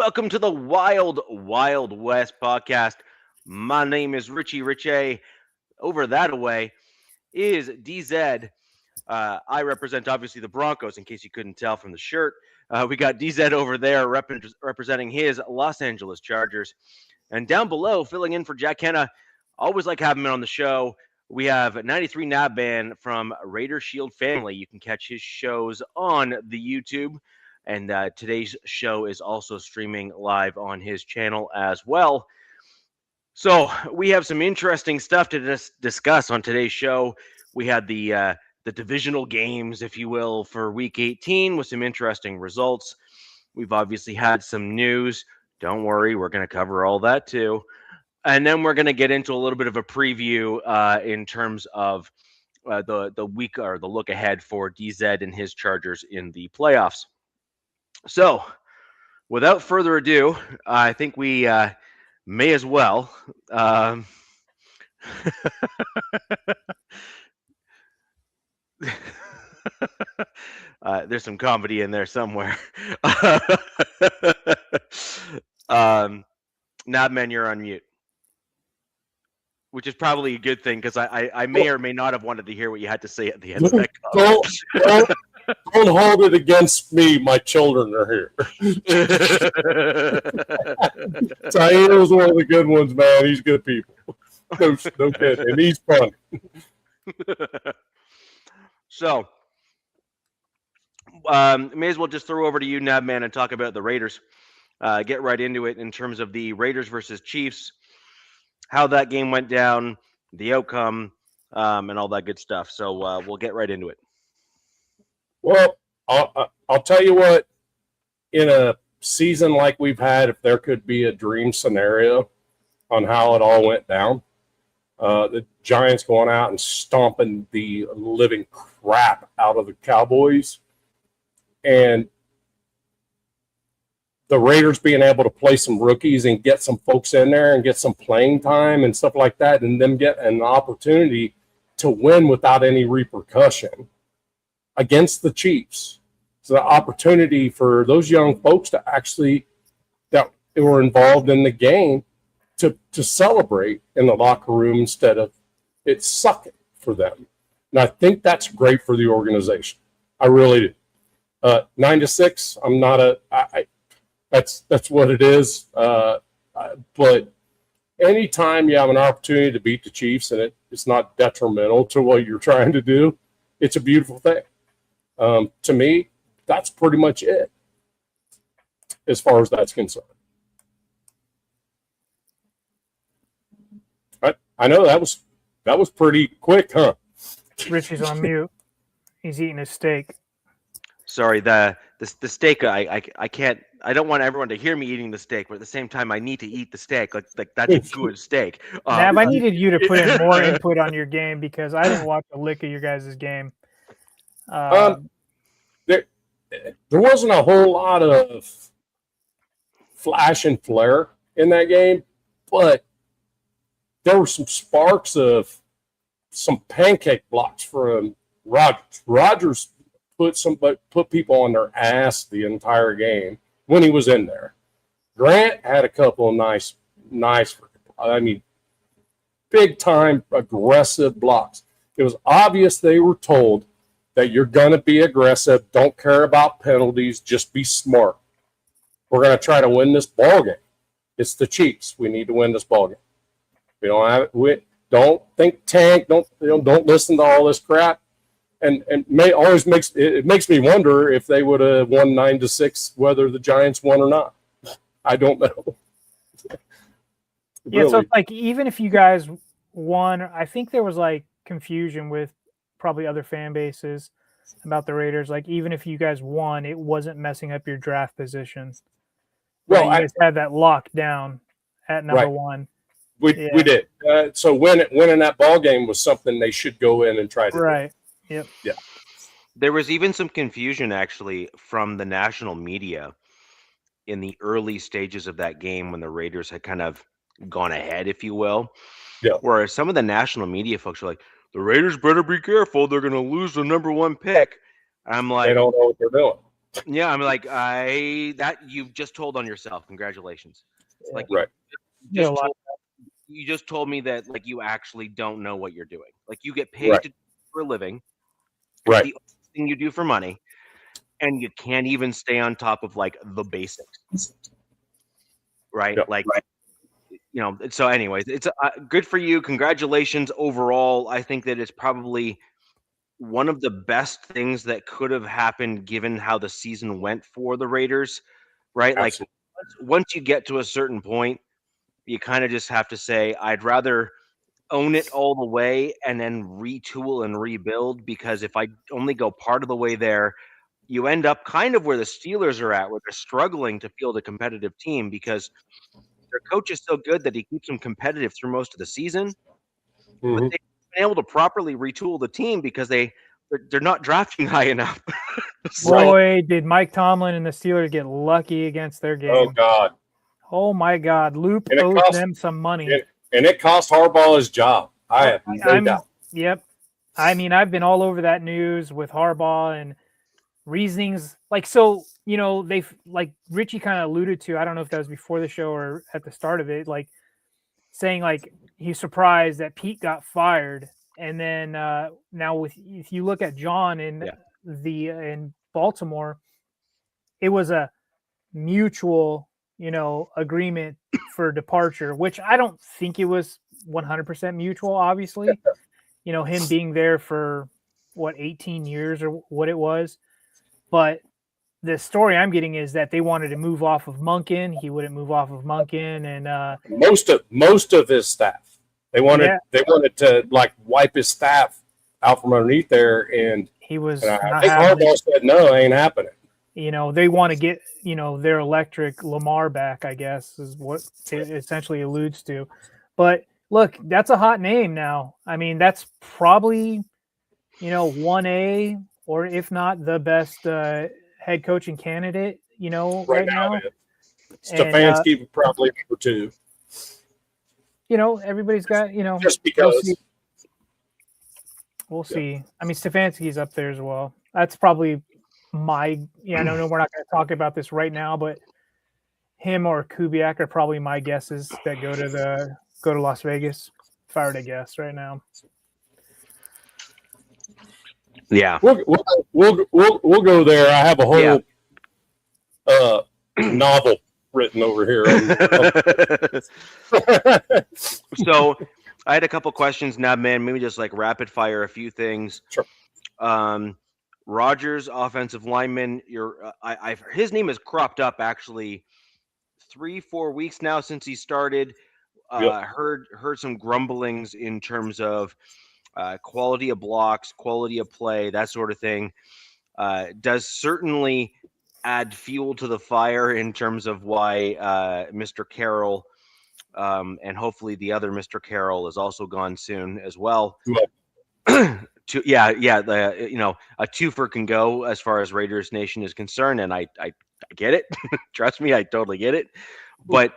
welcome to the Wild Wild West podcast. My name is Richie Richey. Over that way is DZ. I represent, obviously, the Broncos, in case you couldn't tell from the shirt. We got DZ over there representing his Los Angeles Chargers. And down below, filling in for Jack Henna, always like having him on the show, we have 93 Nabban from Raider Shield Family. You can catch his shows on the YouTube. And today's show is also streaming live on his channel as well. So we have some interesting stuff to discuss on today's show. We had the divisional games, if you will, for Week 18 with some interesting results. We've obviously had some news. Don't worry, we're going to cover all that too. And then we're going to get into a little bit of a preview in terms of the week or the look ahead for DZ and his Chargers in the playoffs. So, without further ado, I think we may as well. There's some comedy in there somewhere. Nabman, you're on mute, which is probably a good thing because I may or may not have wanted to hear what you had to say at the end of that comment. Don't hold it against me. My children are here. Tahir was one of the good ones, man. He's good people. No kidding. And he's fun. So, may as well just throw over to you, Nabman, and talk about the Raiders. Get right into it in terms of the Raiders versus Chiefs, how that game went down, the outcome, and all that good stuff. So we'll get right into it. Well, I'll tell you what, in a season like we've had, if there could be a dream scenario on how it all went down, the Giants going out and stomping the living crap out of the Cowboys, and the Raiders being able to play some rookies and get some folks in there and get some playing time and stuff like that, and them get an opportunity to win without any repercussion against the Chiefs. So the opportunity for those young folks to actually that were involved in the game to celebrate in the locker room instead of it sucking for them. And I think that's great for the organization. I really do. 9-6, I'm not that's what it is. But anytime you have an opportunity to beat the Chiefs and it's not detrimental to what you're trying to do, it's a beautiful thing. To me, that's pretty much it as far as that's concerned. I know that was pretty quick, huh? Richie's on mute. He's eating his steak. Sorry, the steak. I can't. I don't want everyone to hear me eating the steak, but at the same time, I need to eat the steak. Like that's a good steak. Nav, I needed you to put in more input on your game because I didn't watch a lick of your guys' game. There wasn't a whole lot of flash and flare in that game, but there were some sparks of some pancake blocks from Rodgers. Rodgers put people on their ass the entire game when he was in there. Grant had a couple of nice, big time aggressive blocks. It was obvious they were told that you're going to be aggressive, don't care about penalties, just be smart. We're going to try to win this ball game. It's the Chiefs. We need to win this ball game. We don't have it. Don't think tank. Don't listen to all this crap. And it makes me wonder if they would have won 9-6, whether the Giants won or not. I don't know. Yeah, really. So like even if you guys won, I think there was like confusion with probably other fan bases about the Raiders. Like even if you guys won, it wasn't messing up your draft position. Well, you guys had that locked down at number one. We did. So winning that ball game was something they should go in and try to do. Yep. Yeah. There was even some confusion actually from the national media in the early stages of that game when the Raiders had kind of gone ahead, if you will. Yeah. Whereas some of the national media folks are like, the Raiders better be careful. They're going to lose the number one pick. I'm like, they don't know what they're doing. Yeah, I'm like that you've just told on yourself. Congratulations. Like Right. You just told me that like you actually don't know what you're doing. Like you get paid Right. for a living. It's Right. the only thing you do for money, and you can't even stay on top of like the basics. Right? Yeah. Like so anyways, it's good for you. Congratulations overall. I think that it's probably one of the best things that could have happened given how the season went for the Raiders, right? Absolutely. Like once you get to a certain point, you kind of just have to say, I'd rather own it all the way and then retool and rebuild, because if I only go part of the way there, you end up kind of where the Steelers are at, where they're struggling to field a competitive team because their coach is so good that he keeps them competitive through most of the season. But Mhm. they've been able to properly retool the team because they're not drafting high enough. Boy, did Mike Tomlin and the Steelers get lucky against their game. Oh, God. Oh, my God. Loop owes them some money. And it cost Harbaugh his job. I have no doubt. Yep. I mean, I've been all over that news with Harbaugh and reasonings. Like, so, they've, like Richie kind of alluded to, I don't know if that was before the show or at the start of it, like saying like he's surprised that Pete got fired. And then now if you look at John in in Baltimore, it was a mutual, agreement for departure, which I don't think it was 100% mutual, obviously. Him being there for 18 years or what it was. But the story I'm getting is that they wanted to move off of Monken. He wouldn't move off of Monken, and most of his staff. They wanted to like wipe his staff out from underneath there, and he was. And I think Harbaugh said no, it ain't happening. They want to get their electric Lamar back, I guess, is what it essentially alludes to. But look, that's a hot name now. I mean, that's probably 1A, or if not the best head coaching candidate, right now. Stefanski probably number 2. Everybody's got, just because. We'll see. I mean, Stefanski's up there as well. That's probably I don't know. We're not going to talk about this right now, but him or Kubiak are probably my guesses that go to Las Vegas. If I were to guess right now. Yeah, we'll go there. I have a whole novel written over here. So I had a couple questions now, man. Maybe just like rapid fire a few things. Sure. Rodgers, offensive lineman. His name has cropped up actually 3-4 weeks now since he started. Heard some grumblings in terms of quality of blocks, quality of play, that sort of thing. Does certainly add fuel to the fire in terms of why Mr. Carroll and hopefully the other Mr. Carroll is also gone soon as well. A twofer can go as far as Raiders Nation is concerned, and I get it. Trust me, I totally get it. But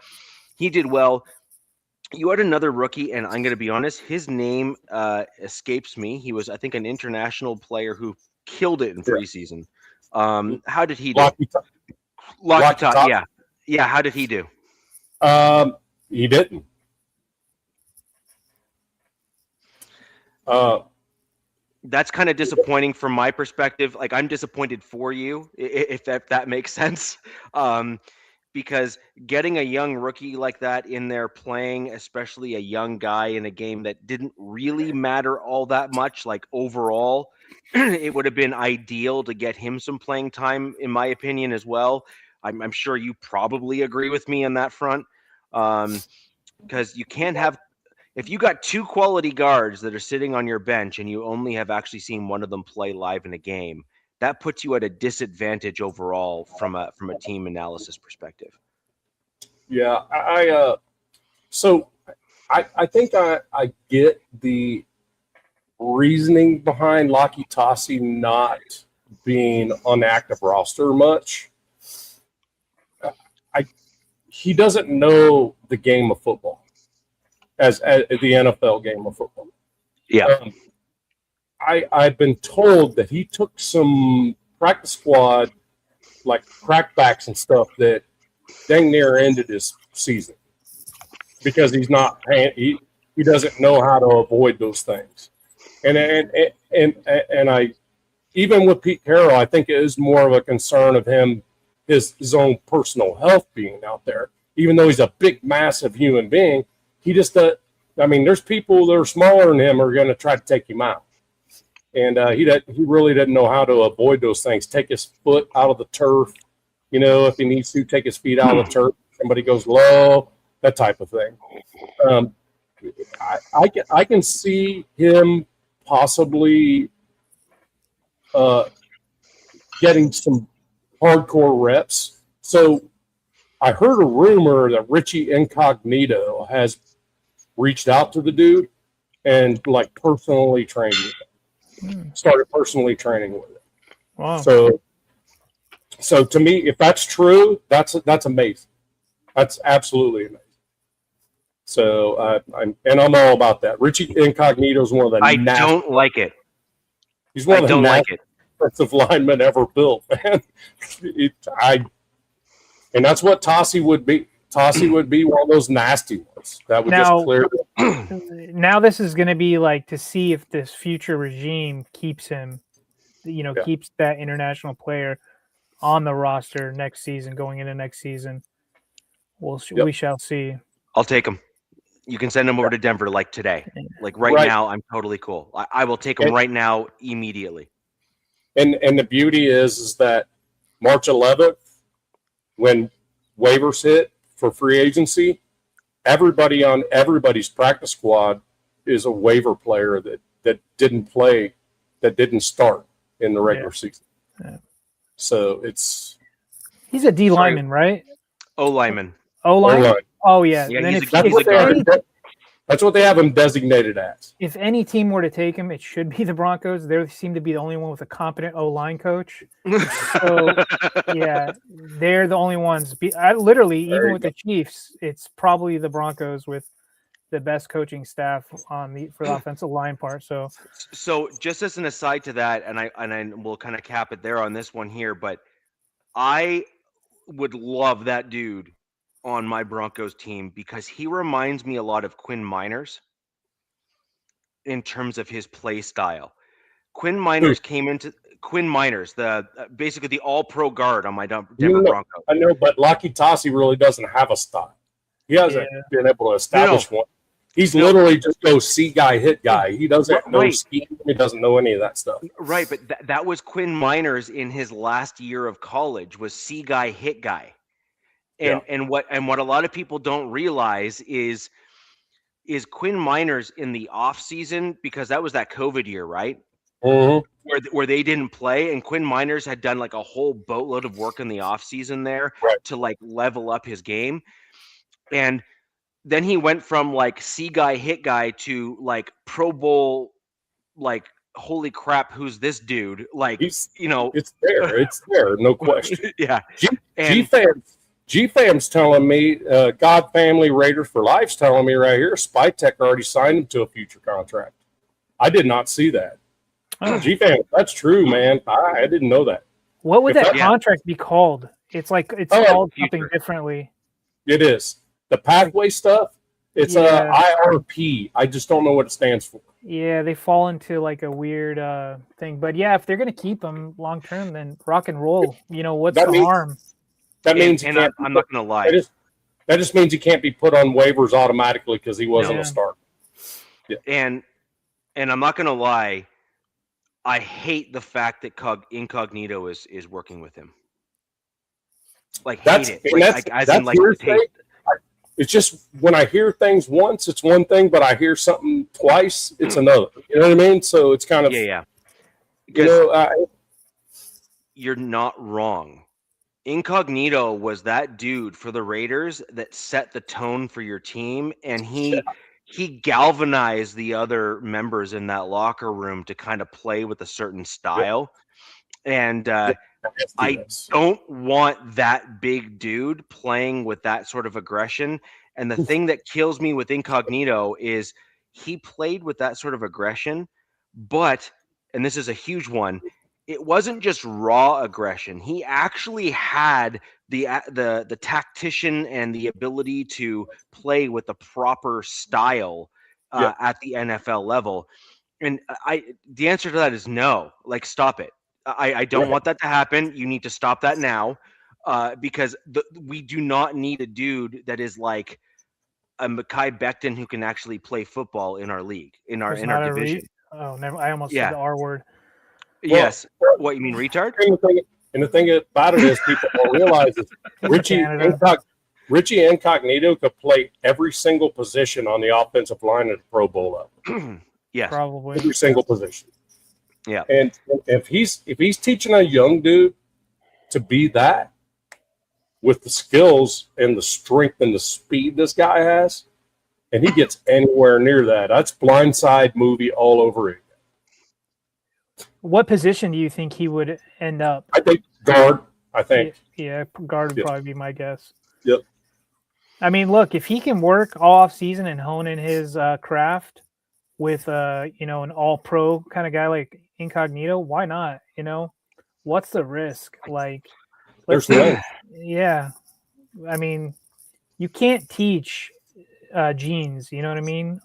he did well. You had another rookie, and I'm going to be honest, his name escapes me. He was, I think, an international player who killed it in preseason. How did he do? Lockie, yeah. How did he do? He didn't. That's kind of disappointing from my perspective. Like, I'm disappointed for you, if that makes sense. Because getting a young rookie like that in there playing, especially a young guy in a game that didn't really matter all that much, like overall, it would have been ideal to get him some playing time, in my opinion, as well. I'm sure you probably agree with me on that front. Because you can't have, if you got 2 quality guards that are sitting on your bench and you only have actually seen one of them play live in a game, that puts you at a disadvantage overall from a team analysis perspective. Yeah, I think I get the reasoning behind Lockie Tassi not being on the active roster much. He doesn't know the game of football as the NFL game of football. Yeah. I've been told that he took some practice squad like crackbacks and stuff that dang near ended his season because he's not he doesn't know how to avoid those things. And I even with Pete Carroll, I think it is more of a concern of his own personal health being out there. Even though he's a big, massive human being, he just there's people that are smaller than him are going to try to take him out. And he really doesn't know how to avoid those things. Take his foot out of the turf, if he needs to, take his feet out of the turf. Somebody goes low, that type of thing. I can see him possibly getting some hardcore reps. So I heard a rumor that Richie Incognito has reached out to the dude and like personally trained with him. Started personally training with him. Wow. So to me, if that's true, that's amazing. That's absolutely amazing. So I'm all about that. Richie Incognito is one of the I don't like it. He's one of the nastiest offensive linemen ever built, man. And that's what Tossie would be. Tossie would be one of those nasty ones. That would just clear. Now this is going to be like to see if this future regime keeps him, keeps that international player on the roster next season, going into next season. We shall see. I'll take him. You can send him over to Denver like today. Like right now, I'm totally cool. I will take him right now immediately. And the beauty is that March 11th, when waivers hit for free agency, everybody on everybody's practice squad is a waiver player that didn't play, that didn't start in the regular season. Yeah. So he's a D lineman, right? O lineman. O-line? Oh, yeah. Then that's what they have him designated as. If any team were to take him, it should be the Broncos. They seem to be the only one with a competent O-line coach. So, yeah, they're the only ones. Even with the Chiefs, it's probably the Broncos with the best coaching staff for the offensive line part. So just as an aside to that, and I will kind of cap it there on this one here, but I would love that dude on my Broncos team because he reminds me a lot of Quinn Miners in terms of his play style. Quinn Miners, basically the all-pro guard on my Denver Broncos. I know, but Lucky Tossie really doesn't have a style. He hasn't been able to establish one. He's literally just go see guy, hit guy. He doesn't know scheme. He doesn't know any of that stuff. Right, but that was Quinn Miners in his last year of college, was see guy, hit guy. And what a lot of people don't realize is Quinn Miners in the off season, because that was that COVID year, right? Mm-hmm. Where they didn't play, and Quinn Miners had done like a whole boatload of work in the off season there to like level up his game. And then he went from like see guy, hit guy to like Pro Bowl, like holy crap, who's this dude? Like, it's there, no question. Yeah. G-Fam's telling me, God Family Raiders for Life's telling me right here, Spytech already signed him to a future contract. I did not see that. G-Fam, that's true, man. I didn't know that. What would that contract be called? It's like called something differently. It is. The pathway stuff, it's a IRP. I just don't know what it stands for. Yeah, they fall into like a weird thing. But yeah, if they're going to keep them long term, then rock and roll. What's the harm? That means I'm not going to lie. That just means he can't be put on waivers automatically because he wasn't a starter. Yeah. And I'm not going to lie. I hate the fact that Incognito is working with him. Like, hate it. It's just when I hear things once, it's one thing, but I hear something twice, it's another. You know what I mean? So it's kind of you're not wrong. Incognito was that dude for the Raiders that set the tone for your team, and he galvanized the other members in that locker room to kind of play with a certain style. And I don't want that big dude playing with that sort of aggression. And the thing that kills me with Incognito is he played with that sort of aggression, but, and this is a huge one, it wasn't just raw aggression. He actually had the tactician and the ability to play with the proper style at the NFL level. And the answer to that is no. Like, stop it. I don't want that to happen. You need to stop that now, because we do not need a dude that is like a Mekhi Becton who can actually play football in our league, in our division. Oh, never! I almost said the R word. Yes. What, you mean retard? And the thing about it is, people don't realize is Richie Incognito could play every single position on the offensive line at the Pro Bowl level. Yes, probably every single position. Yeah, and if he's teaching a young dude to be that with the skills and the strength and the speed this guy has, and he gets anywhere near that, that's Blindside movie all over again. What position do you think he would end up? I think guard. I think. Yeah, guard would probably be my guess. Yep. I mean, look, if he can work all off season and hone in his craft with an all-pro kind of guy like Incognito, why not? What's the risk? Like, there's none. Yeah, I mean, you can't teach genes. You know what I mean?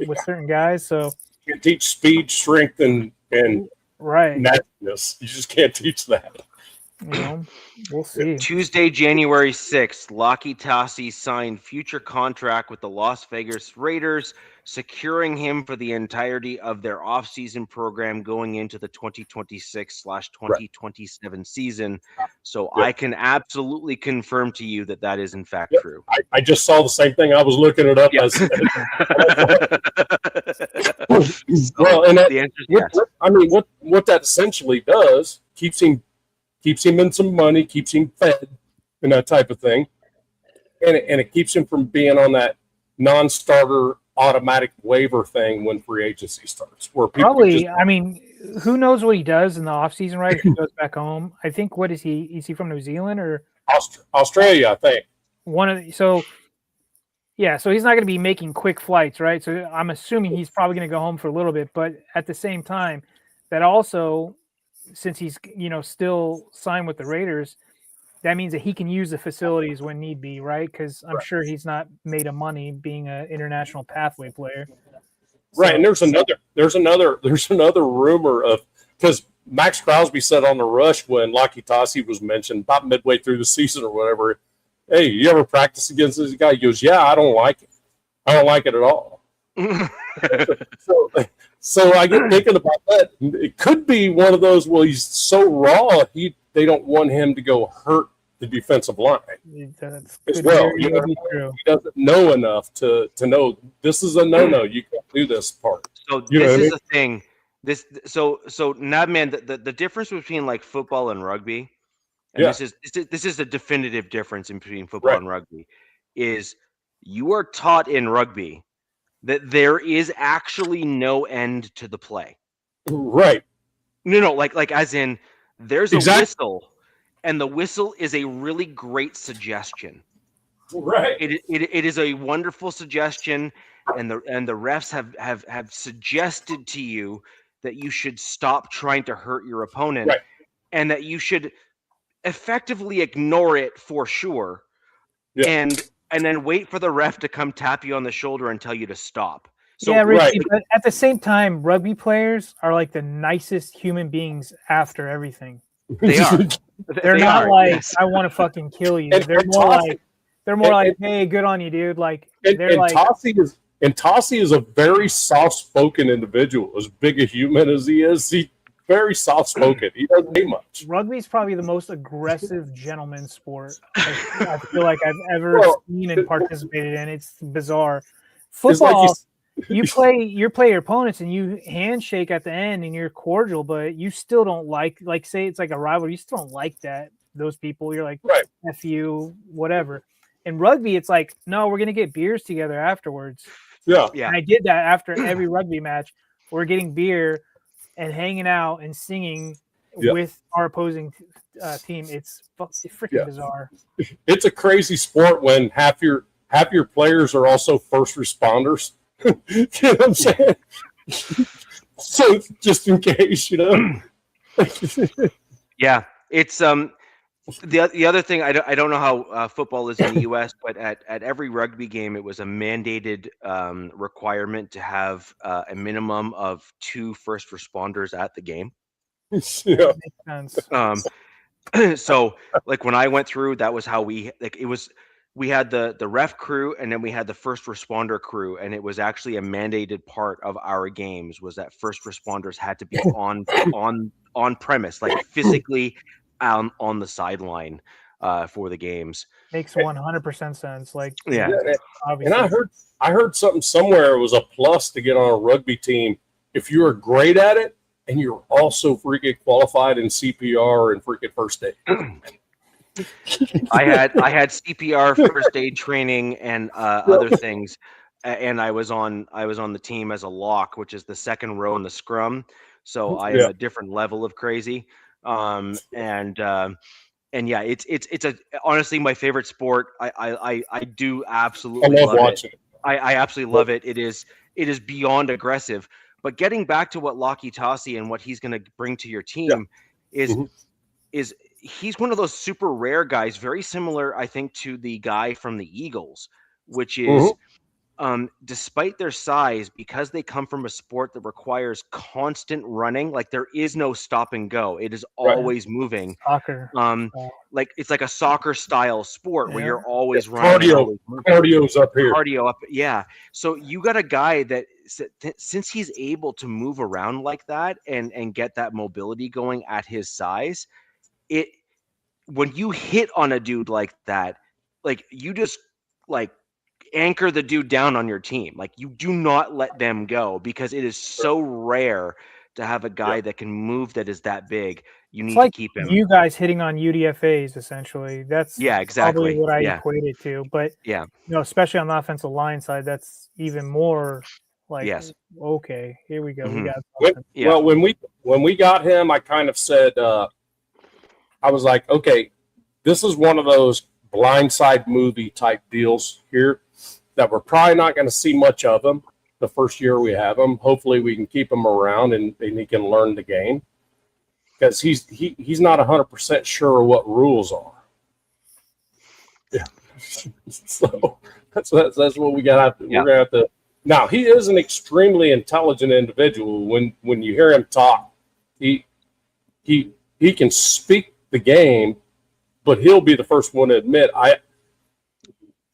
With certain guys, so you can teach speed, strength, and right naturalness. You just can't teach that. We'll see. Tuesday, January 6th, Laki Tassi signed future contract with the Las Vegas Raiders, securing him for the entirety of their offseason program going into the 2026/2027 season. So I can absolutely confirm to you that is in fact true. I just saw the same thing. I was looking it up. Well, and the answer is yes. I mean, what that essentially does, keeps him in some money, keeps him fed, and that type of thing, and it keeps him from being on that non-starter automatic waiver thing when free agency starts. Where people I mean, who knows what he does in the offseason, right? If he goes back home. I think, what is he? Is he from New Zealand or Australia? I think. So he's not going to be making quick flights, right? So I'm assuming he's probably going to go home for a little bit, but at the same time, that also, since he's still signed with the Raiders, that means that he can use the facilities when need be, right? Because I'm sure he's not made of money being an international pathway player. Right, so, and there's another rumor of, because Max Crosby said on the Rush when Laki Tassi was mentioned about midway through the season or whatever, hey, you ever practice against this guy? He goes, yeah, I don't like it. I don't like it at all. So I get thinking about that. It could be one of those, well, he's so raw, they don't want him to go hurt the defensive line as well. He doesn't know enough to know this is a no-no. You can't do this part. So this is the thing. So Nabman, the difference between like football and rugby, and this is a definitive difference in between football and rugby, is you are taught in rugby that there is actually no end to the play. Right. No, like as in there's a whistle, and the whistle is a really great suggestion. Right. It is a wonderful suggestion, and the refs have suggested to you that you should stop trying to hurt your opponent, and that you should effectively ignore it for sure, and then wait for the ref to come tap you on the shoulder and tell you to stop. So, Richie, but at the same time, rugby players are like the nicest human beings after everything. They are. They're not like, I want to fucking kill you. They're more like, hey, good on you, dude. Like, Tassi is a very soft-spoken individual. As big a human as he is, he's very soft-spoken. He doesn't say much. Rugby is probably the most aggressive gentleman sport I feel like I've ever seen and participated in. It's bizarre. Football, you play your opponents and you handshake at the end and you're cordial, but you still don't like say it's like a rival. You still don't like those people. You're like, F you, whatever. In rugby, it's like, no, we're gonna get beers together afterwards. Yeah. And I did that after every rugby match. We're getting beer and hanging out and singing with our opposing team. It's freaking bizarre. It's a crazy sport when half your players are also first responders. You know what I'm saying? So just in case, Yeah, it's the other thing, I don't know how football is in the U.S., but at every rugby game, it was a mandated requirement to have a minimum of 2 first responders at the game. Yeah. Makes sense. So like when I went through, that was how we had the ref crew, and then we had the first responder crew, and it was actually a mandated part of our games was that first responders had to be on premise, like physically on the sideline for the games. Makes 100% sense. Like, Yeah. obviously. And I heard something somewhere, it was a plus to get on a rugby team if you were great at it and you're also freaking qualified in CPR and freaking first aid. I had CPR, first aid training, and other things, and I was on the team as a lock, which is the second row in the scrum. So I am a different level of crazy. And yeah, it's honestly my favorite sport. I do absolutely love watching it. I absolutely love it. It is beyond aggressive. But getting back to what Lockie Tossi and what he's going to bring to your team is he's one of those super rare guys, very similar, I think, to the guy from the Eagles, which is despite their size, because they come from a sport that requires constant running, like there is no stop and go. It is always moving. Soccer. Like it's like a soccer style sport where you're always running. Cardio's up here. Cardio up. Yeah. So you got a guy that since he's able to move around like that and get that mobility going at his size, when you hit on a dude like that, like you just like anchor the dude down on your team. Like you do not let them go because it is so rare to have a guy that can move that is that big. You need to keep him. You guys hitting on UDFAs essentially. That's exactly probably what I equate it to. But especially on the offensive line side, that's even more like okay, here we go. We got well, when we got him, I kind of said I was like, okay, this is one of those blindside movie type deals here that we're probably not going to see much of him the first year we have him. Hopefully we can keep him around and he can learn the game because he's not 100% sure what rules are. Yeah. So that's what we got. We're going to have to. Now, he is an extremely intelligent individual. When you hear him talk, he can speak the game, but he'll be the first one to admit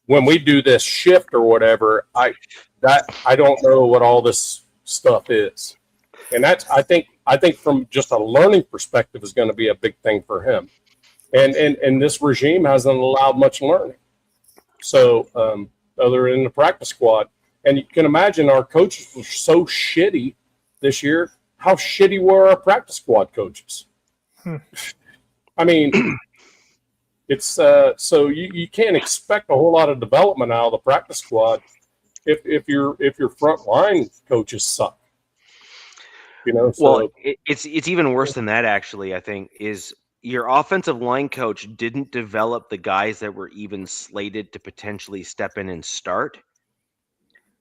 when we do this shift or whatever, I don't know what all this stuff is. And that's I think from just a learning perspective is going to be a big thing for him. And this regime hasn't allowed much learning. So other than the practice squad. And you can imagine our coaches were so shitty this year. How shitty were our practice squad coaches? I mean, it's so you can't expect a whole lot of development out of the practice squad if your front line coaches suck. So. Well, it's even worse than that. Actually, I think is your offensive line coach didn't develop the guys that were even slated to potentially step in and start.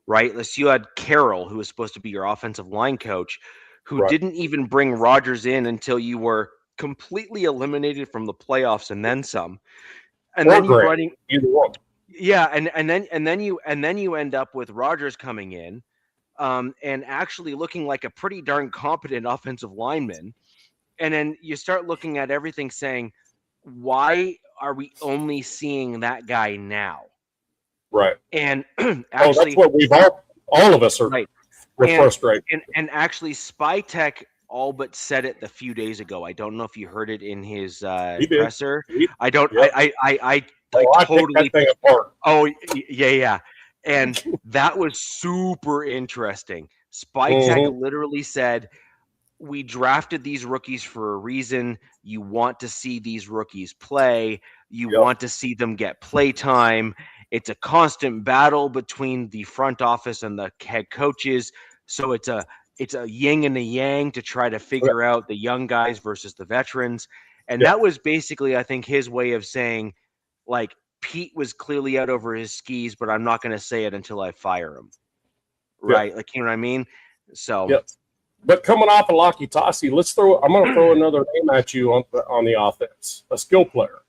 Right? You had Carroll, who was supposed to be your offensive line coach, who didn't even bring Rodgers in until you were completely eliminated from the playoffs and then some. And then you're running either one. Yeah, and then you end up with Rodgers coming in and actually looking like a pretty darn competent offensive lineman. And then you start looking at everything saying, why are we only seeing that guy now? Right. And actually that's what we've all of us are we're frustrated. And actually Spy Tech all but said it a few days ago. I don't know if you heard it in his presser. I don't. Yep. I totally. Take that thing apart. Oh yeah. And that was super interesting. Spy Tech literally said, "We drafted these rookies for a reason. You want to see these rookies play. You want to see them get play time. It's a constant battle between the front office and the head coaches. So it's a yin and a yang to try to figure out the young guys versus the veterans." And that was basically, I think, his way of saying, like, Pete was clearly out over his skis, but I'm not going to say it until I fire him. Right? Like, you know what I mean? So, But coming off of Laki Tassi, I'm going to throw another name at you on the offense. A skill player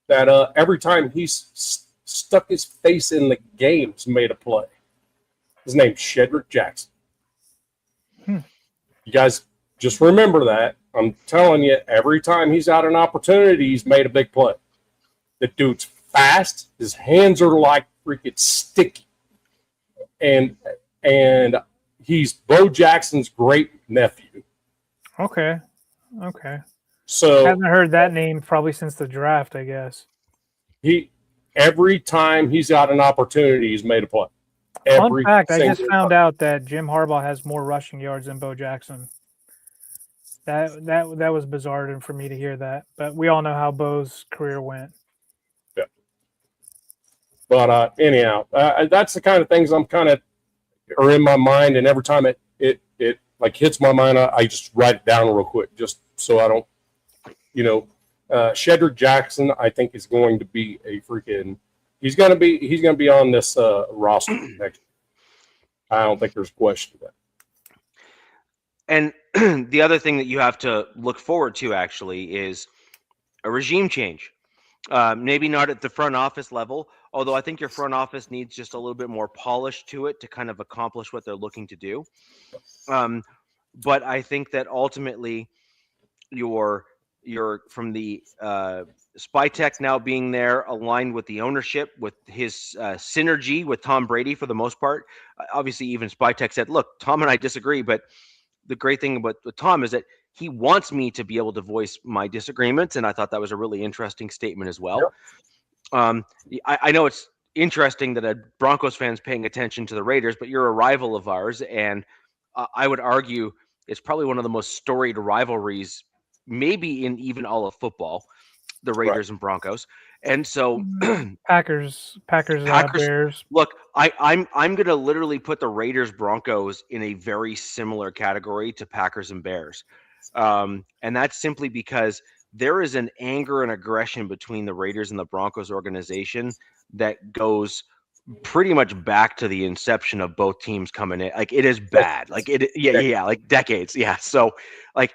that every time he's stuck his face in the game, has made a play. His name's Shedrick Jackson. You guys just remember that. I'm telling you, every time he's had an opportunity, he's made a big play. The dude's fast. His hands are like freaking sticky. And he's Bo Jackson's great nephew. Okay. So I haven't heard that name probably since the draft, I guess. Every time he's got an opportunity, he's made a play. Fun fact, I just found out that Jim Harbaugh has more rushing yards than Bo Jackson. That was bizarre for me to hear that, but we all know how Bo's career went. Yeah. But anyhow, that's the kind of things I'm kind of are in my mind, and every time it like hits my mind, I just write it down real quick, just so I don't, Shedrick Jackson, I think is going to be a freaking. He's gonna be on this roster next year. I don't think there's a question of that. And the other thing that you have to look forward to actually is a regime change. Maybe not at the front office level, although I think your front office needs just a little bit more polish to it to kind of accomplish what they're looking to do. But I think that ultimately you're from the Spytek now being there, aligned with the ownership, with his synergy with Tom Brady for the most part. Obviously, even Spytek said, look, Tom and I disagree, but the great thing about Tom is that he wants me to be able to voice my disagreements, and I thought that was a really interesting statement as well. Yep. I know it's interesting that a Broncos fan's paying attention to the Raiders, but you're a rival of ours, and I would argue it's probably one of the most storied rivalries, maybe in even all of football, the Raiders and Broncos. And so Packers, Bears. Look, I'm going to literally put the Raiders Broncos in a very similar category to Packers and Bears. And that's simply because there is an anger and aggression between the Raiders and the Broncos organization that goes pretty much back to the inception of both teams coming in. Like, it is bad. Like, like decades. Yeah. So, like,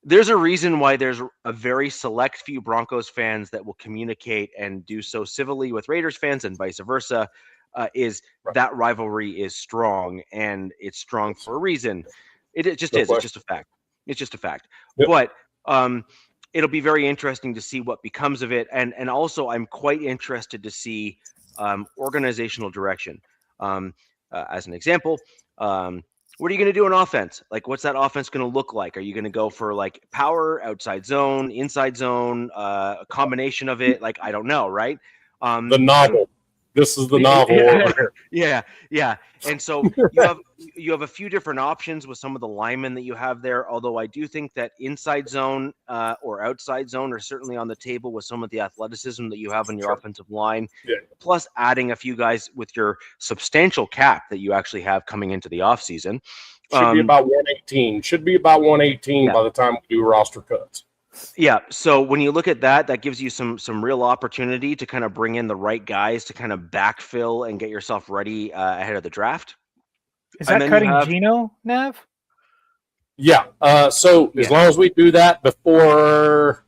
there's a reason why there's a very select few Broncos fans that will communicate and do so civilly with Raiders fans and vice versa. That rivalry is strong, and it's strong for a reason. It just is. It's just a fact. It's just a fact. Yep. But it'll be very interesting to see what becomes of it. And also, I'm quite interested to see organizational direction. As an example, what are you going to do in offense? Like, what's that offense going to look like? Are you going to go for like power, outside zone, inside zone, a combination of it? Like, I don't know, right? The novel. This is the novel. Yeah. And so you have a few different options with some of the linemen that you have there. Although I do think that inside zone or outside zone are certainly on the table with some of the athleticism that you have on your offensive line. Yeah. Plus adding a few guys with your substantial cap that you actually have coming into the offseason. Should be about 118. Should be about 118 by the time we do roster cuts. Yeah. So when you look at that, that gives you some real opportunity to kind of bring in the right guys to kind of backfill and get yourself ready ahead of the draft. Is that cutting Geno, Nav? Yeah. So as long as we do that before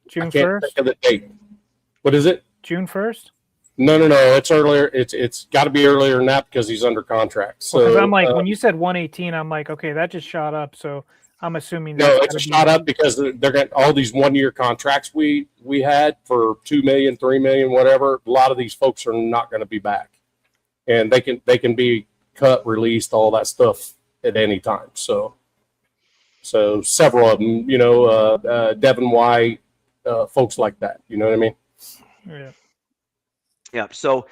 June 1st, think of the date. What is it? June 1st? No. It's earlier. It's got to be earlier than that because he's under contract. So I'm like, when you said 118, I'm like, okay, that just shot up. So I'm assuming it's a shot up because they're getting all these 1-year contracts we had for $2 million, $3 million, whatever. A lot of these folks are not going to be back, and they can be cut, released, all that stuff at any time. So several of them, Devin White, folks like that. You know what I mean? Yeah. Yeah. So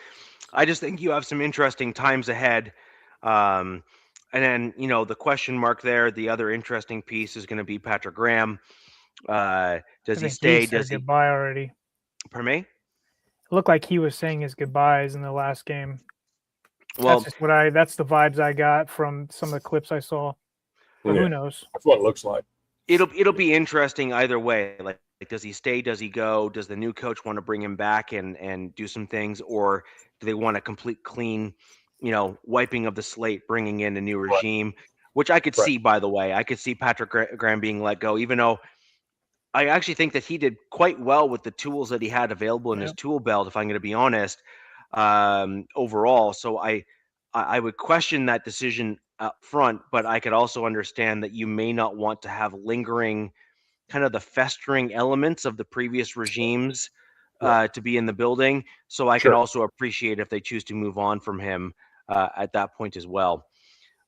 I just think you have some interesting times ahead. And then, the question mark there, the other interesting piece is going to be Patrick Graham. Does he stay? Does he goodbye already? Pardon me? It looked like he was saying his goodbyes in the last game. Well, that's the vibes I got from some of the clips I saw. But who knows? That's what it looks like. It'll be interesting either way. Like, does he stay? Does he go? Does the new coach want to bring him back and do some things, or do they want a complete clean, wiping of the slate, bringing in a new regime? which I could see, by the way. I could see Patrick Graham being let go, even though I actually think that he did quite well with the tools that he had available in his tool belt, if I'm going to be honest, overall. So I would question that decision up front, but I could also understand that you may not want to have lingering kind of the festering elements of the previous regimes to be in the building. So I can also appreciate if they choose to move on from him at that point as well.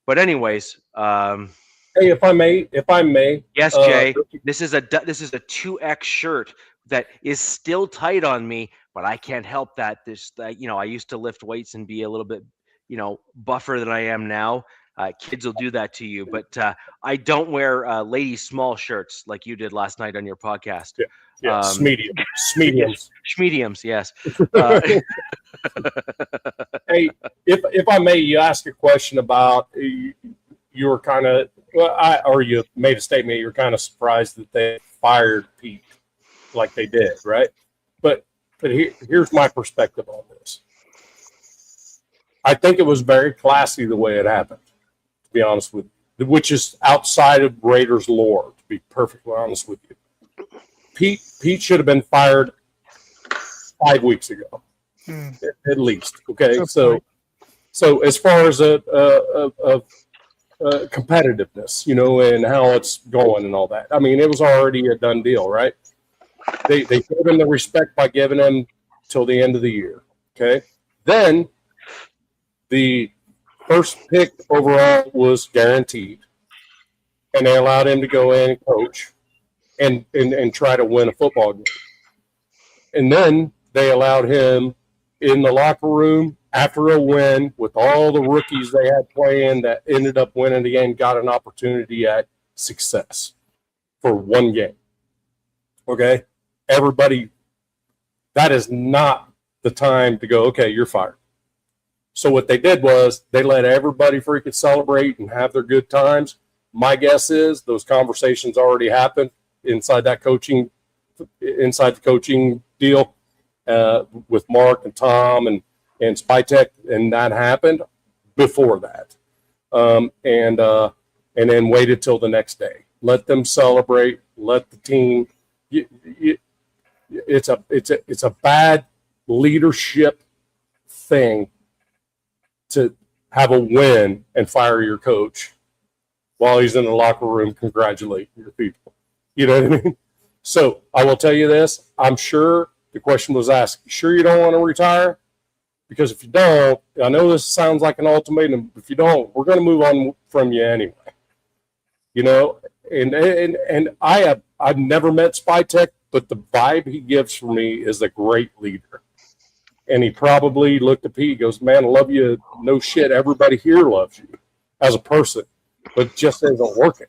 But anyways, hey, if I may, yes, Jay, this is a 2X shirt that is still tight on me, but I can't help that. I used to lift weights and be a little bit, buffer than I am now. Kids will do that to you, but I don't wear ladies' small shirts like you did last night on your podcast. Yeah, mediums. Mediums, yes. Hey, if I may, you asked a question about you were kind of, or you made a statement. You're kind of surprised that they fired Pete like they did, right? But here's my perspective on this. I think it was very classy the way it happened, to be honest with you, which is outside of Raiders lore, to be perfectly honest with you. Pete should have been fired 5 weeks ago, at least. Okay, so as far as competitiveness, and how it's going and all that. I mean, it was already a done deal, right? They gave him the respect by giving him till the end of the year. Okay, then the first pick overall was guaranteed, and they allowed him to go in and coach and try to win a football game. And then they allowed him in the locker room after a win with all the rookies they had playing that ended up winning the game, got an opportunity at success for one game. Okay? Everybody, that is not the time to go, okay, you're fired. So what they did was they let everybody freaking celebrate and have their good times. My guess is those conversations already happened inside the coaching deal with Mark and Tom and Spytek, and that happened before that, and then waited till the next day. Let them celebrate. Let the team. It's a bad leadership thing to have a win and fire your coach while he's in the locker room congratulating your people. You know what I mean? So I will tell you this. I'm sure the question was asked, sure you don't want to retire? Because if you don't, I know this sounds like an ultimatum. If you don't, we're going to move on from you anyway. And I've never met Spytek, but the vibe he gives for me is a great leader. And he probably looked at Pete, goes, man, I love you. No shit. Everybody here loves you as a person, but just isn't working.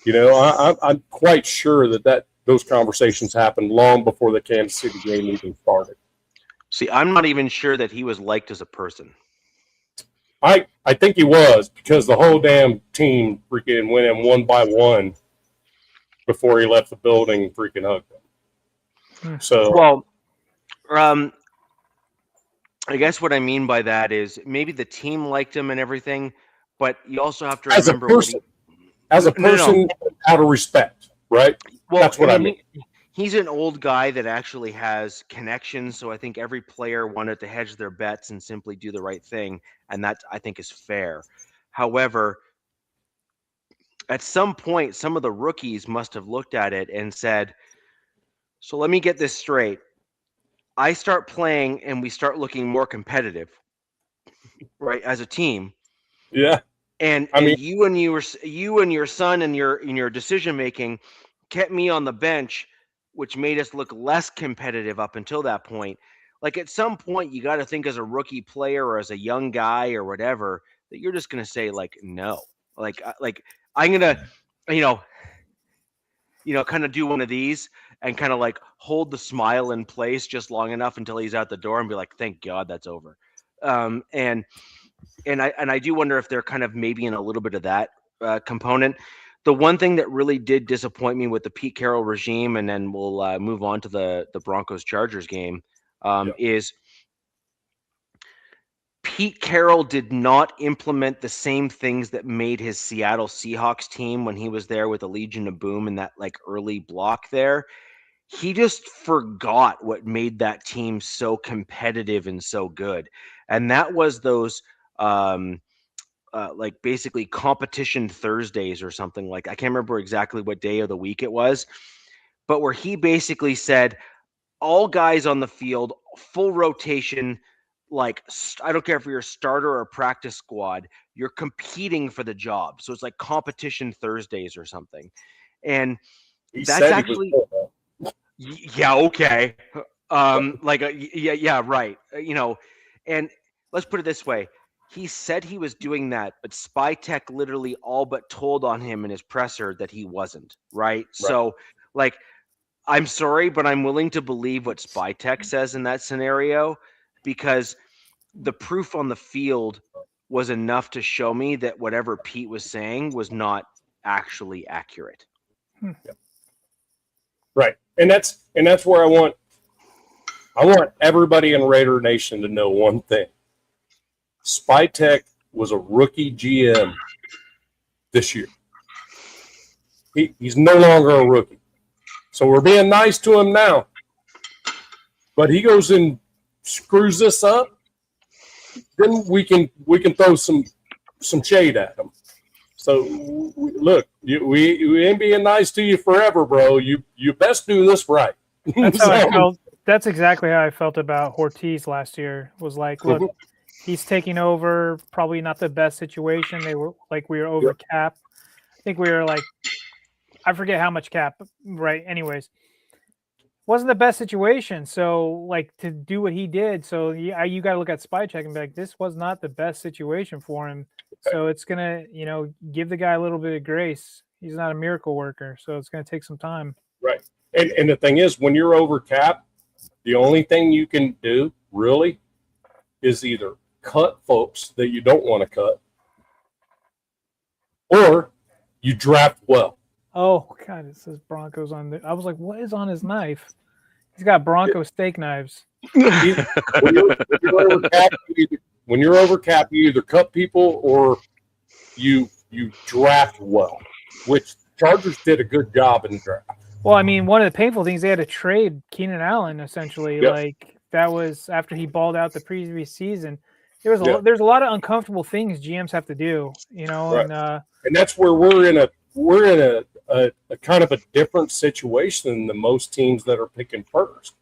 I'm quite sure that those conversations happened long before the Kansas City game even started. See, I'm not even sure that he was liked as a person. I think he was, because the whole damn team freaking went in one by one before he left the building and freaking hugged him. So, well, I guess what I mean by that is maybe the team liked him and everything, but you also have to remember as a person, out of respect, right? Well, that's what I mean. He's an old guy that actually has connections, so I think every player wanted to hedge their bets and simply do the right thing, and that, I think, is fair. However, at some point, some of the rookies must have looked at it and said, so let me get this straight. I start playing and we start looking more competitive, right, as a team. Yeah. And you and your son and your decision making kept me on the bench, which made us look less competitive up until that point. Like, at some point, you got to think as a rookie player or as a young guy or whatever, that you're just going to say, like, no. Like I'm going to, kind of do one of these and kind of like hold the smile in place just long enough until he's out the door and be like, thank God that's over. And I do wonder if they're kind of maybe in a little bit of that component. The one thing that really did disappoint me with the Pete Carroll regime, and then we'll move on to the Broncos Chargers game, is Pete Carroll did not implement the same things that made his Seattle Seahawks team when he was there with the Legion of Boom in that like early block there. He just forgot what made that team so competitive and so good. And that was those like basically competition Thursdays or something like, I can't remember exactly what day of the week it was, but where he basically said, all guys on the field, full rotation, like I don't care if you're a starter or a practice squad, you're competing for the job. So it's like competition Thursdays or something. And that's actually, yeah, okay. Yeah, right. And let's put it this way. He said he was doing that, but Spy Tech literally all but told on him in his presser that he wasn't, right? So, like, I'm sorry, but I'm willing to believe what Spy Tech says in that scenario because the proof on the field was enough to show me that whatever Pete was saying was not actually accurate. Right. And that's where I want everybody in Raider Nation to know one thing. Spy Tech was a rookie GM this year. He's no longer a rookie. So we're being nice to him now. But he goes and screws this up, then we can throw some shade at him. So look, we ain't being nice to you forever, bro. You best do this right. That's how I felt. That's exactly how I felt about Ortiz last year. Was like, look, he's taking over. Probably not the best situation. We were over cap. I think we were like, I forget how much cap. Right. Anyways, wasn't the best situation. So like to do what he did. So you got to look at Spy Check and be like, this was not the best situation for him. So it's gonna, give the guy a little bit of grace. He's not a miracle worker, so it's gonna take some time. Right. And the thing is, when you're over cap, the only thing you can do really is either cut folks that you don't want to cut, or you draft well. Oh God, it says Broncos on there. I was like, what is on his knife? He's got Bronco steak knives. When you're over cap, you either cut people or you draft well, which Chargers did a good job in the draft. Well, I mean, one of the painful things, they had to trade Keenan Allen essentially. Yep. Like that was after he balled out the previous season. There's a lot of uncomfortable things GMs have to do, right. And that's where we're in a kind of a different situation than most teams that are picking first.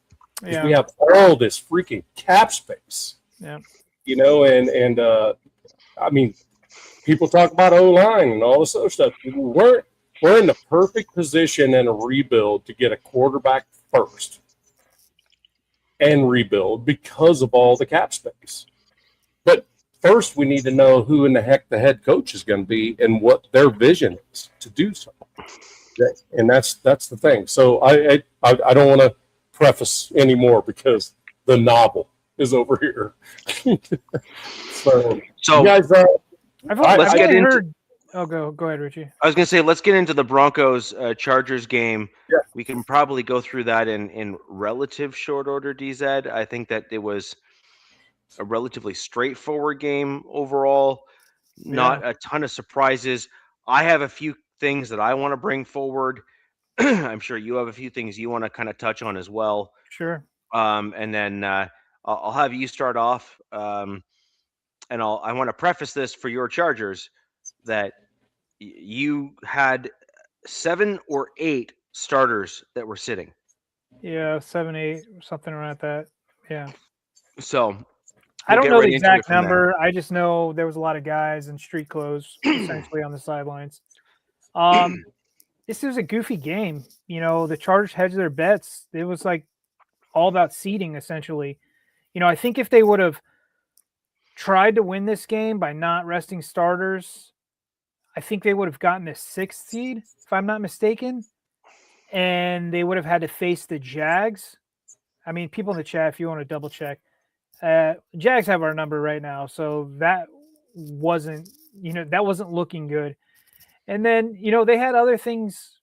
Yeah. We have all this freaking cap space. Yeah. I mean, people talk about O-line and all this other stuff. We're in the perfect position in a rebuild to get a quarterback first and rebuild because of all the cap space. But first, we need to know who in the heck the head coach is going to be and what their vision is to do so. And that's the thing. So I don't want to preface anymore because the novel is over here. so you guys, let's get into. Go ahead, Richie. I was going to say, let's get into the Broncos Chargers game. Yeah. We can probably go through that in relative short order, DZ. I think that it was a relatively straightforward game overall. Not a ton of surprises. I have a few things that I want to bring forward. I'm sure you have a few things you want to kind of touch on as well. Sure. And then I'll have you start off. And I want to preface this for your Chargers that you had 7 or 8 starters that were sitting. Yeah, 7, 8, something around that. Yeah. So I don't know the exact number. I just know there was a lot of guys in street clothes essentially on the sidelines. This was a goofy game. The Chargers hedged their bets. It was like all about seeding essentially. I think if they would have tried to win this game by not resting starters, I think they would have gotten a 6th seed, if I'm not mistaken. And they would have had to face the Jags. I mean, people in the chat, if you want to double check, Jags have our number right now. So that wasn't looking good. And then, they had other things,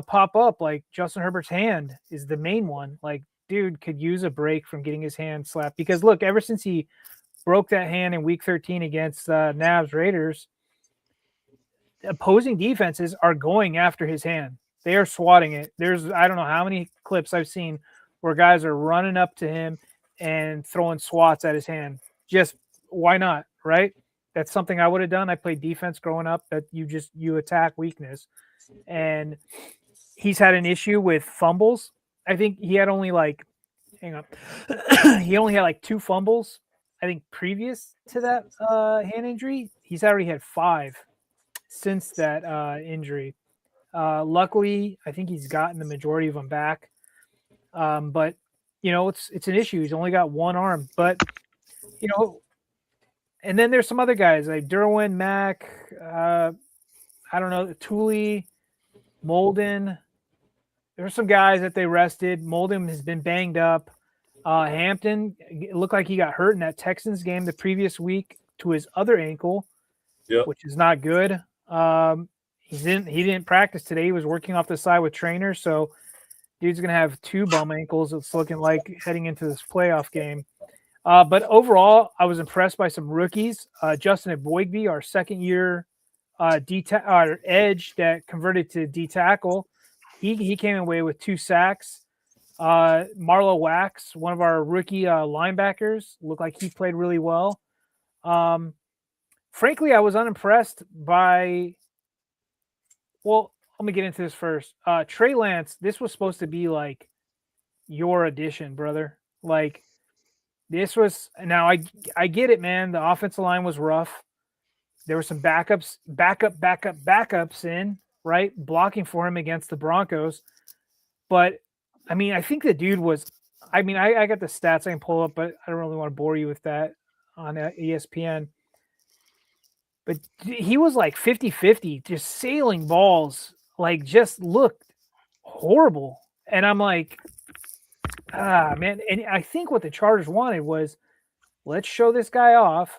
pop up, like Justin Herbert's hand is the main one. Like, dude could use a break from getting his hand slapped because look, ever since he broke that hand in week 13 against Navs Raiders, opposing defenses are going after his hand. They are swatting it. There's, I don't know how many clips I've seen where guys are running up to him and throwing swats at his hand. Just why not, right? That's something I would have done. I played defense growing up, that you attack weakness. And he's had an issue with fumbles. I think he had only he only had like 2 fumbles, I think, previous to that hand injury. He's already had 5 since that injury. Luckily, I think he's gotten the majority of them back. But it's an issue. He's only got 1 arm. But and then there's some other guys like Derwin, Mack, I don't know, Thule, Molden. There's some guys that they rested. Molden has been banged up. Hampton, it looked like he got hurt in that Texans game the previous week to his other ankle, which is not good. He didn't practice today. He was working off the side with trainers, so dude's gonna have 2 bum ankles. It's looking like heading into this playoff game. But overall, I was impressed by some rookies. Justin Boygby, our second-year edge that converted to D tackle, he came away with 2 sacks. Marlo Wax, one of our rookie linebackers, looked like he played really well. Frankly, I was unimpressed by. Well, let me get into this first. Trey Lance, this was supposed to be like your addition, brother. Like, this was, now I get it, man. The offensive line was rough. There were some backups in, right? Blocking for him against the Broncos. But, I mean, I think the dude was, I mean, I got the stats I can pull up, but I don't really want to bore you with that on ESPN. But he was like 50-50, just sailing balls, like just looked horrible. And I'm like, man. And I think what the Chargers wanted was, let's show this guy off.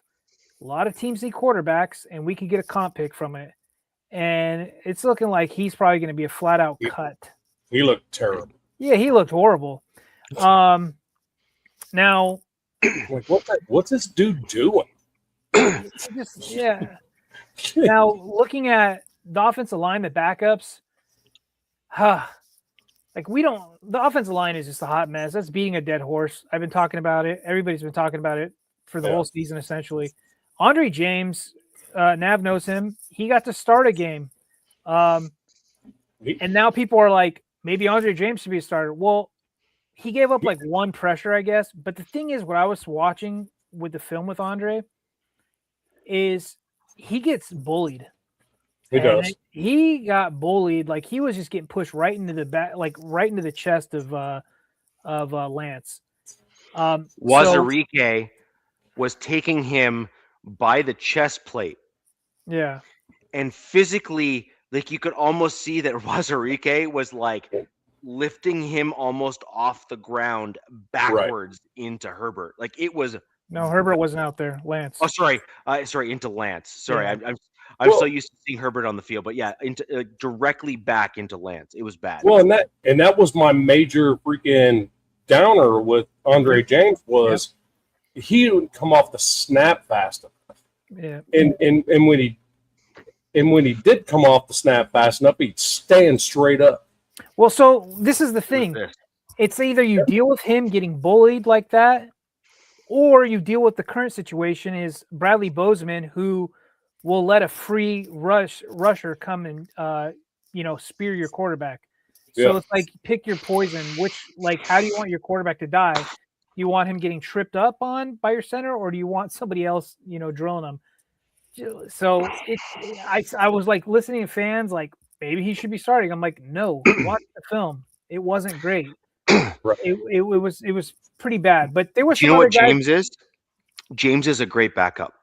A lot of teams need quarterbacks, and we could get a comp pick from it. And it's looking like he's probably going to be a flat-out cut. He looked terrible. Yeah, he looked horrible. Now, like, what's this dude doing? Now, looking at the offensive line, the backups, the offensive line is just a hot mess. That's beating a dead horse. I've been talking about it. Everybody's been talking about it for the whole season, essentially. Andre James, Nav knows him. He got to start a game. And now people are like, maybe Andre James should be a starter. Well, he gave up like 1 pressure, I guess. But the thing is, what I was watching with the film with Andre is he gets bullied. He does. He got bullied. Like, he was just getting pushed right into the back, like right into the chest of Lance. Wazirike was taking him by the chest plate. Yeah. And physically, like, you could almost see that Wazirike was like lifting him almost off the ground backwards into Herbert. Like, it was. No, Herbert wasn't out there. Lance. Oh, sorry, into Lance. Sorry, yeah. I'm so used to seeing Herbert on the field, but yeah, into directly back into Lance. It was bad. Well, and that was my major freaking downer with Andre James was he didn't come off the snap fast enough. Yeah. And when he did come off the snap fast enough, he'd stand straight up. Well, so this is the thing. It's either you deal with him getting bullied like that, or you deal with the current situation is Bradley Bozeman, who will let a free rusher come and spear your quarterback. So it's like, pick your poison. How do you want your quarterback to die? Do you want him getting tripped up on by your center, or do you want somebody else, drilling him? So I was like listening to fans like, maybe he should be starting. I'm like, no, watch the film. It wasn't great. Right. It was pretty bad. But there was. Do you know what James is? James is a great backup.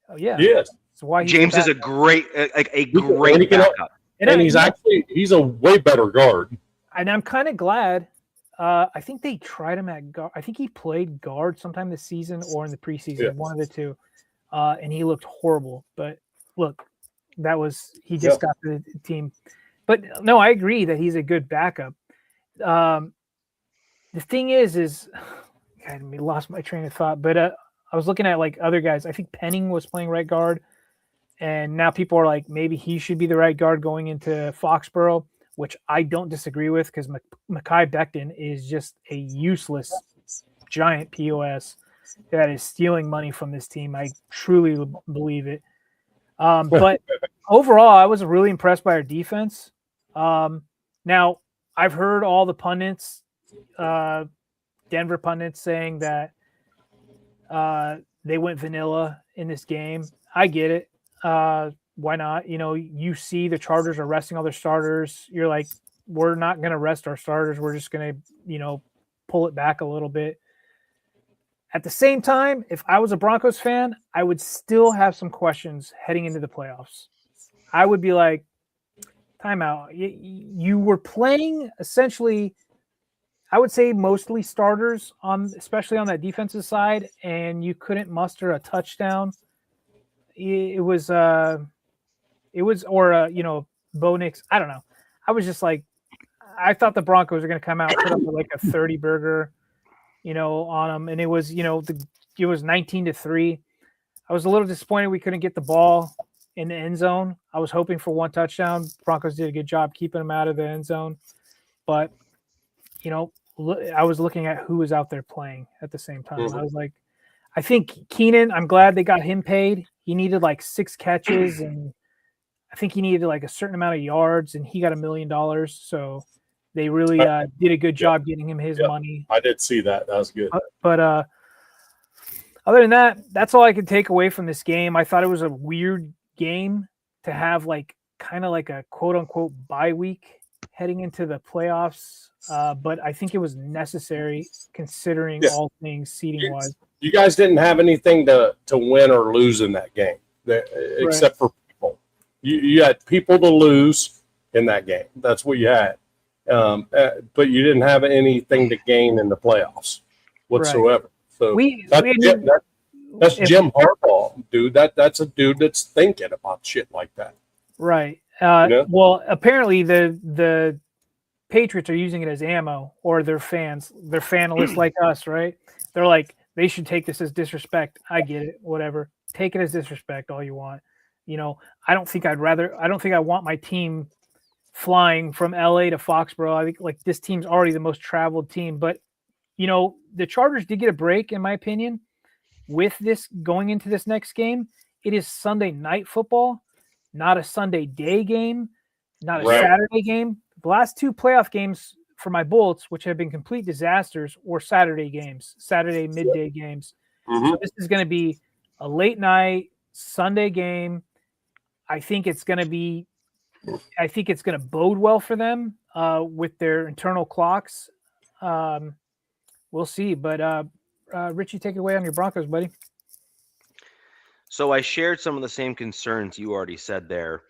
Oh yeah. Yes. So why James is a great great backup. And he's a way better guard. And I'm kind of glad. I think they tried him at guard. I think he played guard sometime this season or in the preseason, one of the two. And he looked horrible. But look, he just got the team. But no, I agree that he's a good backup. The thing is God, I lost my train of thought. But I was looking at like other guys. I think Penning was playing right guard, and now people are like maybe he should be the right guard going into Foxborough, which I don't disagree with because Mekhi Becton is just a useless giant POS that is stealing money from this team. I truly believe it. But overall, I was really impressed by our defense. Now, I've heard all the pundits, Denver pundits, saying that they went vanilla in this game. I get it. Why not? You know, you see the Chargers are resting all their starters. You're like, we're not going to rest our starters. We're just going to, you know, pull it back a little bit. At the same time, if I was a Broncos fan, I would still have some questions heading into the playoffs. I would be like, timeout. You were playing essentially, I would say mostly starters especially on that defensive side, and you couldn't muster a touchdown. It was Bo Nix. I don't know. I was just like, I thought the Broncos were going to come out put up like a 30 burger, on them, and it was, it was 19-3. I was a little disappointed we couldn't get the ball in the end zone. I was hoping for one touchdown. Broncos did a good job keeping them out of the end zone, but I was looking at who was out there playing at the same time. I was like, I think Keenan, I'm glad they got him paid. He needed like 6 catches, and I think he needed like a certain amount of yards, and he got $1 million. So they really did a good job getting him his money. I did see that. That was good. But other than that, that's all I could take away from this game. I thought it was a weird game to have like kind of like a quote unquote bye week heading into the playoffs. But I think it was necessary considering all things seeding wise. You guys didn't have anything to win or lose in that game, except for people. You had people to lose in that game. That's what you had. But you didn't have anything to gain in the playoffs whatsoever. Right. So that's Jim Harbaugh, dude. That's a dude that's thinking about shit like that. Right. Well, apparently the Patriots are using it as ammo, or their fans. They're fanalists like us, right? They're like, they should take this as disrespect. I get it. Whatever. Take it as disrespect all you want. I don't think I want my team flying from LA to Foxborough. I think like this team's already the most traveled team, but the Chargers did get a break, in my opinion, with this going into this next game. It is Sunday night football, not a Sunday day game, not a Saturday game. The last 2 playoff games for my Bolts, which have been complete disasters, were Saturday games, Saturday midday games. So this is going to be a late night Sunday game. I think it's going to bode well for them with their internal clocks. We'll see. But Richie, take it away on your Broncos, buddy. So I shared some of the same concerns you already said there.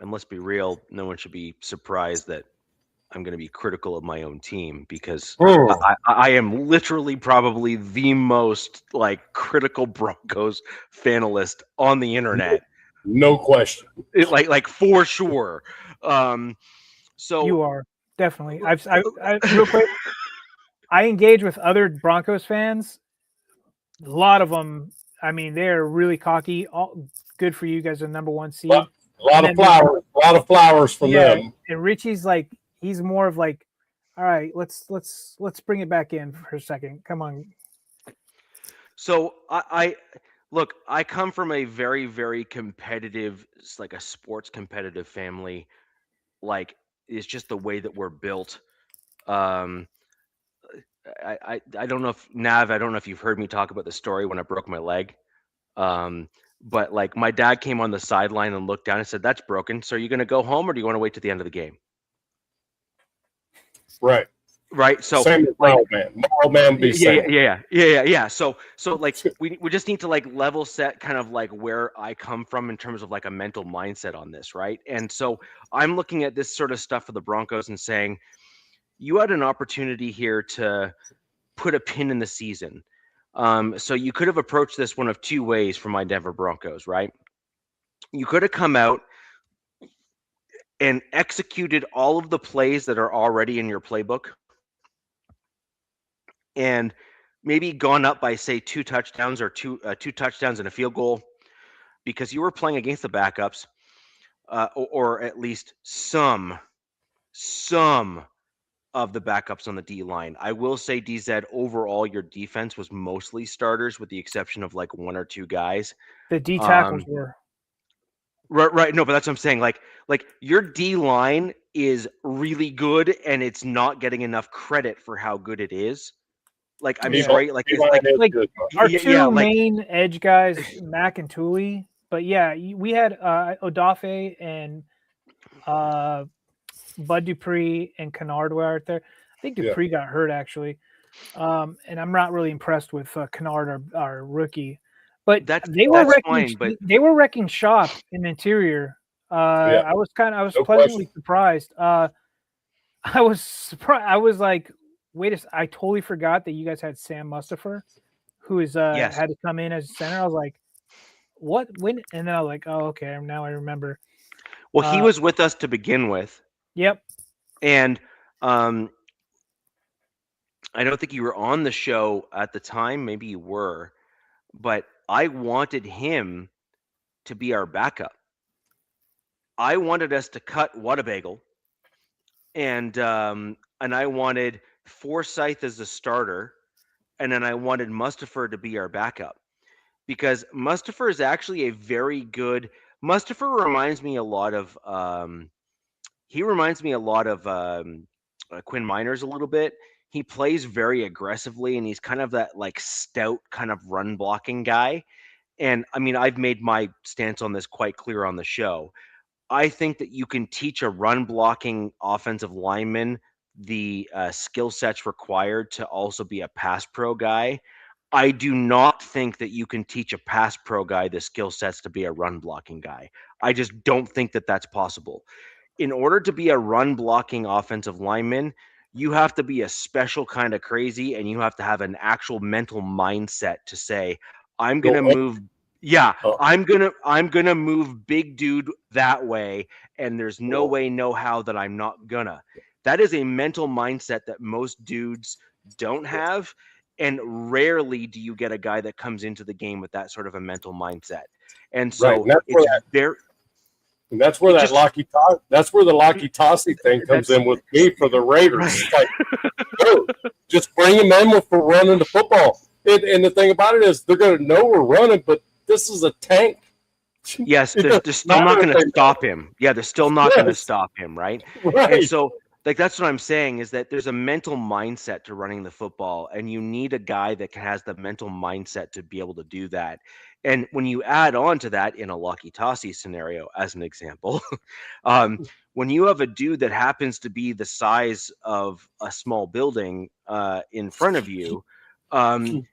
And let's be real, no one should be surprised that I'm going to be critical of my own team, because I am literally probably the most critical Broncos fanalist on the internet. No question. Like for sure. So you are definitely. I real quick. I engage with other Broncos fans. A lot of them. I mean, they're really cocky. Good for you guys, are number 1 seed. A lot of flowers from them. And Richie's like, he's more of like, all right, let's bring it back in for a second. Come on. So I come from a very, very competitive, like a sports competitive family. Like, it's just the way that we're built. I don't know if Nav, I don't know if you've heard me talk about the story when I broke my leg. But like my dad came on the sideline and looked down and said, "That's broken. So are you going to go home, or do you want to wait to the end of the game?" Right. So same as Moral Man be saying. Yeah. So like we just need to like level set kind of like where I come from in terms of like a mental mindset on this, right? And so I'm looking at this sort of stuff for the Broncos and saying, you had an opportunity here to put a pin in the season. So you could have approached this one of 2 ways for my Denver Broncos, right? You could have come out and executed all of the plays that are already in your playbook and maybe gone up by say 2 touchdowns or two touchdowns and a field goal because you were playing against the backups, or at least some of the backups on the D line. I will say, DZ, overall, your defense was mostly starters with the exception of like 1 or 2 guys. The D tackles were. Right. No, but that's what I'm saying. Like your D line is really good, and it's not getting enough credit for how good it is. Like, I mean, right? Like, our two main edge guys, Mac and Tooley. But yeah, we had Odafe and Bud Dupree and Kennard were out there. I think Dupree got hurt actually, and I'm not really impressed with Kennard, our rookie. But they were wrecking shop in the interior. I was pleasantly surprised. I was surprised. I was like, I totally forgot that you guys had Sam Mustipher, who is had to come in as a center. I was like, what? When? And then I was like, oh, okay, now I remember. Well, he was with us to begin with. Yep. And I don't think you were on the show at the time. Maybe you were, but I wanted him to be our backup. I wanted us to cut Whatabaygle, and I wanted Forsyth as a starter, and then I wanted Mustipher to be our backup because Mustipher is actually a very good. Mustipher reminds me a lot of. He reminds me a lot of Quinn Miners a little bit. He plays very aggressively, and he's kind of that like stout kind of run blocking guy. And I mean, I've made my stance on this quite clear on the show. I think that you can teach a run blocking offensive lineman the skill sets required to also be a pass pro guy. I do not think that you can teach a pass pro guy the skill sets to be a run blocking guy. I just don't think that that's possible. In order to be a run blocking offensive lineman, you have to be a special kind of crazy, and you have to have an actual mental mindset to say, I'm going to move. Yeah, I'm going to move big dude that way. And there's no way, no how that I'm not gonna. That is a mental mindset that most dudes don't have. And rarely do you get a guy that comes into the game with that sort of a mental mindset. And so that's where the Locky Tossie thing comes in with me for the Raiders. Right. Like, just bring him in for running the football. And the thing about it is they're going to know we're running, but this is a tank. Yes, they're still not going to stop him. Yeah, they're still not going to stop him, right? And so, like, that's what I'm saying is that there's a mental mindset to running the football, and you need a guy that has the mental mindset to be able to do that. And when you add on to that in a Locky Tossie scenario, as an example, when you have a dude that happens to be the size of a small building in front of you, and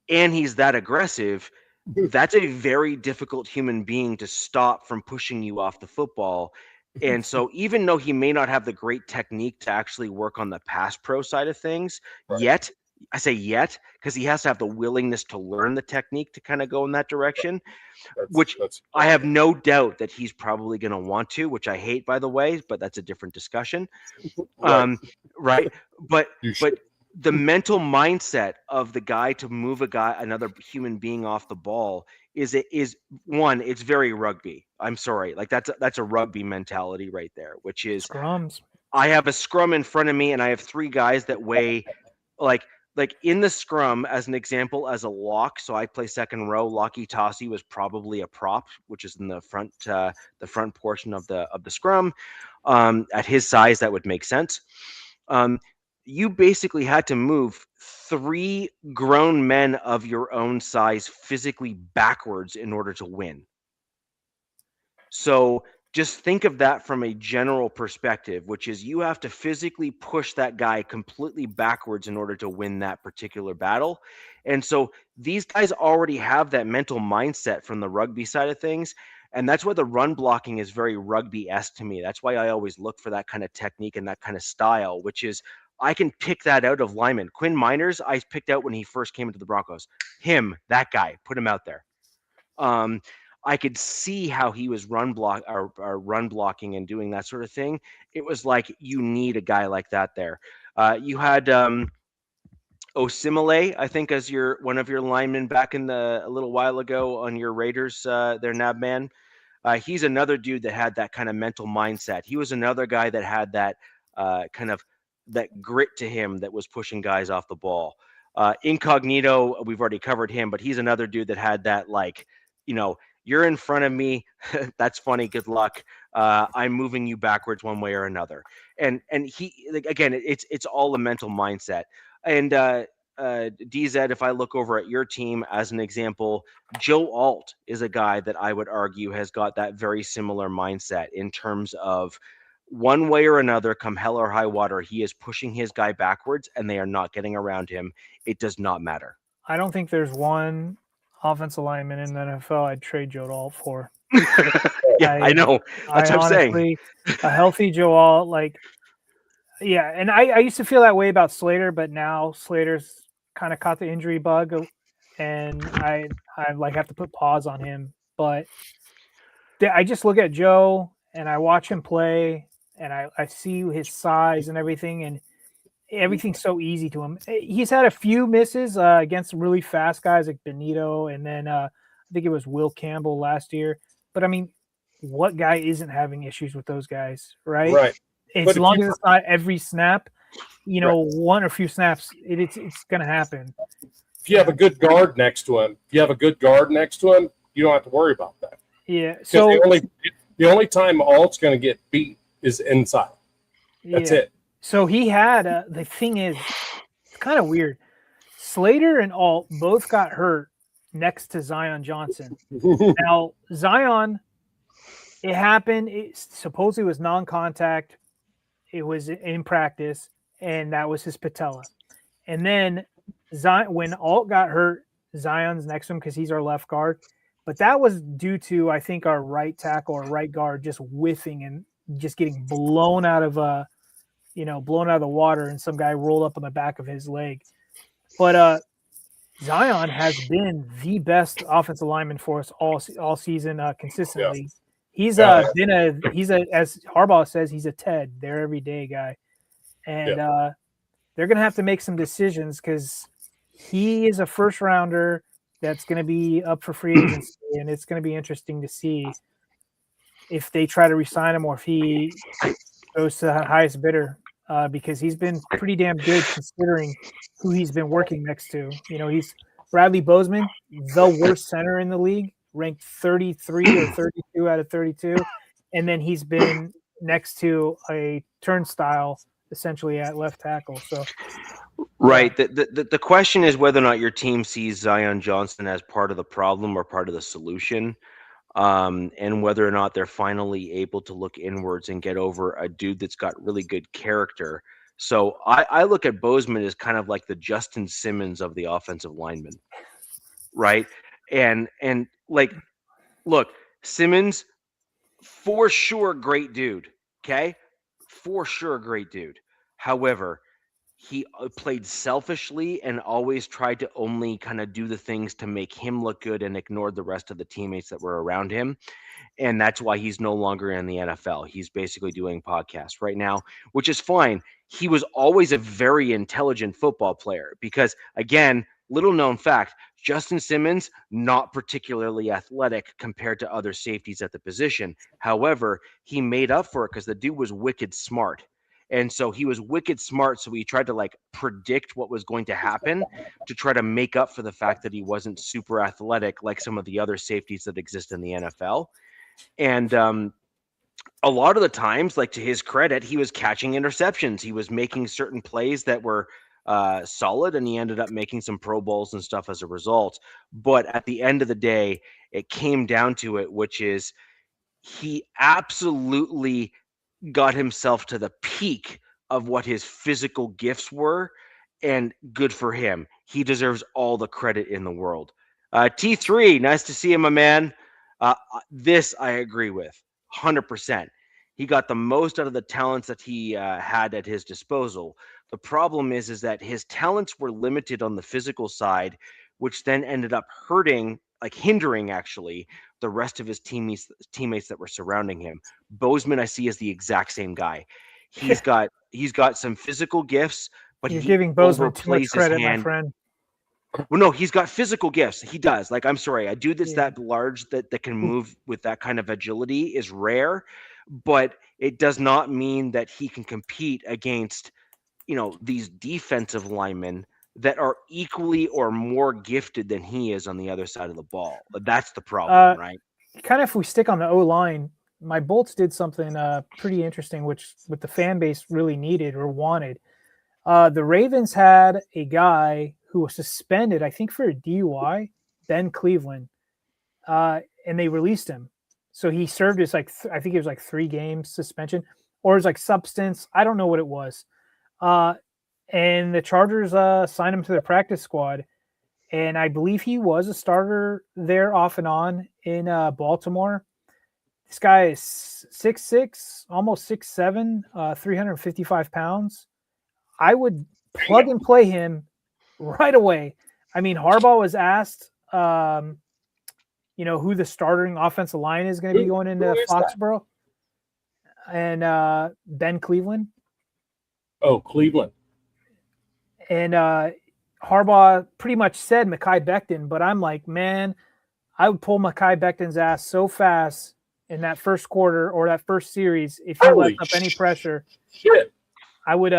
he's that aggressive, that's a very difficult human being to stop from pushing you off the football. And so even though he may not have the great technique to actually work on the pass pro side of things yet, I say yet, because he has to have the willingness to learn the technique to kind of go in that direction, which I have no doubt that he's probably going to want to, which I hate, by the way, but that's a different discussion. Right. But the mental mindset of the guy to move another human being off the ball is one, it's very rugby. I'm sorry. Like that's a rugby mentality right there, which is scrums. I have a scrum in front of me and I have 3 guys that weigh like in the scrum, as an example, as a lock. So I play second row. Locky Tossie was probably a prop, which is in the front portion of the scrum. At his size, that would make sense. You basically had to move 3 grown men of your own size physically backwards in order to win. So just think of that from a general perspective, which is you have to physically push that guy completely backwards in order to win that particular battle. And so these guys already have that mental mindset from the rugby side of things. And that's why the run blocking is very rugby-esque to me. That's why I always look for that kind of technique and that kind of style, which is I can pick that out of linemen. Quinn Miners, I picked out when he first came into the Broncos. Him, that guy, put him out there. I could see how he was run blocking and doing that sort of thing. It was like you need a guy like that there. You had Osimile, I think, as one of your linemen back in a little while ago on your Raiders, their nab man. He's another dude that had that kind of mental mindset. He was another guy that had that kind of that grit to him that was pushing guys off the ball. Incognito, we've already covered him, but he's another dude that had that, like, you're in front of me. That's funny. Good luck. I'm moving you backwards one way or another. And he, like, again, it's all a mental mindset. And DZ, if I look over at your team as an example, Joe Alt is a guy that I would argue has got that very similar mindset in terms of one way or another, come hell or high water, he is pushing his guy backwards and they are not getting around him. It does not matter. I don't think there's one offensive lineman in the NFL I'd trade Joe Alt for. Yeah, I know. That's what I'm saying. A healthy Joe Alt, like, yeah, and I used to feel that way about Slater, but now Slater's kind of caught the injury bug, and I like have to put pause on him. But I just look at Joe and I watch him play, and I see his size and everything, and everything's so easy to him. He's had a few misses against really fast guys like Benito, and then I think it was Will Campbell last year. But I mean, what guy isn't having issues with those guys, right? Right. As long as it's not every snap, one or few snaps, it's going to happen. If you have a good guard next to him, you don't have to worry about that. Yeah. So the only time Alt's going to get beat is inside. That's it. So he had the thing is, it's kind of weird. Slater and Alt both got hurt next to Zion Johnson. Now Zion, it happened. It supposedly was non-contact. It was in practice, and that was his patella. And then when Alt got hurt, Zion's next to him because he's our left guard. But that was due to, I think, our right tackle or right guard just whiffing and just getting blown out of the water, and some guy rolled up on the back of his leg. But Zion has been the best offensive lineman for us all season consistently. Yeah. He's as Harbaugh says, he's a Ted, there every day guy. And they're going to have to make some decisions because he is a first rounder that's going to be up for free agency, and it's going to be interesting to see if they try to re-sign him or if he goes to the highest bidder because he's been pretty damn good considering who he's been working next to. He's Bradley Bozeman, the worst center in the league, ranked 33 or 32 out of 32. And then he's been next to a turnstile essentially at left tackle. So, right. The question is whether or not your team sees Zion Johnson as part of the problem or part of the solution, and whether or not they're finally able to look inwards and get over a dude that's got really good character. So I look at Bozeman as kind of like the Justin Simmons of the offensive lineman, right? And like, look, Simmons, for sure, great dude. Okay, for sure, great dude. However, he played selfishly and always tried to only kind of do the things to make him look good and ignored the rest of the teammates that were around him. And that's why he's no longer in the NFL. He's basically doing podcasts right now, which is fine. He was always a very intelligent football player because, again, little known fact, Justin Simmons, not particularly athletic compared to other safeties at the position. However, he made up for it because the dude was wicked smart. And so he was wicked smart. So he tried to like predict what was going to happen to try to make up for the fact that he wasn't super athletic like some of the other safeties that exist in the NFL. And a lot of the times, like to his credit, he was catching interceptions. He was making certain plays that were solid, and he ended up making some Pro Bowls and stuff as a result. But at the end of the day, it came down to it, which is he absolutely got himself to the peak of what his physical gifts were, and good for him. He deserves all the credit in the world. T3, nice to see him, my man. This I agree with 100%. He got the most out of the talents that he had at his disposal. The problem is that his talents were limited on the physical side, which then ended up hindering actually the rest of his teammates that were surrounding him. Bozeman, I see, as the exact same guy. He's got some physical gifts, but you're he giving Bozeman too much overplays his credit, my hand. friend. Well, no, he's got physical gifts. He does. Like, I'm sorry, a dude that's Yeah. that large that can move with that kind of agility is rare, but it does not mean that he can compete against, these defensive linemen that are equally or more gifted than he is on the other side of the ball. That's the problem, right? Kind of if we stick on the O-line, my Bolts did something pretty interesting, which with the fan base really needed or wanted. The Ravens had a guy who was suspended, I think, for a DUI, Ben Cleveland, and they released him. So he served his I think it was like 3 games suspension, or it was like substance. I don't know what it was. And the Chargers signed him to the practice squad, and I believe he was a starter there off and on in Baltimore. This guy is 6'6", almost 6'7", 355 pounds. I would plug and play him right away. I mean, Harbaugh was asked, who the starting offensive line is going to be going into Foxborough, and Ben Cleveland. Oh, Cleveland. And Harbaugh pretty much said Mekhi Becton, but I'm like, man, I would pull Mekhi Becton's ass so fast in that first quarter or that first series if he left up any pressure. Shit. I would.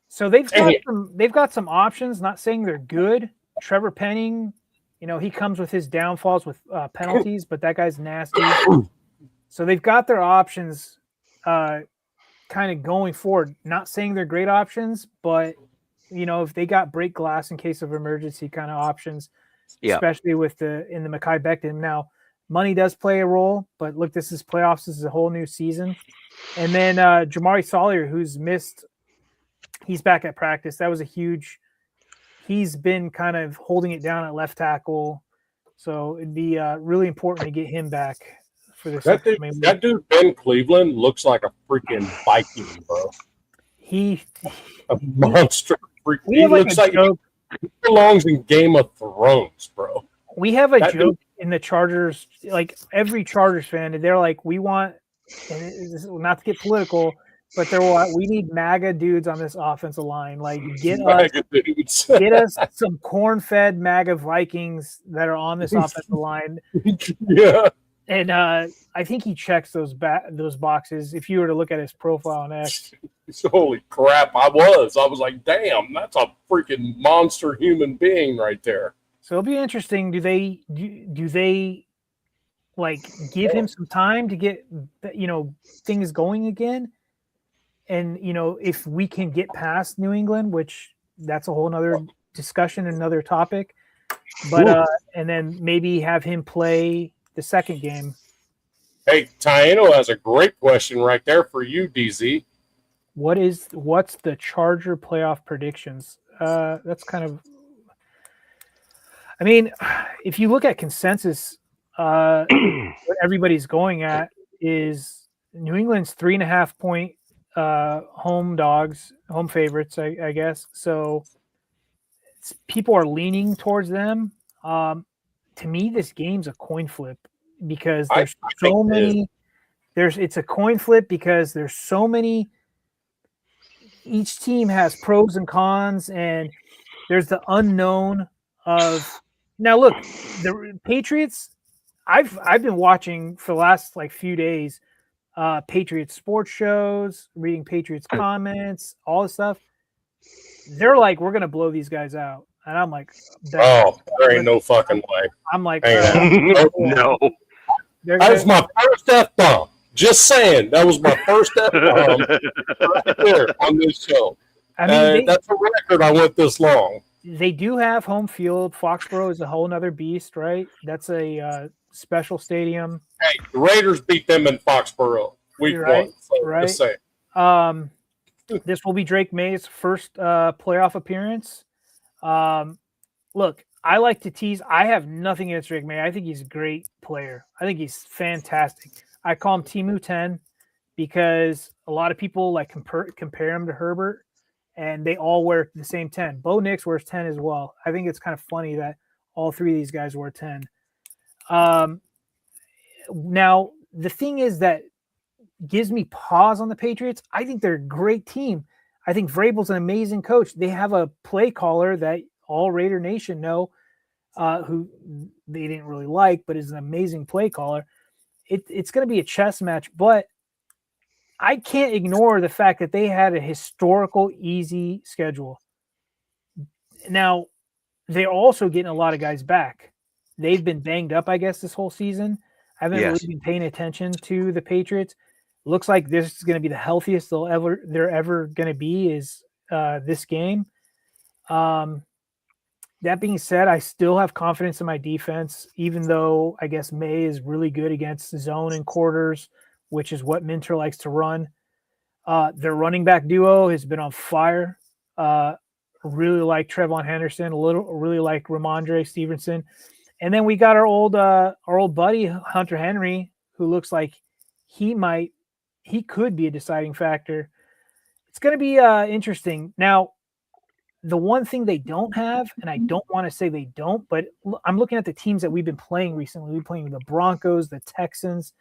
So they've got some options. Not saying they're good. Trevor Penning, he comes with his downfalls with penalties, but that guy's nasty. So they've got their options kind of going forward. Not saying they're great options, but if they got break glass in case of emergency kind of options, especially in the Mekhi Becton. Now, money does play a role, but look, this is playoffs. This is a whole new season. And then Jamari Salyer, who's missed, he's back at practice. That was he's been kind of holding it down at left tackle. So it'd be really important to get him back for this. That dude, Ben Cleveland, looks like a freaking Viking, bro. A monster. He looks like he belongs in Game of Thrones, bro. We have a joke in the Chargers, like every Chargers fan, they're like, we want, and not to get political, but we need MAGA dudes on this offensive line. Like, get us some corn-fed MAGA Vikings that are on this offensive line. Yeah. And I think he checks those boxes. If you were to look at his profile on X, holy crap! I was like, damn, that's a freaking monster human being right there. So it'll be interesting. Do they like give him some time to get things going again? And if we can get past New England, which that's a whole nother discussion, another topic. But and then maybe have him play the second game. Hey, Taino has a great question right there for you, DZ. What's the Charger playoff predictions? That's kind of, I mean, if you look at consensus, what everybody's going at is New England's 3.5 point home favorites, I guess. So people are leaning towards them. To me, this game's a coin flip because there's so many. It's a coin flip because there's so many. Each team has pros and cons, and there's the unknown of. Now, look, the Patriots. I've been watching for the last few days, Patriots sports shows, reading Patriots comments, all this stuff. They're like, we're gonna blow these guys out. And I'm like, there ain't no fucking way. I'm like, no. That was my first F-bomb. Just saying, that was my first F-bomb right there on this show. I mean, that's a record. I went this long. They do have home field. Foxborough is a whole nother beast, right? That's a special stadium. Hey, the Raiders beat them in Foxborough week 1. So right. Just saying. This will be Drake May's first playoff appearance. Look, I like to tease. I have nothing against Drake May. I think he's a great player. I think he's fantastic. I call him Timu 10 because a lot of people compare him to Herbert, and they all wear the same 10. Bo Nix wears 10 as well. I think it's kind of funny that all three of these guys wear 10. Now, the thing is that gives me pause on the Patriots. I think they're a great team. I think Vrabel's an amazing coach. They have a play caller that all Raider Nation know, who they didn't really like, but is an amazing play caller. It's going to be a chess match, but I can't ignore the fact that they had a historical easy schedule. Now, they're also getting a lot of guys back. They've been banged up, I guess, this whole season. I haven't really been paying attention to the Patriots. Looks like this is going to be the healthiest they're ever going to be is this game. That being said, I still have confidence in my defense, even though I guess May is really good against zone and quarters, which is what Minter likes to run. Their running back duo has been on fire. Really like Trevon Henderson, really like Ramondre Stevenson. And then we got our old buddy Hunter Henry, who looks like he could be a deciding factor. It's going to be interesting. Now, the one thing they don't have, and I don't want to say they don't, but I'm looking at the teams that we've been playing recently. We've been playing the Broncos, the Texans,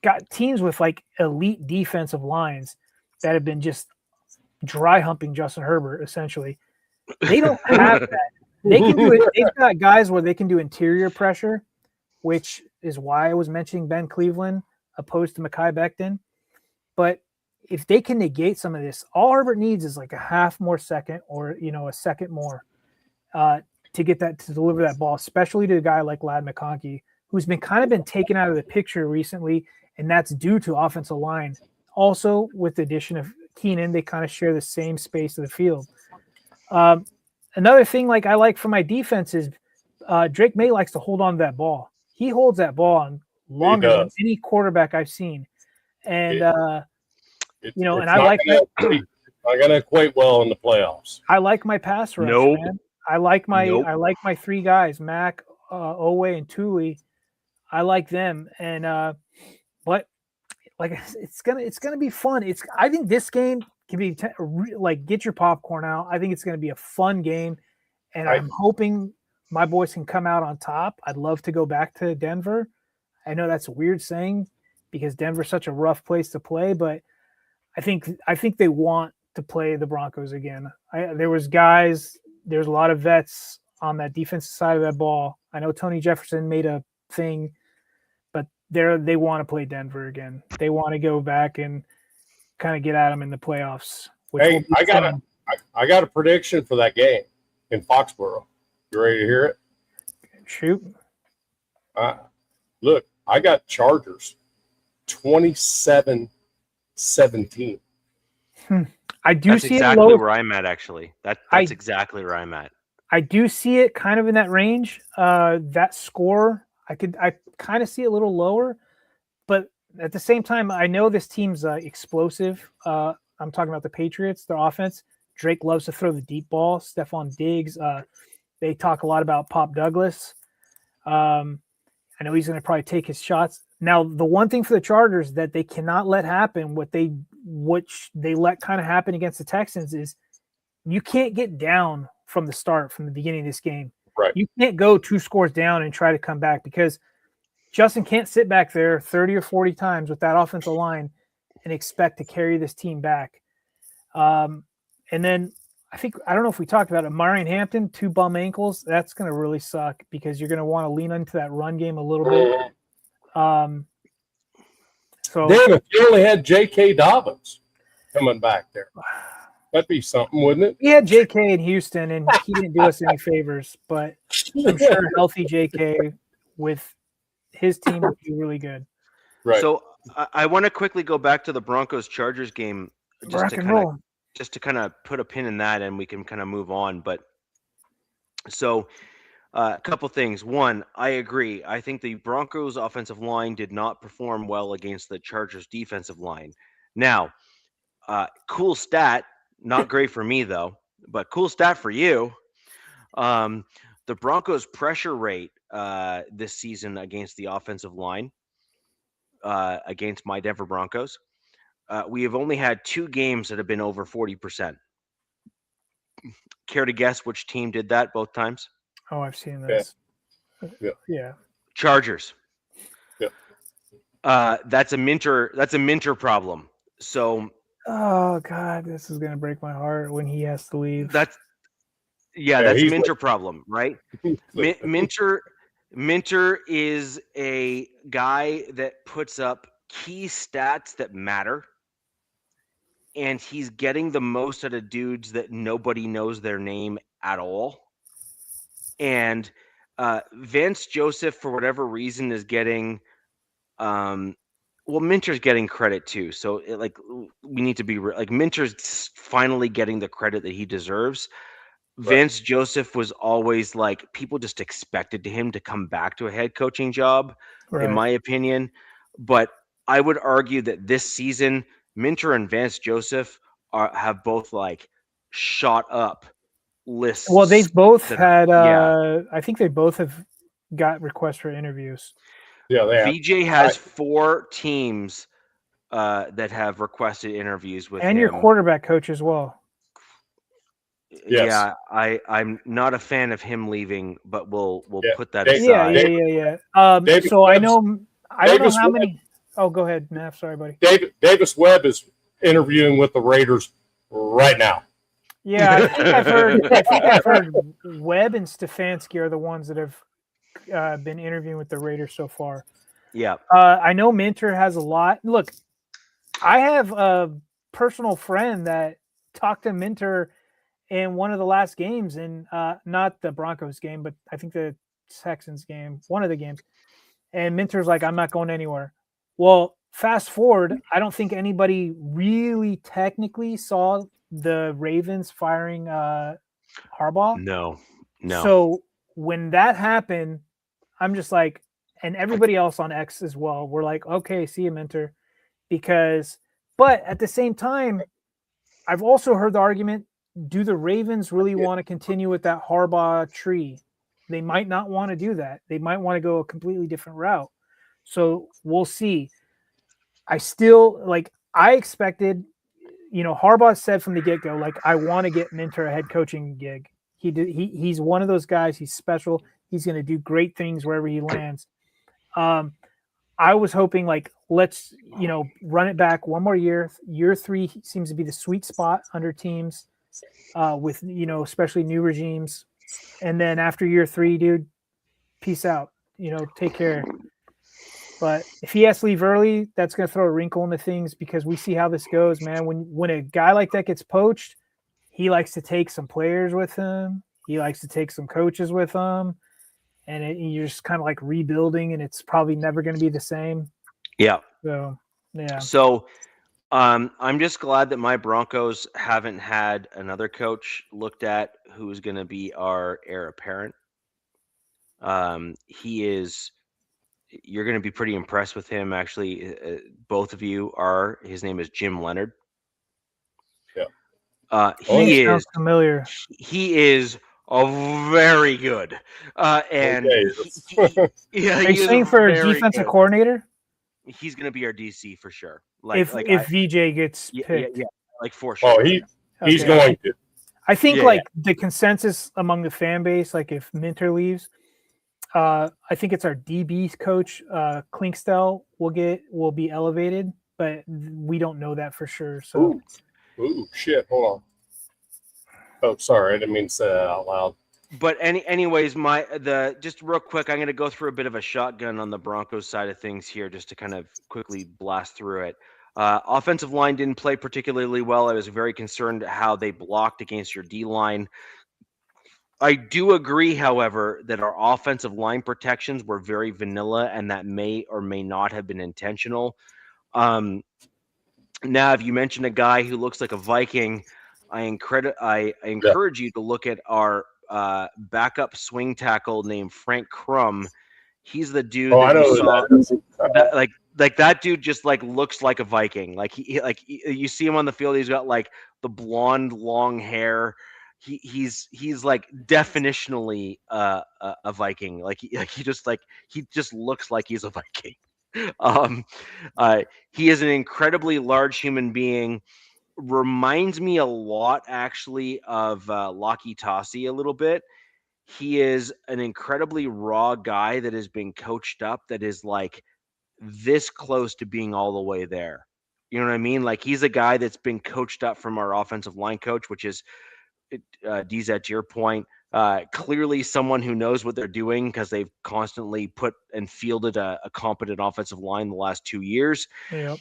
got teams with like elite defensive lines that have been just dry humping Justin Herbert, essentially. They don't have that. They can do it. They've got guys where they can do interior pressure, which is why I was mentioning Ben Cleveland opposed to Mekhi Becton. But if they can negate some of this, all Herbert needs is like a half more second or, a second more to get that, to deliver that ball, especially to a guy like Ladd McConkey, who's been taken out of the picture recently, and that's due to offensive line. Also, with the addition of Keenan, they kind of share the same space of the field. Another thing I like for my defense is Drake May likes to hold on to that ball. He holds that ball on longer than any quarterback I've seen. And, and I like that. It's not going to equate well in the playoffs. I like my pass rush, man. I like my three guys, Mac, Owe, and Tuli. I like them. And, but it's gonna be fun. I think this game can be get your popcorn out. I think it's gonna be a fun game, and I'm hoping my boys can come out on top. I'd love to go back to Denver. I know that's a weird saying because Denver's such a rough place to play, but I think they want to play the Broncos again. There's a lot of vets on that defensive side of that ball. I know Tony Jefferson made a thing, but they want to play Denver again. They want to go back and kind of get at them in the playoffs. Hey, I got a prediction for that game in Foxborough. You ready to hear it? Shoot. Look, I got Chargers 27-17. I do That's see exactly it where I'm at, actually. That's exactly where I'm at. I do see it kind of in that range. That score, I kind of see it a little lower, but at the same time, I know this team's explosive. I'm talking about the Patriots, their offense. Drake loves to throw the deep ball. Stephon Diggs. They talk a lot about Pop Douglas. I know he's going to probably take his shots. Now, the one thing for the Chargers that they cannot let happen, which they let kind of happen against the Texans, is you can't get down from the beginning of this game. Right. You can't go 2 scores down and try to come back because Justin can't sit back there 30 or 40 times with that offensive line and expect to carry this team back. And then I don't know if we talked about it, Marion Hampton, 2 bum ankles. That's going to really suck because you're going to want to lean into that run game a little bit. So damn, if you only had J.K. Dobbins coming back there, that'd be something, wouldn't it? We had J.K. in Houston, and he didn't do us any favors. But I'm sure healthy J.K. with his team would be really good. Right. So I want to quickly go back to the Broncos-Chargers game just to kind of put a pin in that, and we can kind of move on. But so a couple things. One, I agree. I think the Broncos offensive line did not perform well against the Chargers defensive line. Now, cool stat, not great for me though, but cool stat for you. The Broncos pressure rate this season against the offensive line, against my Denver Broncos, we have only had 2 games that have been over 40%. Care to guess which team did that both times? Oh, I've seen this. Yeah. Chargers. Yeah. That's a Minter problem. So Oh God, this is gonna break my heart when he has to leave. That's Minter problem, right? Minter is a guy that puts up key stats that matter, and he's getting the most out of dudes that nobody knows their name at all. And Vance Joseph, for whatever reason, is getting Minter's getting credit too. So we need to be Minter's finally getting the credit that he deserves. Vance Joseph was always like, people just expected him to come back to a head coaching job, in my opinion. But I would argue that this season, Minter and Vance Joseph have both like shot up lists. Well, they've both had. I think they both have got requests for interviews. Yeah, VJ has 4 teams that have requested interviews with him. And your quarterback coach as well. Yes. Yeah, I'm not a fan of him leaving, but we'll put that aside. Yeah. So I don't know how many. Oh, go ahead, Neff. Sorry, buddy. Davis Webb is interviewing with the Raiders right now. Yeah, I think I've heard Webb and Stefanski are the ones that have been interviewing with the Raiders so far. Yeah. I know Minter has a lot. Look, I have a personal friend that talked to Minter in one of the last games, and not the Broncos game, but I think the Texans game, one of the games. And Minter's like, I'm not going anywhere. Well, fast forward, I don't think anybody really technically saw the Ravens firing Harbaugh. No. So when that happened, I'm just like, and everybody else on X as well, we're like, okay, see you, Minter. But at the same time, I've also heard the argument, do the Ravens really want to continue with that Harbaugh tree? They might not want to do that. They might want to go a completely different route. So we'll see. I expected, Harbaugh said from the get-go, like, I want to get Minter a head coaching gig. He's one of those guys. He's special. He's going to do great things wherever he lands. I was hoping, like, let's, run it back one more year. Year 3 seems to be the sweet spot under teams with, especially new regimes. And then after year 3, dude, peace out. Take care. But if he has to leave early, that's going to throw a wrinkle into things, because we see how this goes, man. When a guy like that gets poached, he likes to take some players with him. He likes to take some coaches with him. And you're just kind of like rebuilding, and it's probably never going to be the same. Yeah. So, yeah. So I'm just glad that my Broncos haven't had another coach looked at who's going to be our heir apparent. You're going to be pretty impressed with him, actually. Both of you are. His name is Jim Leonard. Yeah. He sounds familiar. He is very good. And are you saying for defensive coordinator? He's going to be our DC for sure. If VJ gets picked, like for sure. Oh, he's going to. I think the consensus among the fan base, like if Minter leaves, I think it's our DB coach, Klinkstell will be elevated, but we don't know that for sure. So, ooh, shit! Hold on. Oh, sorry, I didn't mean to say that out loud. But anyways, just real quick, I'm going to go through a bit of a shotgun on the Broncos side of things here, just to kind of quickly blast through it. Offensive line didn't play particularly well. I was very concerned how they blocked against your D line. I do agree, however, that our offensive line protections were very vanilla, and that may or may not have been intentional. Now, if you mention a guy who looks like a Viking, I encourage you to look at our backup swing tackle named Frank Crum. He's the dude that dude just like looks like a Viking. Like you see him on the field, he's got like the blonde long hair. He's like definitionally a Viking. He just looks like he's a Viking. He is an incredibly large human being. Reminds me a lot, actually, of Lockie Tossie a little bit. He is an incredibly raw guy that has been coached up, that is like this close to being all the way there. You know what I mean? Like he's a guy that's been coached up from our offensive line coach, which is DZ, to your point, clearly someone who knows what they're doing because they've constantly put and fielded a competent offensive line the last 2 years. Yep.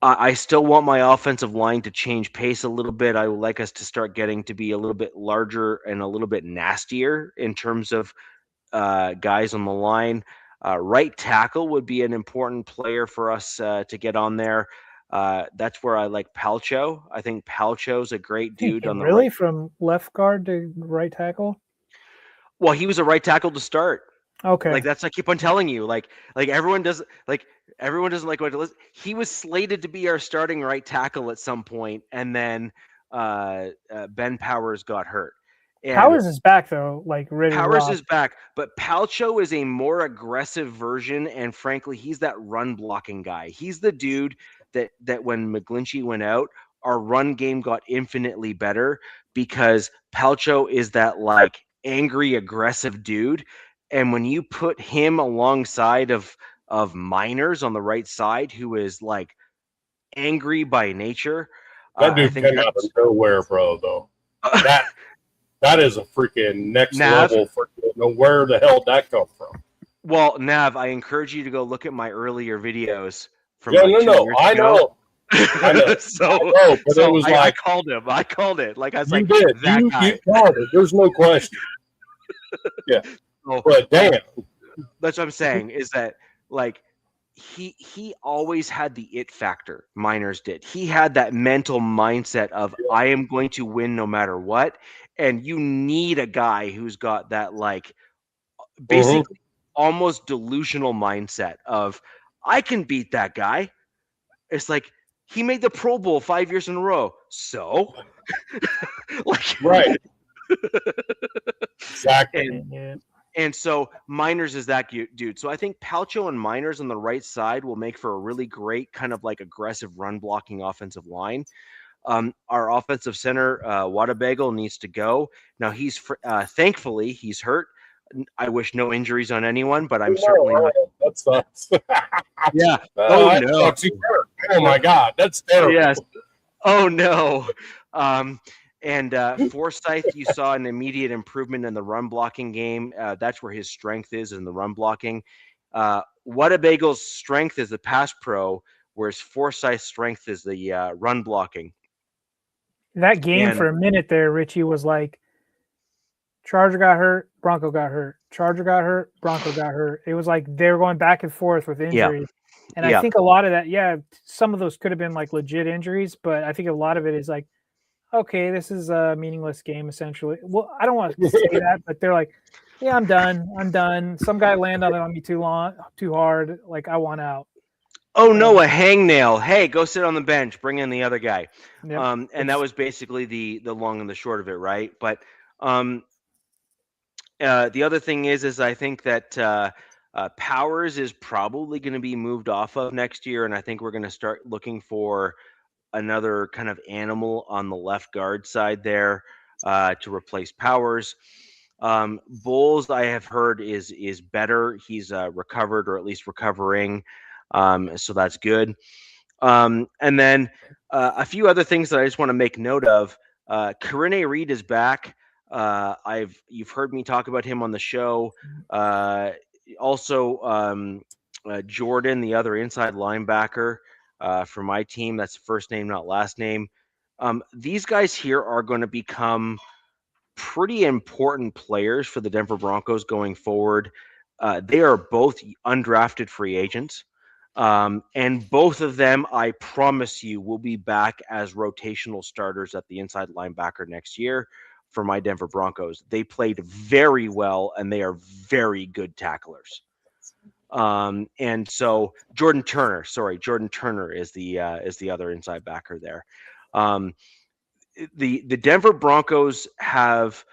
I still want my offensive line to change pace a little bit. I would like us to start getting to be a little bit larger and a little bit nastier in terms of guys on the line. Right tackle would be an important player for us to get on there. That's where I like Palcho. I think Palcho's a great dude on the really right. From left guard to right tackle? Well, he was a right tackle to start. Okay. Like that's I keep on telling you. Like everyone doesn't like what to listen. He was slated to be our starting right tackle at some point, and then Ben Powers got hurt. And Powers is back though, like ready. Powers is back, but Palcho is a more aggressive version, and frankly, he's that run blocking guy. He's the dude that when McGlinchey went out, our run game got infinitely better because Palcho is that like angry, aggressive dude. And when you put him alongside of Miners on the right side, who is like angry by nature, that dude came out of nowhere, bro. Though that is a freaking next level. Freaking, where the hell did that come from? Well, Nav, I encourage you to go look at my earlier videos from I know. I know. But it was I called him. I called it. Like I was like, did. That guy. You called it. There's no question. Yeah. But damn. That's what I'm saying is that like he always had the it factor. Miners did. He had that mental mindset of I am going to win no matter what. And you need a guy who's got that like basically almost delusional mindset of I can beat that guy. It's like he made the Pro Bowl 5 years in a row. So like right. Exactly. And so Miners is that dude. So I think Palcho and Miners on the right side will make for a really great kind of like aggressive run blocking offensive line. Our offensive center, Wadabagle, needs to go. Now he's thankfully he's hurt. I wish no injuries on anyone, but I'm certainly not. That sucks. Yeah. Oh no. Oh my God, that's terrible. Yes. Oh no. And Forsyth, you saw an immediate improvement in the run blocking game. That's where his strength is in the run blocking. Wadabagle's strength is the pass pro, whereas Forsyth's strength is the run blocking. That game for a minute there, Richie, was like Charger got hurt, Bronco got hurt. Charger got hurt, Bronco got hurt. It was like they were going back and forth with injuries. Yeah. And I think a lot of that, some of those could have been like legit injuries, but I think a lot of it is like, okay, this is a meaningless game essentially. Well, I don't want to say that, but they're like, yeah, I'm done. Some guy landed on me too hard. Like I want out. Oh no, a hangnail. Hey, go sit on the bench. Bring in the other guy. Yep. And that was basically the long and the short of it, right? But the other thing is I think that Powers is probably going to be moved off of next year, and I think we're going to start looking for another kind of animal on the left guard side there to replace Powers. Bowles, I have heard, is better. He's recovered, or at least recovering. So that's good. And then a few other things that I just want to make note of. Corinne Reed is back. You've heard me talk about him on the show. Also, Jordan, the other inside linebacker for my team. That's first name, not last name. These guys here are going to become pretty important players for the Denver Broncos going forward. They are both undrafted free agents. And both of them, I promise you, will be back as rotational starters at the inside linebacker next year for my Denver Broncos. They played very well, and they are very good tacklers. And so Jordan Turner is the other inside backer there. The Denver Broncos have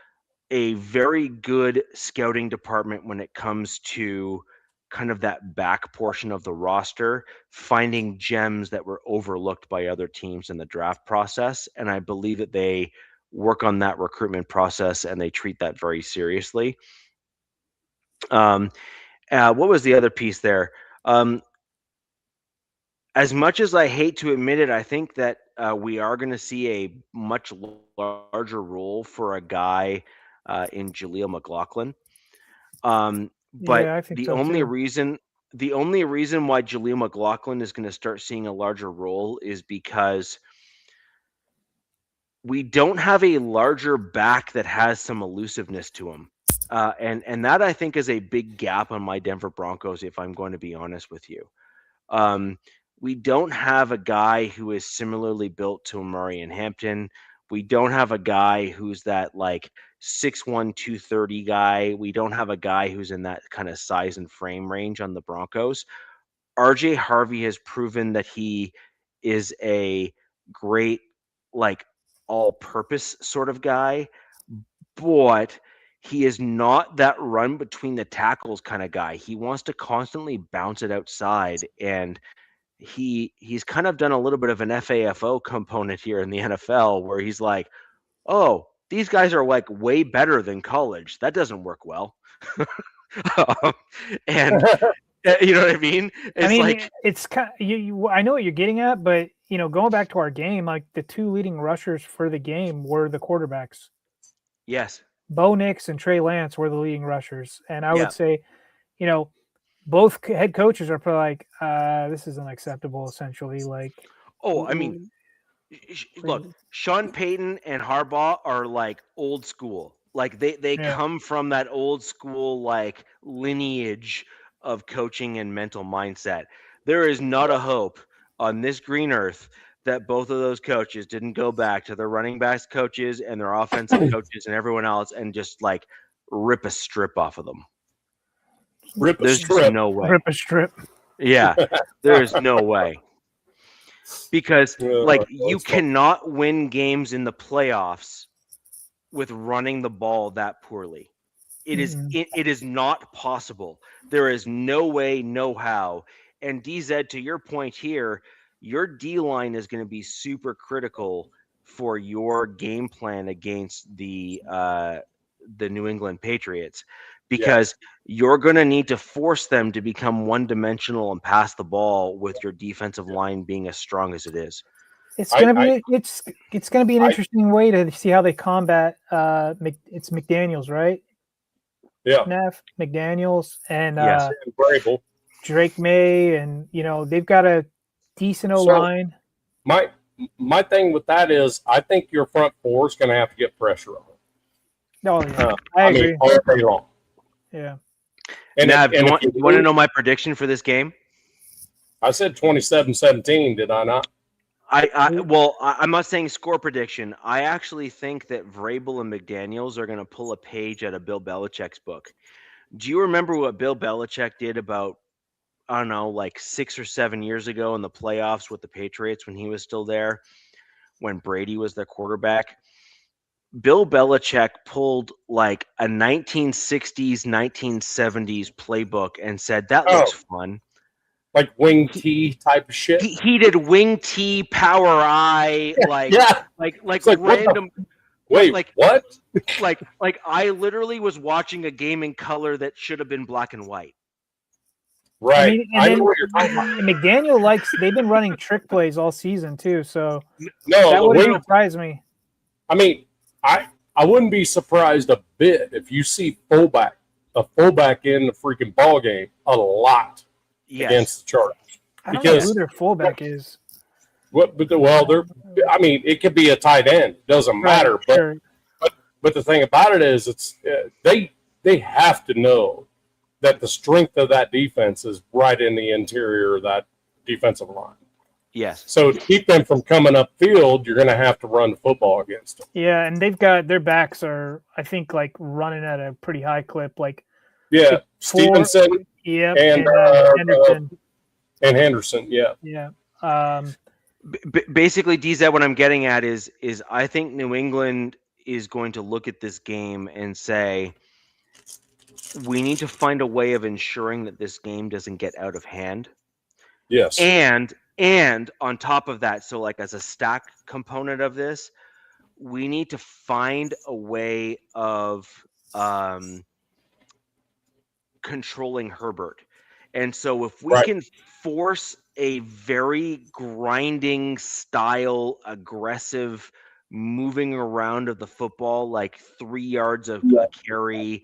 a very good scouting department when it comes to kind of that back portion of the roster, finding gems that were overlooked by other teams in the draft process. And I believe that they work on that recruitment process and they treat that very seriously. What was the other piece there? as much as I hate to admit it, I think that we are going to see a much larger role for a guy in Jaleel McLaughlin. But Yeah, I think so too. the only reason why Jaleel McLaughlin is going to start seeing a larger role is because we don't have a larger back that has some elusiveness to him. And that I think is a big gap on my Denver Broncos, if I'm going to be honest with you. We don't have a guy who is similarly built to Murray and Hampton. We don't have a guy who's that like 6'1", 230 guy. We don't have a guy who's in that kind of size and frame range on the Broncos. RJ Harvey has proven that he is a great, like, all-purpose sort of guy, but he is not that run between the tackles kind of guy. He wants to constantly bounce it outside, and he's kind of done a little bit of an FAFO component here in the NFL where he's like, oh, these guys are like way better than college. That doesn't work well. And you know what I mean? It's kind of, I know what you're getting at, but going back to our game, like the two leading rushers for the game were the quarterbacks. Yes. Bo Nix and Trey Lance were the leading rushers. And I would say, both head coaches are probably like, this isn't acceptable, essentially. Like, I mean, look, Sean Payton and Harbaugh are like old school. Like they come from that old school like lineage of coaching and mental mindset. There is not a hope on this green earth that both of those coaches didn't go back to their running backs coaches and their offensive coaches and everyone else and just like rip a strip off of them. There's no way. Rip a strip. Yeah, there is no way. Because like you cannot win games in the playoffs with running the ball that poorly. It is not possible. There is no way, no how. And DZ, to your point here, your D line is going to be super critical for your game plan against the New England Patriots, because you're going to need to force them to become one-dimensional and pass the ball with your defensive line being as strong as it is. It's going to be an interesting way to see how they combat. It's McDaniels, right? Yeah, Neff, McDaniels, and Vrabel. Drake May, and they've got a decent O-line. My thing with that is, I think your front four is going to have to get pressure on it. Oh yeah, I agree. Mean, all day long. Yeah. And Nav, you want to know my prediction for this game? I said 27-17, did I not? I'm not saying score prediction. I actually think that Vrabel and McDaniels are going to pull a page out of Bill Belichick's book. Do you remember what Bill Belichick did about, I don't know, like 6 or 7 years ago in the playoffs with the Patriots when he was still there, when Brady was their quarterback? Bill Belichick pulled like a 1960s, 1970s playbook and said, that looks fun. Like wing T type of shit. He did wing T, power I, like random. Wait, what? like I literally was watching a game in color that should have been black and white. Right. I know what you're talking about. McDaniel they've been running trick plays all season too, so that wouldn't surprise me. I mean, I wouldn't be surprised a bit if you see a fullback in the freaking ball game a lot. Yes. Against the Chargers. I don't know who their fullback is. It could be a tight end. Doesn't matter. Sure. But the thing about it is, they have to know that the strength of that defense is right in the interior of that defensive line. Yes. So to keep them from coming upfield, you're going to have to run the football against them. Yeah, and they've got their backs are, I think, like running at a pretty high clip. Stevenson. Yeah, and Henderson. And Henderson, yeah. Yeah. Basically, DZ, what I'm getting at is I think New England is going to look at this game and say, we need to find a way of ensuring that this game doesn't get out of hand. Yes. And on top of that, so like as a stack component of this, we need to find a way of controlling Herbert. And so if we can force a very grinding style, aggressive moving around of the football, like 3 yards of a carry,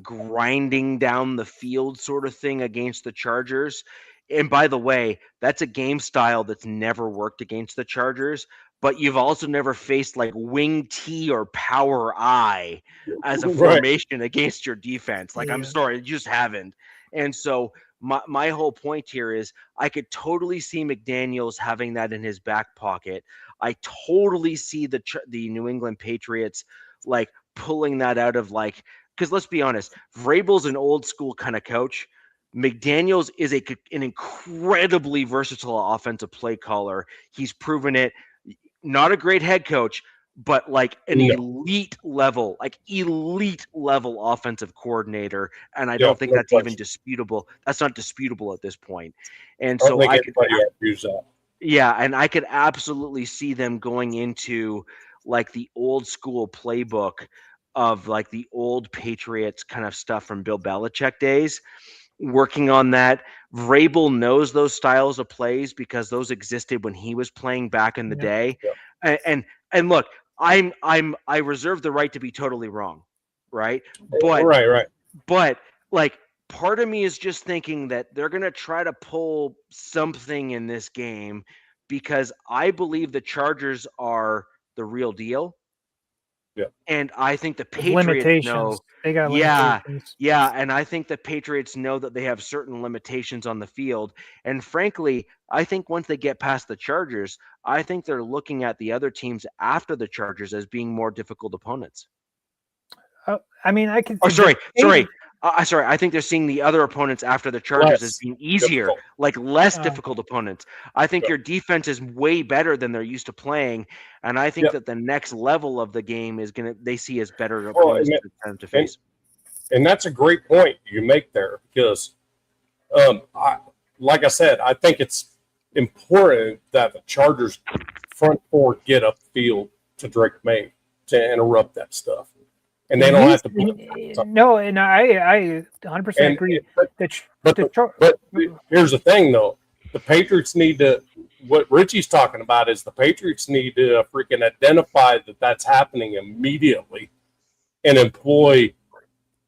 grinding down the field sort of thing against the Chargers. And by the way, that's a game style that's never worked against the Chargers, but you've also never faced like wing T or power I as a formation against your defense. Like, I'm sorry, you just haven't. And so my whole point here is I could totally see McDaniels having that in his back pocket. I totally see the New England Patriots like pulling that out of like, because let's be honest, Vrabel's an old school kind of coach. McDaniels is an incredibly versatile offensive play caller. He's proven it. Not a great head coach, but like an elite level offensive coordinator. And I don't think that's even disputable. That's not disputable at this point. And so I could use that. Yeah, and I could absolutely see them going into like the old school playbook of like the old Patriots kind of stuff from Bill Belichick days, working on that. Vrabel knows those styles of plays because those existed when he was playing back in the day. And look, I reserve the right to be totally wrong, right? But like part of me is just thinking that they're going to try to pull something in this game because I believe the Chargers are the real deal. Yeah. And I think the Patriots know. They got limitations. Yeah, and I think the Patriots know that they have certain limitations on the field. And frankly, I think once they get past the Chargers, I think they're looking at the other teams after the Chargers as being more difficult opponents. I mean, I can. Sorry. I think they're seeing the other opponents after the Chargers as being easier, like less difficult opponents. I think your defense is way better than they're used to playing, and I think that the next level of the game is they see as better opponents to face. And that's a great point you make there because, like I said, I think it's important that the Chargers front four get upfield to Drake May to interrupt that stuff. And they don't have to. No, and I 100% agree. But here's the thing, though. The Patriots need to. What Richie's talking about is the Patriots need to freaking identify that that's happening immediately, and deploy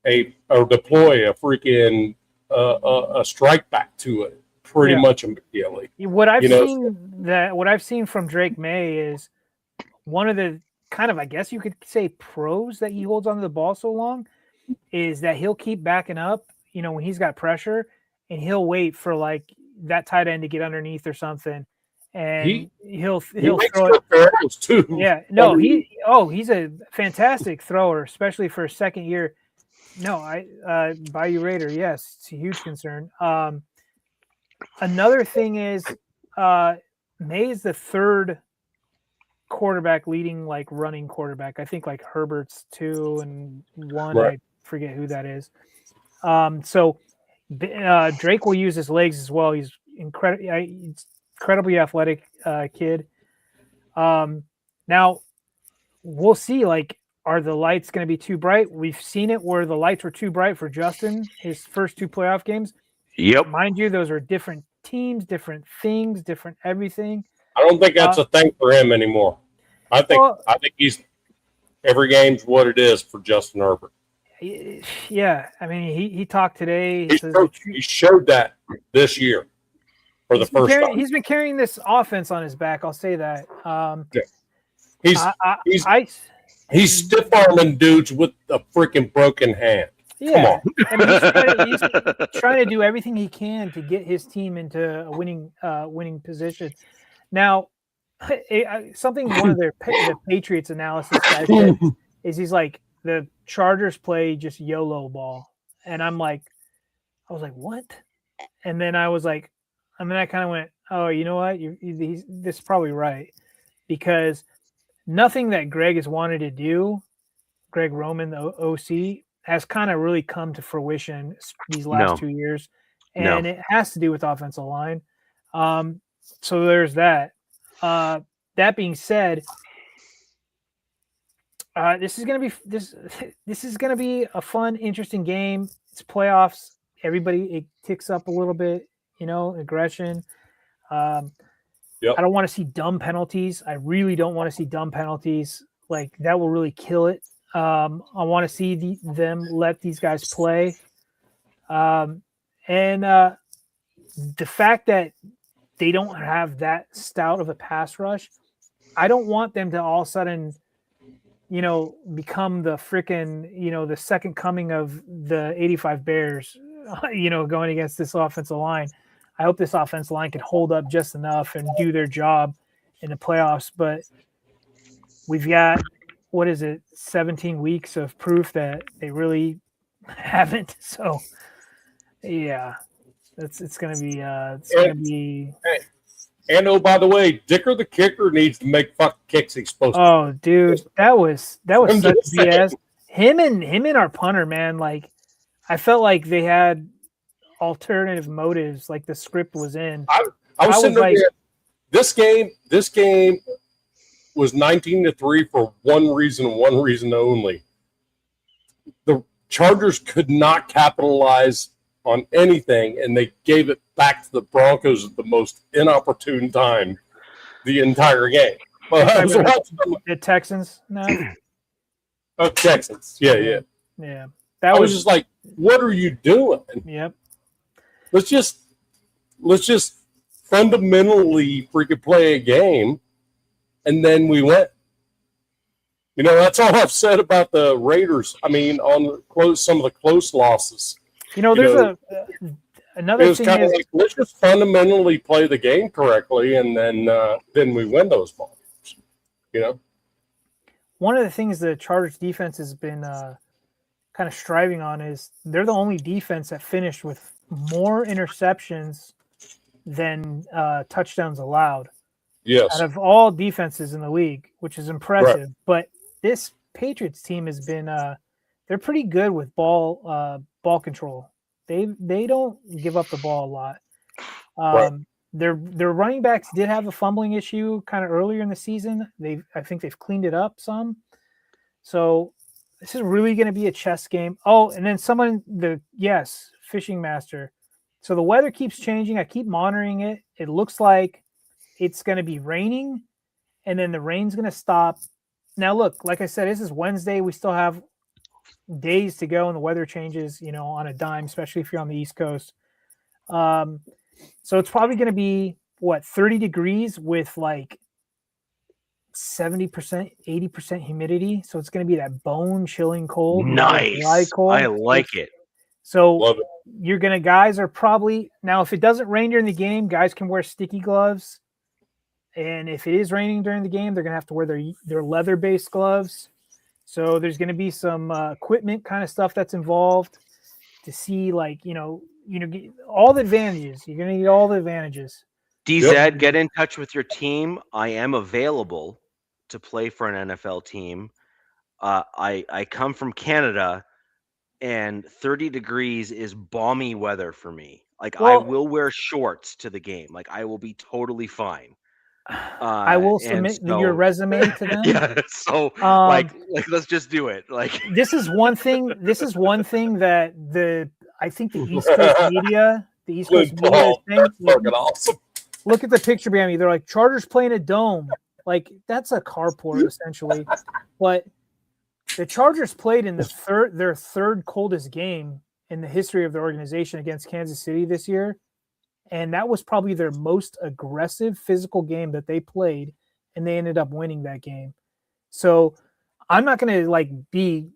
a freaking a strike back to it pretty much immediately. What I've seen from Drake May is one of the kind of, I guess you could say, pros that he holds onto the ball so long is that he'll keep backing up, when he's got pressure, and he'll wait for like that tight end to get underneath or something, and he'll throw it too. Yeah, no, he's a fantastic thrower, especially for a second year. No, Bayou Raider, yes, it's a huge concern. Another thing is May is the third quarterback leading like running quarterback. I think like Herbert's 2 and 1. I forget who that is. So Drake will use his legs as well. He's incredibly athletic kid. Now we'll see, like, are the lights going to be too bright? We've seen it where the lights were too bright for Justin his first 2 playoff games. Yep. Mind you, those are different teams, different things, different everything. I don't think that's a thing for him anymore. I think he's every game's what it is for Justin Herbert. Yeah, I mean, he talked today. He showed that this year for the first time. He's been carrying this offense on his back. I'll say that. He's stiff arming dudes with a freaking broken hand. Yeah, I mean, he's trying to do everything he can to get his team into a winning position. Now, something one of the Patriots analysis guys said is he's like, the Chargers play just YOLO ball, and I was like, what? And then I kind of went, oh, you know what? This is probably right, because nothing that Greg has wanted to do, Greg Roman, the OC, has kind of really come to fruition these last 2 years, and it has to do with offensive line. So there's that. That being said, this is gonna be a fun, interesting game. It's playoffs. Everybody, it ticks up a little bit, aggression. I don't want to see dumb penalties. I really don't want to see dumb penalties. Like, that will really kill it. I want to see them let these guys play. And the fact that they don't have that stout of a pass rush, I don't want them to all of a sudden, become the freaking, the second coming of the 85 Bears, going against this offensive line. I hope this offensive line can hold up just enough and do their job in the playoffs. But we've got, 17 weeks of proof that they really haven't. So, yeah, it's going to be And oh, by the way, Dicker the kicker needs to make fucking kicks he's supposed to. Oh, dude, that was such BS. Him and our punter, man. Like, I felt like they had alternative motives. Like the script was in. I was sitting there. This game was 19-3 for one reason only. The Chargers could not capitalize on anything, and they gave it back to the Broncos at the most inopportune time the entire game. Well, the Texans now? Oh, Texans. Yeah. I was just like, what are you doing? Yep. Let's just fundamentally freaking play a game, and then we went. That's all I've said about the Raiders. I mean, on some of the close losses. There's another thing is, like, let's just fundamentally play the game correctly, and then we win those balls. One of the things the Chargers defense has been kind of striving on is they're the only defense that finished with more interceptions than touchdowns allowed. Yes. Out of all defenses in the league, which is impressive. Right. But this Patriots team has been they're pretty good with ball control. They don't give up the ball a lot. Right. Their running backs did have a fumbling issue kind of earlier in the season. I think they've cleaned it up some. So this is really going to be a chess game. Oh, and then Fishing Master. So the weather keeps changing. I keep monitoring it. It looks like it's going to be raining, and then the rain's going to stop. Now, look, like I said, this is Wednesday. We still have days to go, and the weather changes, on a dime, especially if you're on the East Coast. So it's probably going to be 30 degrees with like 70%, 80% humidity. So it's going to be that bone chilling cold. Nice. Cold. I like it. So guys are probably, now if it doesn't rain during the game, guys can wear sticky gloves. And if it is raining during the game, they're going to have to wear their leather-based gloves. So there's going to be some equipment kind of stuff that's involved to see, like, all the advantages. You're going to need all the advantages. DZ, get in touch with your team. I am available to play for an NFL team. I come from Canada, and 30 degrees is balmy weather for me. Like, I will wear shorts to the game. Like, I will be totally fine. I will submit your resume to them. Yeah, so like let's just do it. Like, this is one thing that I think the East Coast media is saying. Fucking awesome. Look at the picture behind me. They're like, Chargers playing a dome. Like, that's a carport essentially. But the Chargers played in their third coldest game in the history of their organization against Kansas City this year. And that was probably their most aggressive physical game that they played, and they ended up winning that game. So I'm not going to be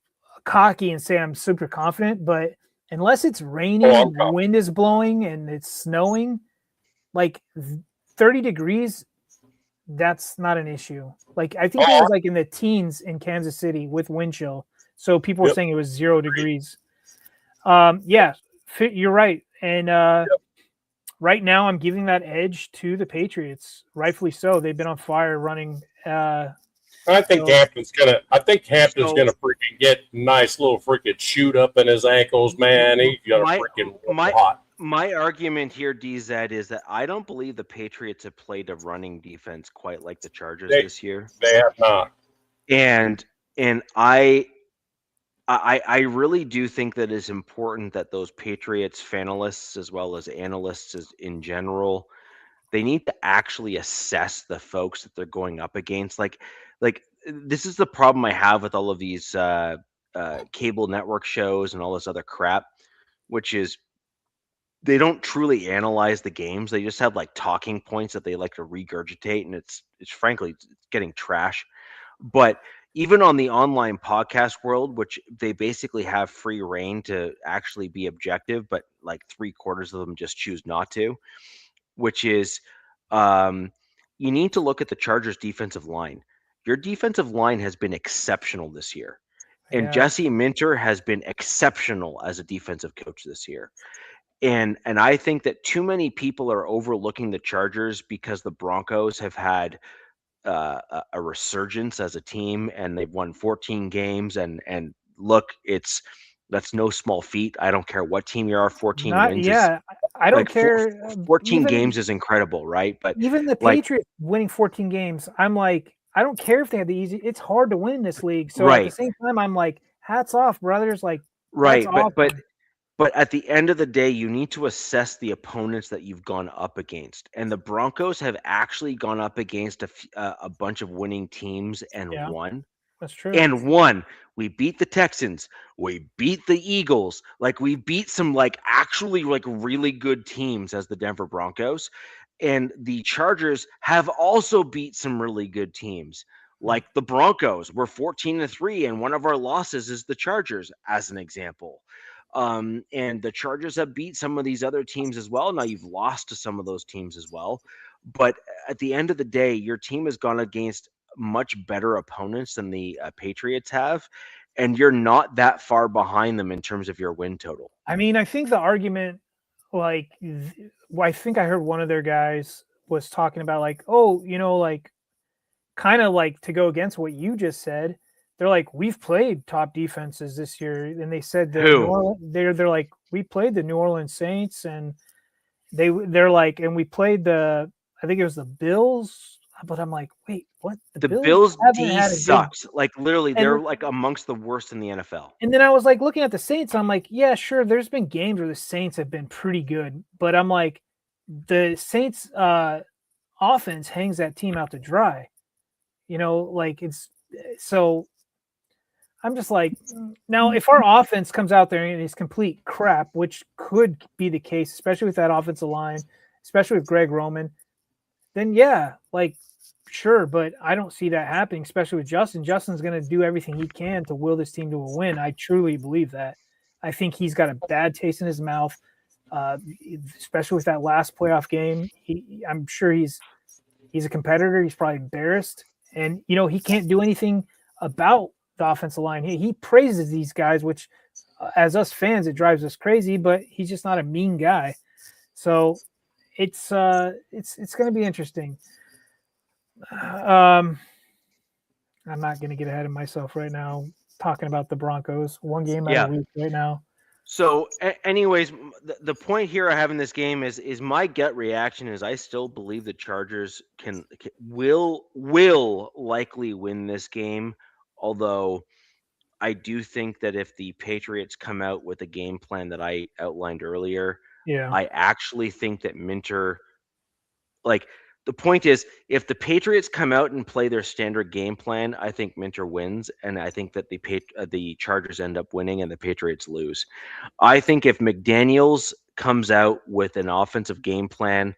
cocky and say I'm super confident, but unless it's raining, the wind is blowing, and it's snowing, 30 degrees, that's not an issue. Like, I think it was in the teens in Kansas City with wind chill. So people were saying it was 0 degrees. Yeah, you're right. And right now, I'm giving that edge to the Patriots, rightfully so. They've been on fire running. I think Hampton's gonna freaking get nice little freaking shoot up in his ankles, man. He's gonna freaking hot. My argument here, DZ, is that I don't believe the Patriots have played a running defense quite like the Chargers this year. They have not. And I really do think that it's important that those Patriots fanalists, as well as analysts in general, they need to actually assess the folks that they're going up against. Like this is the problem I have with all of these cable network shows and all this other crap, which is they don't truly analyze the games. They just have like talking points that they like to regurgitate, and it's frankly it's getting trash. But even on the online podcast world, which they basically have free reign to actually be objective, but like 3/4 of them just choose not to, which is you need to look at the Chargers defensive line. Your defensive line has been exceptional this year. And Jesse Minter has been exceptional as a defensive coach this year. And I think that too many people are overlooking the Chargers because the Broncos have had a resurgence as a team, and they've won 14 games. And look, that's no small feat. I don't care what team you are. 14 wins. I don't care. 14 games is incredible, right? But even the Patriots winning 14 games, I'm like, I don't care if they have the easy. It's hard to win this league. So at the same time, I'm like, hats off, brothers. Like, right, but at the end of the day, you need to assess the opponents that you've gone up against. And the Broncos have actually gone up against a bunch of winning teams and won. That's true. And won. We beat the Texans. We beat the Eagles. Like, we beat some like actually like really good teams as the Denver Broncos. And the Chargers have also beat some really good teams. Like the Broncos, we're 14-3, and one of our losses is the Chargers, as an example. And the Chargers have beat some of these other teams as well. Now you've lost to some of those teams as well. But at the end of the day, your team has gone against much better opponents than the Patriots have, and you're not that far behind them in terms of your win total. I mean, I think the argument, like, I think I heard one of their guys was talking about like, oh, you know, like kind of like to go against what you just said. They're like, we've played top defenses this year, and they said that they're like, we played the New Orleans Saints, and they're like, and we played I think it was the Bills, but I'm like, wait, what? The Bills D sucks. Like literally, they're like amongst the worst in the NFL. And then I was like looking at the Saints, I'm like, yeah, sure, there's been games where the Saints have been pretty good, but I'm like, the Saints offense hangs that team out to dry. You know, like it's so. I'm just like, now if our offense comes out there and is complete crap, which could be the case, especially with that offensive line, especially with Greg Roman, then yeah, like, sure, but I don't see that happening, especially with Justin. Justin's going to do everything he can to will this team to a win. I truly believe that. I think he's got a bad taste in his mouth, especially with that last playoff game. I'm sure he's a competitor. He's probably embarrassed. And, you know, he can't do anything about the offensive line. He praises these guys, which as us fans, it drives us crazy, but he's just not a mean guy. So it's going to be interesting. I'm not going to get ahead of myself right now talking about the Broncos. One game out of the week right now. So anyways, the point here I have in this game is my gut reaction is I still believe the Chargers will likely win this game. Although I do think that if the Patriots come out with a game plan that I outlined earlier, I actually think that Minter, like the point is, if the Patriots come out and play their standard game plan, I think Minter wins, and I think that the Chargers end up winning and the Patriots lose. I think if McDaniels comes out with an offensive game plan,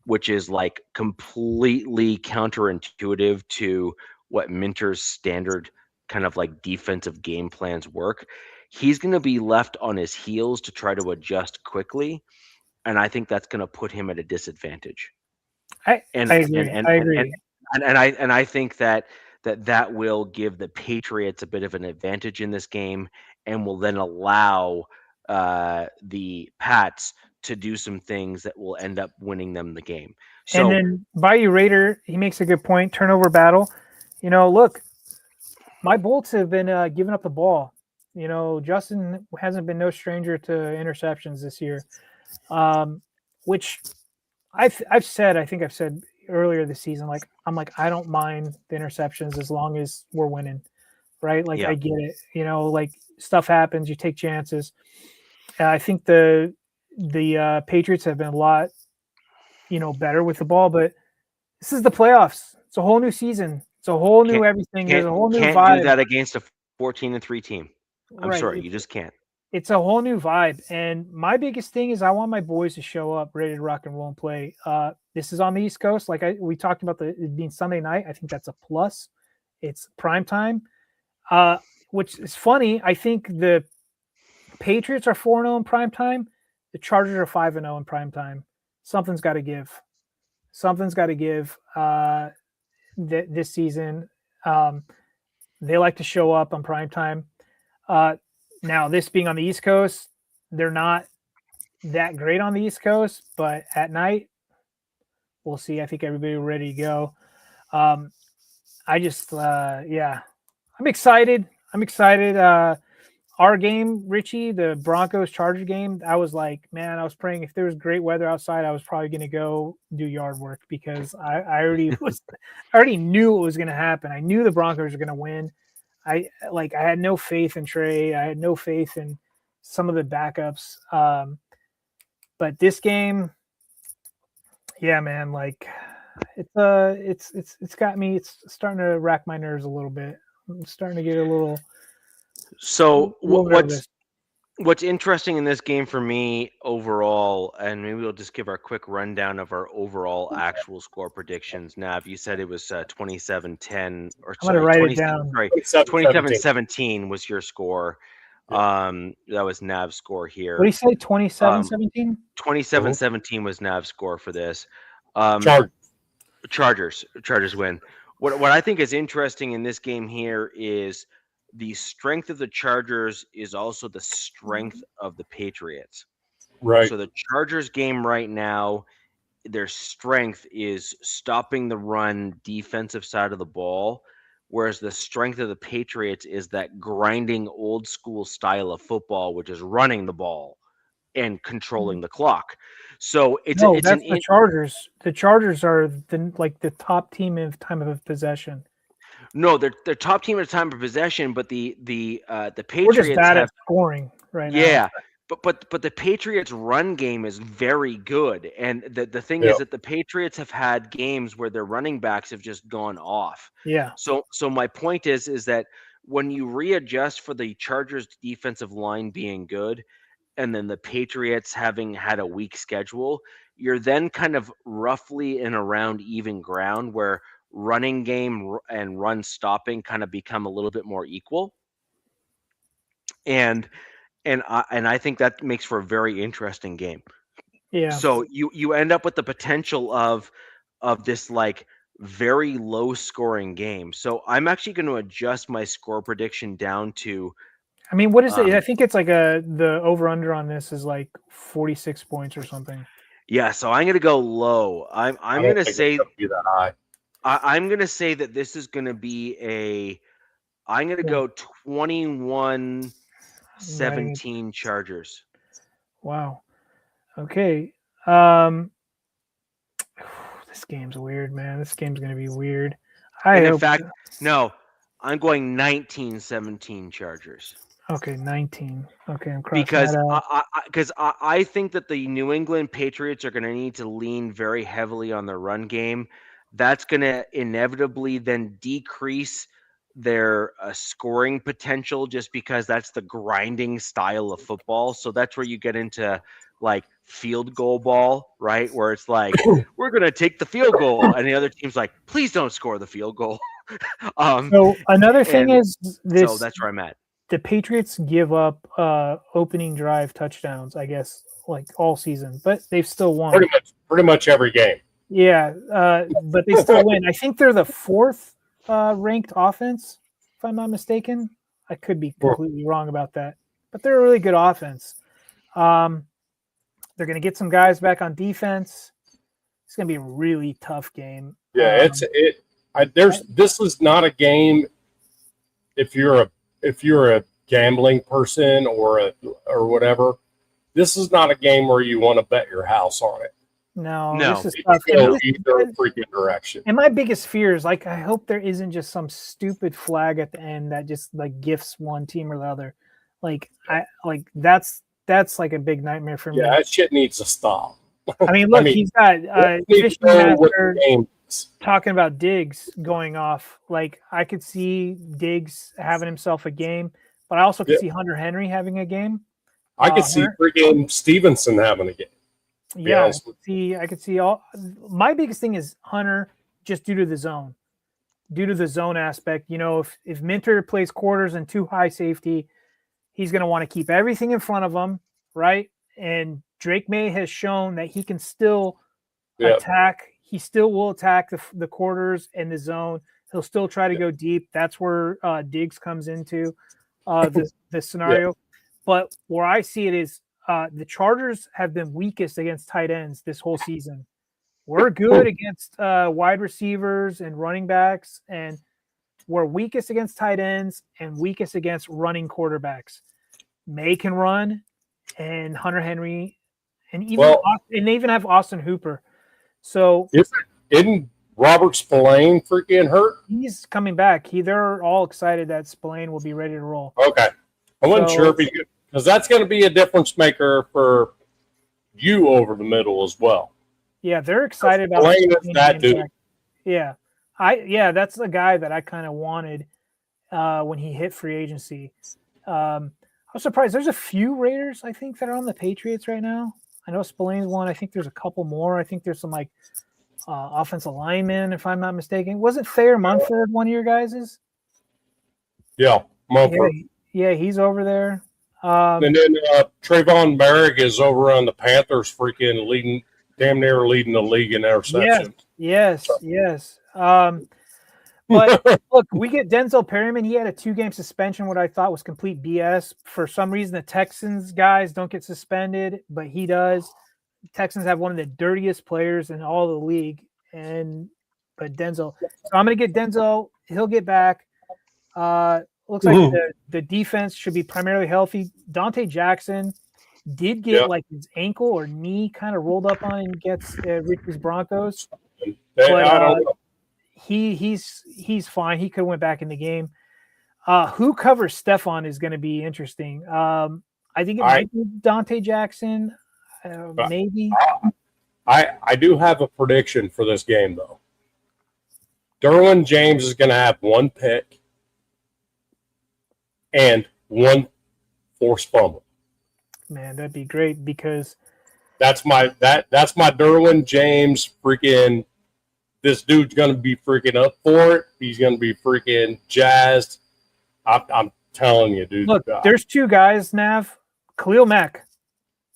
which is like completely counterintuitive to what Minter's standard kind of like defensive game plans work, he's going to be left on his heels to try to adjust quickly, and I think that's going to put him at a disadvantage. I agree. And I think that will give the Patriots a bit of an advantage in this game, and will then allow the Pats to do some things that will end up winning them the game. So, and then Bayou Raider, he makes a good point. Turnover battle. You know, look, my Bolts have been giving up the ball. You know, Justin hasn't been no stranger to interceptions this year, which I've said. I think I've said earlier this season, like I'm like, I don't mind the interceptions as long as we're winning, right? Like I get it. You know, like stuff happens, you take chances. I think the Patriots have been a lot better with the ball. But this is the playoffs. It's a whole new season. It's a whole new everything. There's a whole new vibe. Can't do that against a 14-3 team. I'm right. sorry, you just can't. It's a whole new vibe. And my biggest thing is I want my boys to show up ready to rock and roll and play. This is on the East Coast. Like we talked about it being Sunday night. I think that's a plus. It's prime time, which is funny. I think the Patriots are 4-0 in prime time. The Chargers are 5-0 in prime time. Something's got to give. Something's got to give this season. They like to show up on prime time. Now, this being on the East Coast, they're not that great on the East Coast, but at night, we'll see. I think everybody will ready to go. I'm excited. Our game, Richie, the Broncos Charger game, I was like, man, I was praying if there was great weather outside, I was probably going to go do yard work because I already knew what was going to happen. I knew the Broncos were going to win. I had no faith in Trey. I had no faith in some of the backups. But this game, yeah, man, like it's got me. It's starting to rack my nerves a little bit. I'm starting to get a little. So what's interesting in this game for me overall, and maybe we'll just give our quick rundown of our overall actual score predictions. Nav, you said it was 27-10, or I'm gonna write it down. Sorry, 27-17 was your score. That was Nav's score here. What do you say? 27-17? 27-17 was Nav's score for this. Chargers win. What I think is interesting in this game here is the strength of the Chargers is also the strength of the Patriots. Right. So the Chargers game right now, their strength is stopping the run defensive side of the ball, whereas the strength of the Patriots is that grinding old school style of football, which is running the ball and controlling the clock. So it's the Chargers. The Chargers are the top team in time of possession. No, they're top team at a time of possession, but the Patriots We're just bad at scoring right now. Yeah, but the Patriots' run game is very good, and the thing is that the Patriots have had games where their running backs have just gone off. Yeah. So my point is that when you readjust for the Chargers' defensive line being good, and then the Patriots having had a weak schedule, you're then kind of roughly in around even ground where running game and run stopping kind of become a little bit more equal. And I think that makes for a very interesting game. Yeah. So you end up with the potential of this like very low scoring game. So I'm actually going to adjust my score prediction down to. I mean, what is it? I think it's like the over under on this is like 46 points or something. Yeah. So I'm going to go low. I'm going to say that high. I'm going to say that this is going to be I'm going to go 21-17 Chargers. Wow. Okay. This game's weird, man. This game's going to be weird. In fact, no, I'm going 19-17 Chargers. Okay, 19. Okay, I'm crossing that out. Because I think that the New England Patriots are going to need to lean very heavily on their run game. That's going to inevitably then decrease their scoring potential just because that's the grinding style of football. So that's where you get into like field goal ball, right? Where it's like, we're going to take the field goal. And the other team's like, please don't score the field goal. So another thing is this. So that's where I'm at. The Patriots give up opening drive touchdowns, I guess, like all season, but they've still won. Pretty much every game. Yeah, but they still win. I think they're the fourth ranked offense, if I'm not mistaken. I could be completely wrong about that, but they're a really good offense. They're going to get some guys back on defense. It's going to be a really tough game. Yeah, this is not a game. If you're a gambling person or whatever, this is not a game where you want to bet your house on it. No. This is tough. Go either freaking direction. And my biggest fear is like I hope there isn't just some stupid flag at the end that just like gifts one team or the other. Like that's like a big nightmare for me. Yeah, that shit needs to stop. I mean, look, he's got Fishing Master game. Talking about Diggs going off. Like, I could see Diggs having himself a game, but I also could see Hunter Henry having a game. I could see freaking Stevenson having a game. Yeah, I could see all. My biggest thing is Hunter, just due to the zone aspect. You know, if Minter plays quarters and too high safety, he's going to want to keep everything in front of him, right? And Drake May has shown that he can still attack. He still will attack the quarters and the zone. He'll still try to go deep. That's where Diggs comes into the scenario. Yeah. But where I see it is the Chargers have been weakest against tight ends this whole season. We're good against wide receivers and running backs, and we're weakest against tight ends and weakest against running quarterbacks. May can run, and Hunter Henry, and they even have Austin Hooper. So isn't Robert Spillane freaking hurt? He's coming back. They're all excited that Spillane will be ready to roll. Okay, I wasn't sure if because that's going to be a difference maker for you over the middle as well. Yeah, they're excited about that dude. Yeah, that's the guy that I kind of wanted when he hit free agency. I was surprised. There's a few Raiders I think that are on the Patriots right now. I know Spillane's one. I think there's a couple more. I think there's some like offensive linemen, if I'm not mistaken. Wasn't Thayer Munford one of your guys's? Yeah, Munford. Yeah, he's over there. And then Trayvon Merrick is over on the Panthers, freaking damn near leading the league in interceptions. Yes. But look, we get Denzel Perryman. He had a 2-game suspension, what I thought was complete BS. For some reason, the Texans guys don't get suspended, but he does. The Texans have one of the dirtiest players in all the league, but Denzel. So I'm going to get Denzel. He'll get back. Looks like the defense should be primarily healthy. Dante Jackson did get like his ankle or knee kind of rolled up on and gets Richie's Broncos. But he's fine. He could have went back in the game. Who covers Stephon is going to be interesting. I think it might be Dante Jackson, maybe. I do have a prediction for this game, though. Derwin James is going to have 1 pick and 1 forced fumble. Man, that'd be great because that's my Derwin James freaking. This dude's gonna be freaking up for it. He's gonna be freaking jazzed. I'm telling you, dude. Look, there's 2 guys, Nav. Khalil Mack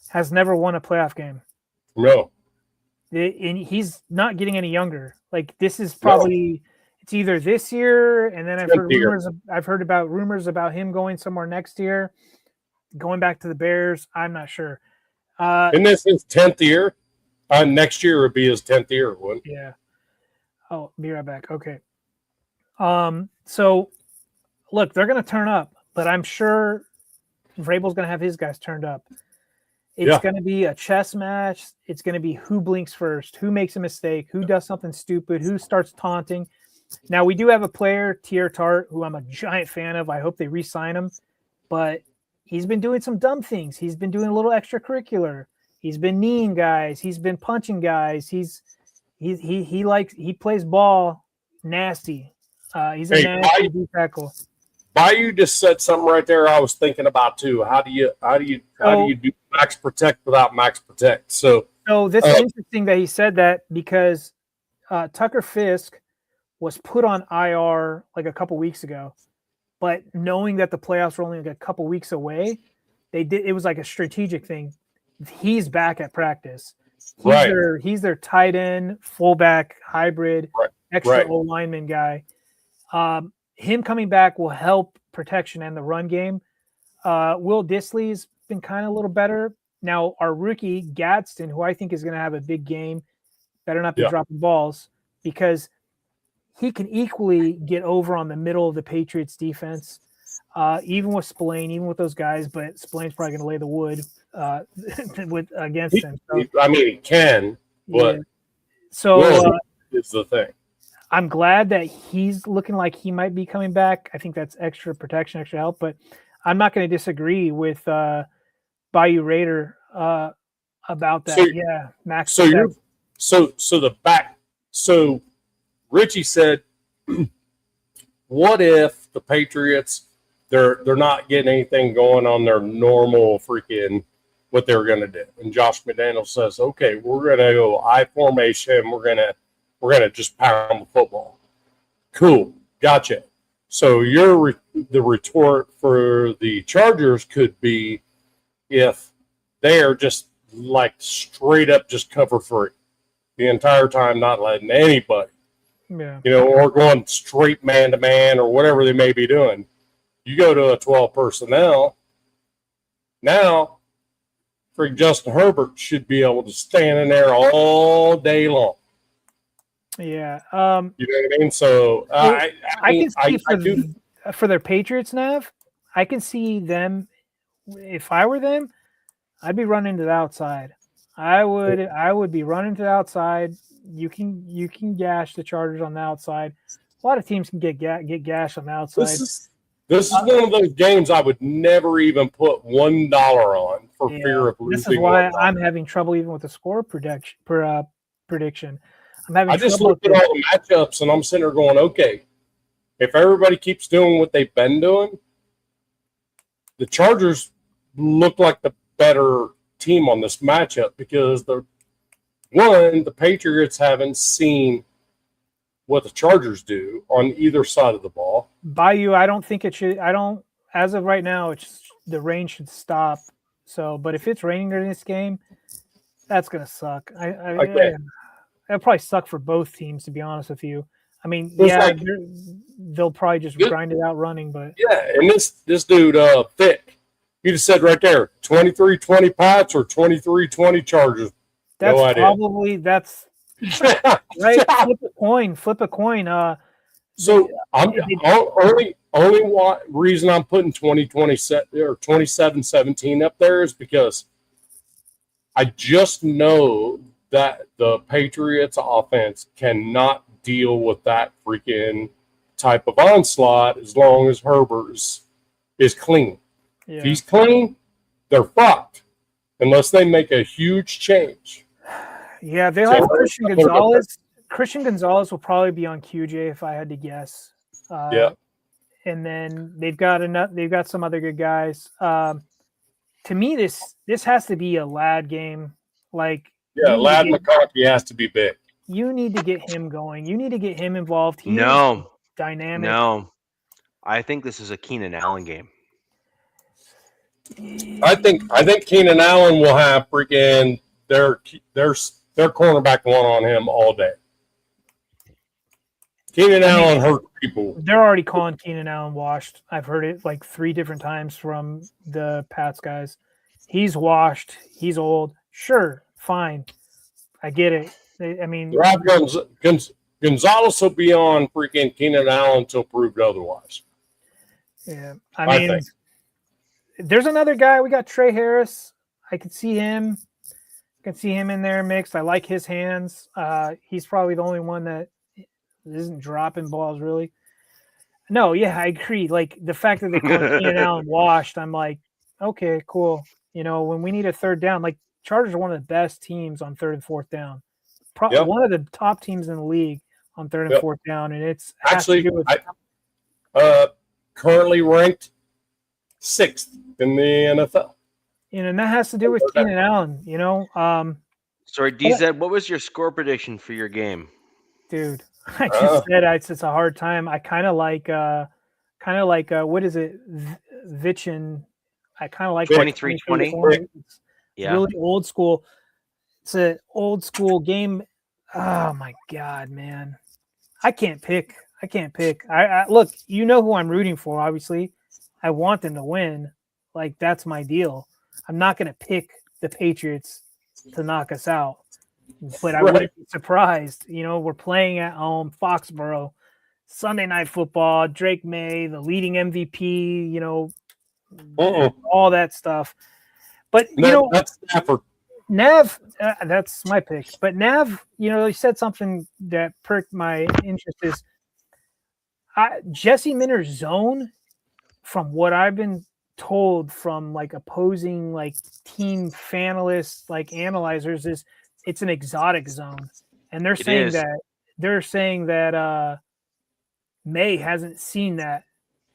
has never won a playoff game. No. And he's not getting any younger. Like, this is probably it's either this year, and then I've heard about rumors about him going somewhere next year, going back to the Bears. I'm not sure. Isn't this his 10th year? Next year would be his 10th year, wouldn't it? Yeah. Oh, be right back. Okay. So look, they're going to turn up, but I'm sure Vrabel's going to have his guys turned up. It's going to be a chess match. It's going to be who blinks first, who makes a mistake, who does something stupid, who starts taunting. Now, we do have a player, Tier Tart, who I'm a giant fan of. I hope they re-sign him, but he's been doing some dumb things. He's been doing a little extracurricular. He's been kneeing guys. He's been punching guys. He plays ball nasty. He's a nasty deep tackle. Bayou just said something right there I was thinking about too. How do you do max protect without max protect? So this is interesting that he said that because Tucker Fisk was put on IR like a couple weeks ago, but knowing that the playoffs were only like a couple weeks away, it was like a strategic thing. He's back at practice. He's their tight end, fullback, hybrid, extra O-lineman guy. Him coming back will help protection and the run game. Will Dissly's been kind of a little better. Now, our rookie, Gadsden, who I think is going to have a big game, better not be dropping balls because he can equally get over on the middle of the Patriots defense, even with Spillane, even with those guys, but Spillane's probably going to lay the wood against him. So, he can, but is the thing. I'm glad that he's looking like he might be coming back. I think that's extra protection, extra help, but I'm not going to disagree with Bayou Raider. I about that. So, yeah, Max. So Richie said, what if the Patriots they're not getting anything going on their normal freaking what they're going to do? And Josh McDaniels says, okay, we're going to go I formation. We're gonna just pound the football. Cool, gotcha. So the retort for the Chargers could be if they are just like straight up just cover free the entire time, not letting anybody, or going straight man to man or whatever they may be doing. You go to a 12 personnel, now freak Justin Herbert should be able to stand in there all day long. Yeah. You know what I mean? So I can see for their Patriots, Nav, I can see them. If I were them, I'd be running to the outside. I would be running to the outside. You can gash the Chargers on the outside. A lot of teams can get gashed on the outside. This is one of those games I would never even put $1 on for fear of losing. This is why I'm having trouble even with the score prediction. I just looked at all the matchups and I'm sitting there going, okay, if everybody keeps doing what they've been doing, the Chargers look like the better team on this matchup because the Patriots haven't seen what the Chargers do on either side of the ball. Bayou, I don't think it should. As of right now, the rain should stop. So, but if it's raining during this game, that's gonna suck. It'll probably suck for both teams, to be honest with you. I mean, they'll probably just grind it out running, but and this dude, Thick, he just said right there, 23-20 Pats or 23-20 Chargers. That's right. Flip a coin. So only reason I'm putting 20-20 or 27-17 up there is because I just know that the Patriots offense cannot deal with that freaking type of onslaught as long as Herbert is clean. Yeah. If he's clean, they're fucked unless they make a huge change. Yeah, they'll have Christian Gonzalez. Christian Gonzalez will probably be on QJ if I had to guess. And then they've got some other good guys. To me, this has to be a lad game. Lad McConkey has to be big. You need to get him going. You need to get him involved. He's dynamic. No, I think this is a Keenan Allen game. I think Keenan Allen will have freaking their cornerback one on him all day. Keenan Allen hurt people. They're already calling Keenan Allen washed. I've heard it like 3 different times from the Pats guys. He's washed. He's old. Sure, fine. I get it. Rob Gonzalez will be on freaking Keenan Allen until proved otherwise. Yeah, I mean, there's another guy. We got Trey Harris. I could see him. In there mixed. I like his hands. He's probably the only one that isn't dropping balls really. No, yeah, I agree. Like the fact that they call Keenan Allen washed, I'm like, okay, cool. When we need a third down, like Chargers are one of the best teams on 3rd and 4th down. Probably one of the top teams in the league on 3rd and 4th down, and it's actually currently ranked 6th in the NFL. And that has to do with Keenan Allen. Sorry, DZ, what was your score prediction for your game? Dude, I just said it's a hard time. I kind of like what is it, Vichin? I kind of like 23-20. Yeah, really old school. It's an old school game. Oh my god, man! I can't pick. I look. You know who I'm rooting for. Obviously, I want them to win. Like that's my deal. I'm not going to pick the Patriots to knock us out, but I wouldn't be surprised. We're playing at home, Foxborough, Sunday Night Football. Drake May, the leading MVP. All that stuff. But that's Stafford. Nav, that's my pick. But Nav, he said something that perked my interest is Jesse Minter's zone, from what I've been told from like opposing like team fanalists, like analyzers, is it's an exotic zone, and they're saying that May hasn't seen that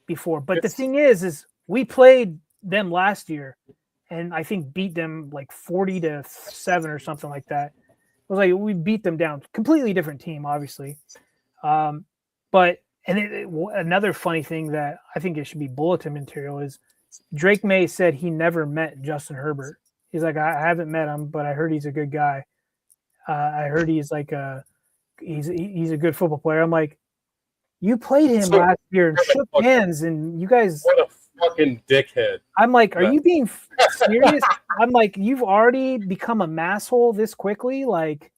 before. But the thing is we played them last year, and I think beat them like 40-7 or something like that. It was like we beat them down. Completely different team, obviously. But another funny thing that I think it should be bulletin material is Drake May said he never met Justin Herbert. He's like, I haven't met him, but I heard he's a good guy. I heard he's like he's a good football player. I'm like, you played him last year and shook hands, and you guys. What a fucking dickhead! I'm like, are you being serious? I'm like, you've already become a masshole this quickly. Like,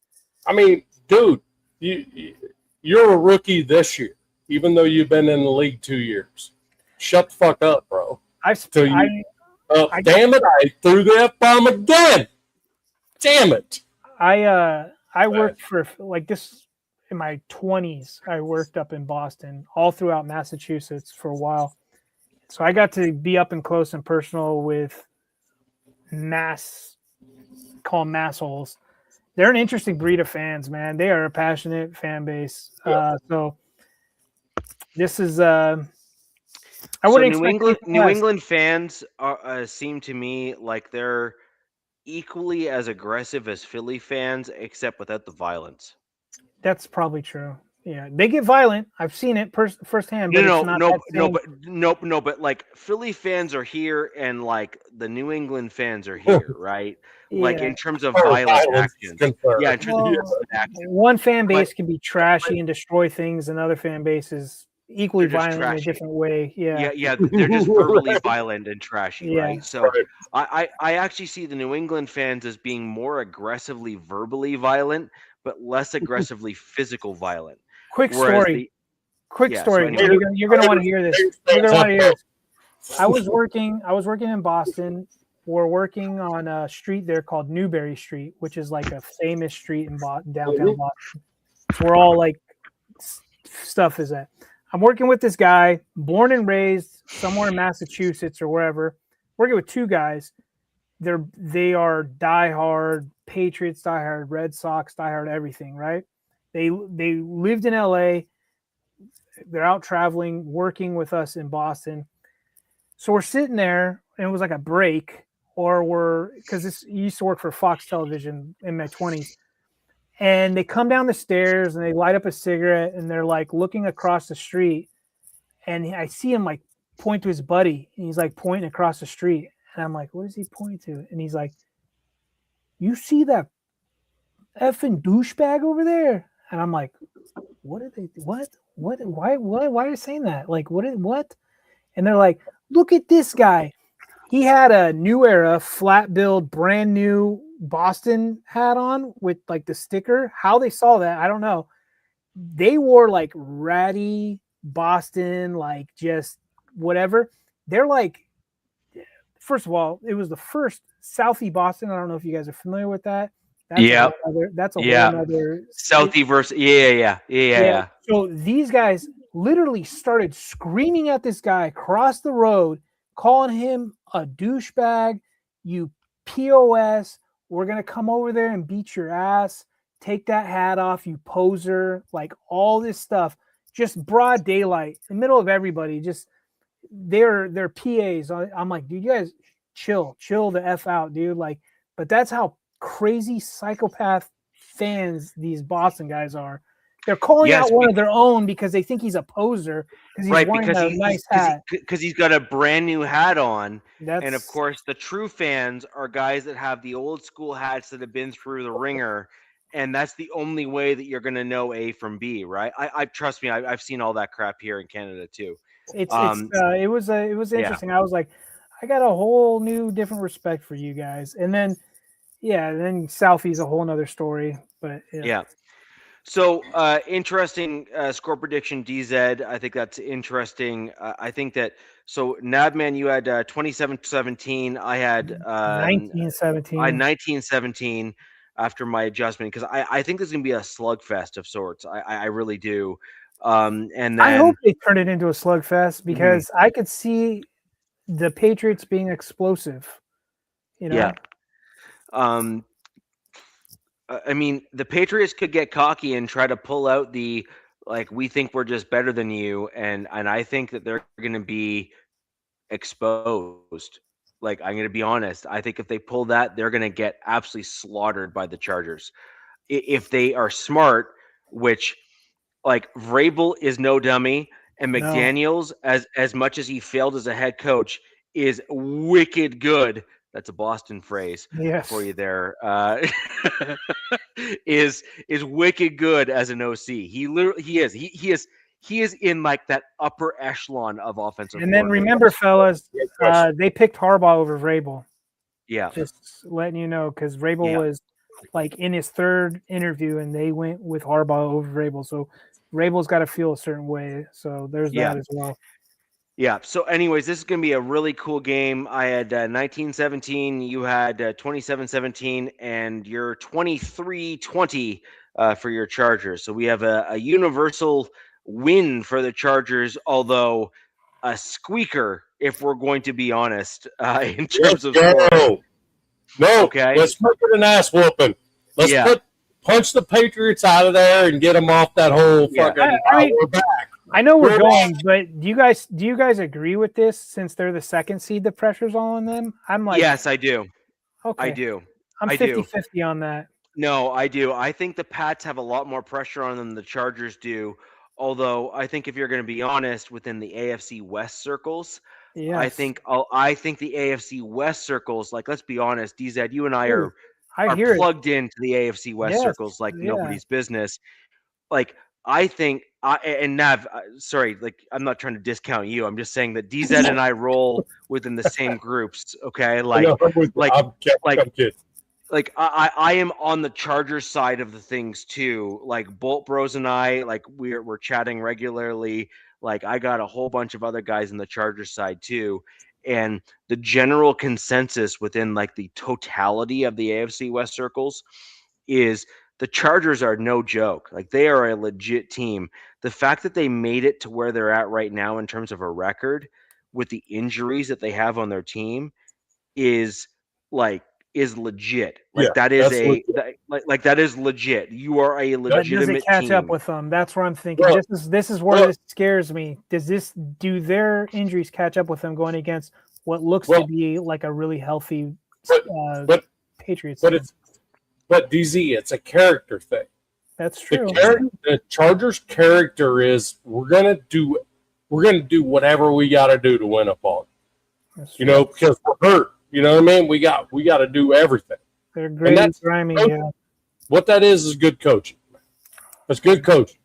I mean, dude, you're a rookie this year, even though you've been in the league 2 years. Shut the fuck up, bro. Damn it! I threw the F-bomb again. Damn it! I worked for like this in my 20s. I worked up in Boston, all throughout Massachusetts for a while. So I got to be up and close and personal with call them massholes. They're an interesting breed of fans, man. They are a passionate fan base. Yeah. So this is New England fans seem to me like they're equally as aggressive as Philly fans, except without the violence. That's probably true. Yeah, they get violent. I've seen it firsthand. But like Philly fans are here, and like the New England fans are here, right? Yeah. Like in terms of violent actions. Yeah, in terms of action. One fan base can be trashy and destroy things, and other fan bases equally violent in a different way. Yeah. They're just verbally violent and trashy, right? So I actually see the New England fans as being more aggressively verbally violent, but less aggressively physical violent. Quick story. So anyway. You're gonna want to hear this. You're gonna want to hear this. I was working in Boston. We're working on a street there called Newberry Street, which is like a famous street in downtown Boston. It's where all like stuff is at. I'm working with this guy, born and raised somewhere in Massachusetts or wherever. Working with two guys. They are diehard Patriots, diehard Red Sox, diehard everything, right? They lived in LA. They're out traveling, working with us in Boston. So we're sitting there, and it was like a break, because this used to work for Fox Television in my 20s. And they come down the stairs and they light up a cigarette, and they're like looking across the street. And I see him like point to his buddy, and he's like pointing across the street. And I'm like, what is he pointing to? And he's like, you see that effing douchebag over there? And I'm like, what are they? What? Why are you saying that? Like, what? And they're like, look at this guy. He had a New Era flat build, brand new Boston hat on with like the sticker. How they saw that, I don't know. They wore like ratty Boston, like just whatever. They're like, first of all, it was the first Southie Boston. I don't know if you guys are familiar with that. That's a whole other Southie versus yeah. So these guys literally started screaming at this guy across the road, calling him a douchebag, you POS, we're gonna come over there and beat your ass, take that hat off, you poser, like all this stuff, just broad daylight, in the middle of everybody, just they're PAs. I'm like, dude, you guys chill the F out, dude. Like, but that's how crazy psychopath fans these Boston guys are. They're calling out one of their own because they think he's a poser because he's wearing a nice hat. Because he's got a brand new hat on. And of course, the true fans are guys that have the old school hats that have been through the ringer. And that's the only way that you're going to know A from B, right? I trust me, I've seen all that crap here in Canada too. It was interesting. I was like, I got a whole new different respect for you guys. And then Southie's a whole nother story. But yeah. So interesting score prediction, DZ. I think that's interesting. I think that Nabman, you had 27-17. I had 19-17. I 19-17 after my adjustment because I think this is gonna be a slugfest of sorts. I really do. And then I hope they turn it into a slugfest because I could see the Patriots being explosive. You know? Yeah. I mean, the Patriots could get cocky and try to pull out the like we think we're just better than you, and I think that they're going to be exposed. Like I'm going to be honest, I think if they pull that, they're going to get absolutely slaughtered by the Chargers. If they are smart, which like Vrabel is no dummy, and No. McDaniels, as much as he failed as a head coach, is wicked good. That's a Boston phrase for you there. Is wicked good as an OC. He is in like that upper echelon of offensive. And then remember, fellas, they picked Harbaugh over Vrabel. Yeah, just letting you know, because Vrabel was like in his third interview, and they went with Harbaugh over Vrabel. So Vrabel's got to feel a certain way. So there's that as well. Yeah. So, anyways, this is going to be a really cool game. I had 19-17. You had 27-17, and you're 23-20 for your Chargers. So we have a universal win for the Chargers, although a squeaker, if we're going to be honest, in terms of scoring. No, okay. Let's make it an ass whooping. Let's punch the Patriots out of there and get them off that whole fucking. We're back. I know we're going, but do you guys agree with this? Since they're the second seed, the pressure's all on them. I'm like, yes, I do. Okay, I do. I'm 50-50 on that. No, I do. I think the Pats have a lot more pressure on them than the Chargers do. Although I think if you're going to be honest, within the AFC West circles, I think the AFC West circles, like let's be honest, DZ, you and I are plugged into the AFC West circles like nobody's business. Like I think, and Nav, sorry, like I'm not trying to discount you. I'm just saying that DZ and I roll within the same groups. Okay, I am on the Chargers side of the things too. Like Bolt Bros and I, like we're chatting regularly. Like I got a whole bunch of other guys in the Chargers side too. And the general consensus within like the totality of the AFC West circles is the Chargers are no joke. Like they are a legit team. The fact that they made it to where they're at right now in terms of a record with the injuries that they have on their team is legit. Like that is that is legit. You are a legitimate does it catch team. Up with them? That's where I'm thinking. This is where this scares me. Do their injuries catch up with them going against what looks to be like a really healthy Patriots team? But DZ, it's a character thing. That's true. The Chargers' character is we're gonna do whatever we got to do to win a ball. Because we're hurt. You know what I mean? We got to do everything. They're great and grimy. What that is good coaching. That's good coaching.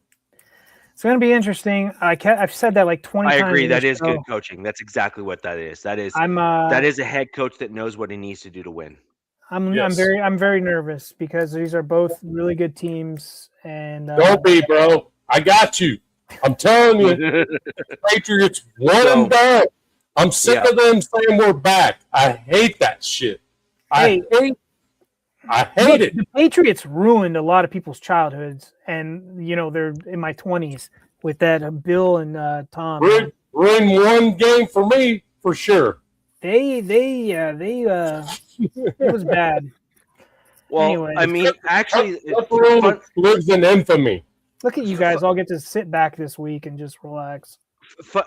It's going to be interesting. I've said that like 20 times. I agree. That is good coaching. That's exactly what that is. That is a head coach that knows what he needs to do to win. I'm very nervous because these are both really good teams. And don't be, bro. I got you. I'm telling you, Patriots and done. I'm sick of them saying we're back. I hate that shit. I hate it. The Patriots ruined a lot of people's childhoods, and they're in my 20s with that Bill and Tom. Ruined one game for me for sure. It was bad. Well, anyways, I mean, actually, lives in infamy. Look at you guys all get to sit back this week and just relax.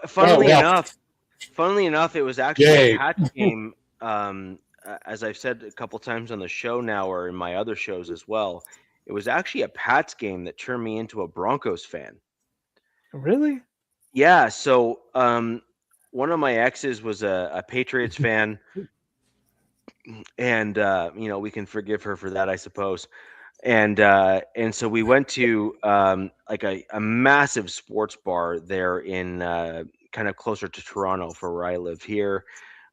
Funnily enough, it was actually a Pats game. As I've said a couple times on the show now, or in my other shows as well, it was actually a Pats game that turned me into a Broncos fan. Really? Yeah. So, one of my exes was a Patriots fan, and we can forgive her for that, I suppose. And so we went to like a massive sports bar there in kind of closer to Toronto for where I live here.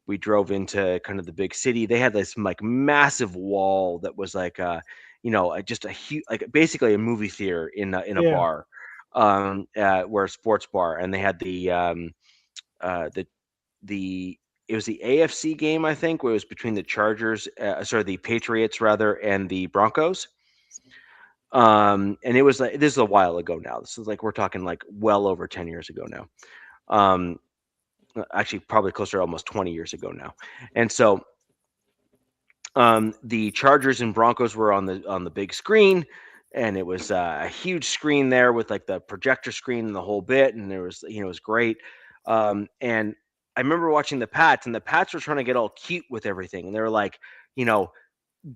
We drove into kind of the big city. They had this like massive wall that was like just a huge, like basically a movie theater in a bar, where a sports bar, and they had it was the AFC game, I think, where it was between the the Patriots rather, and the Broncos. And it was like, this is a while ago now. This is like, we're talking like well over 10 years ago now. actually probably closer to almost 20 years ago now. And so the Chargers and Broncos were on the big screen, and it was a huge screen there with like the projector screen and the whole bit, and there was, it was great. And I remember watching the Pats, and the Pats were trying to get all cute with everything, and they were like,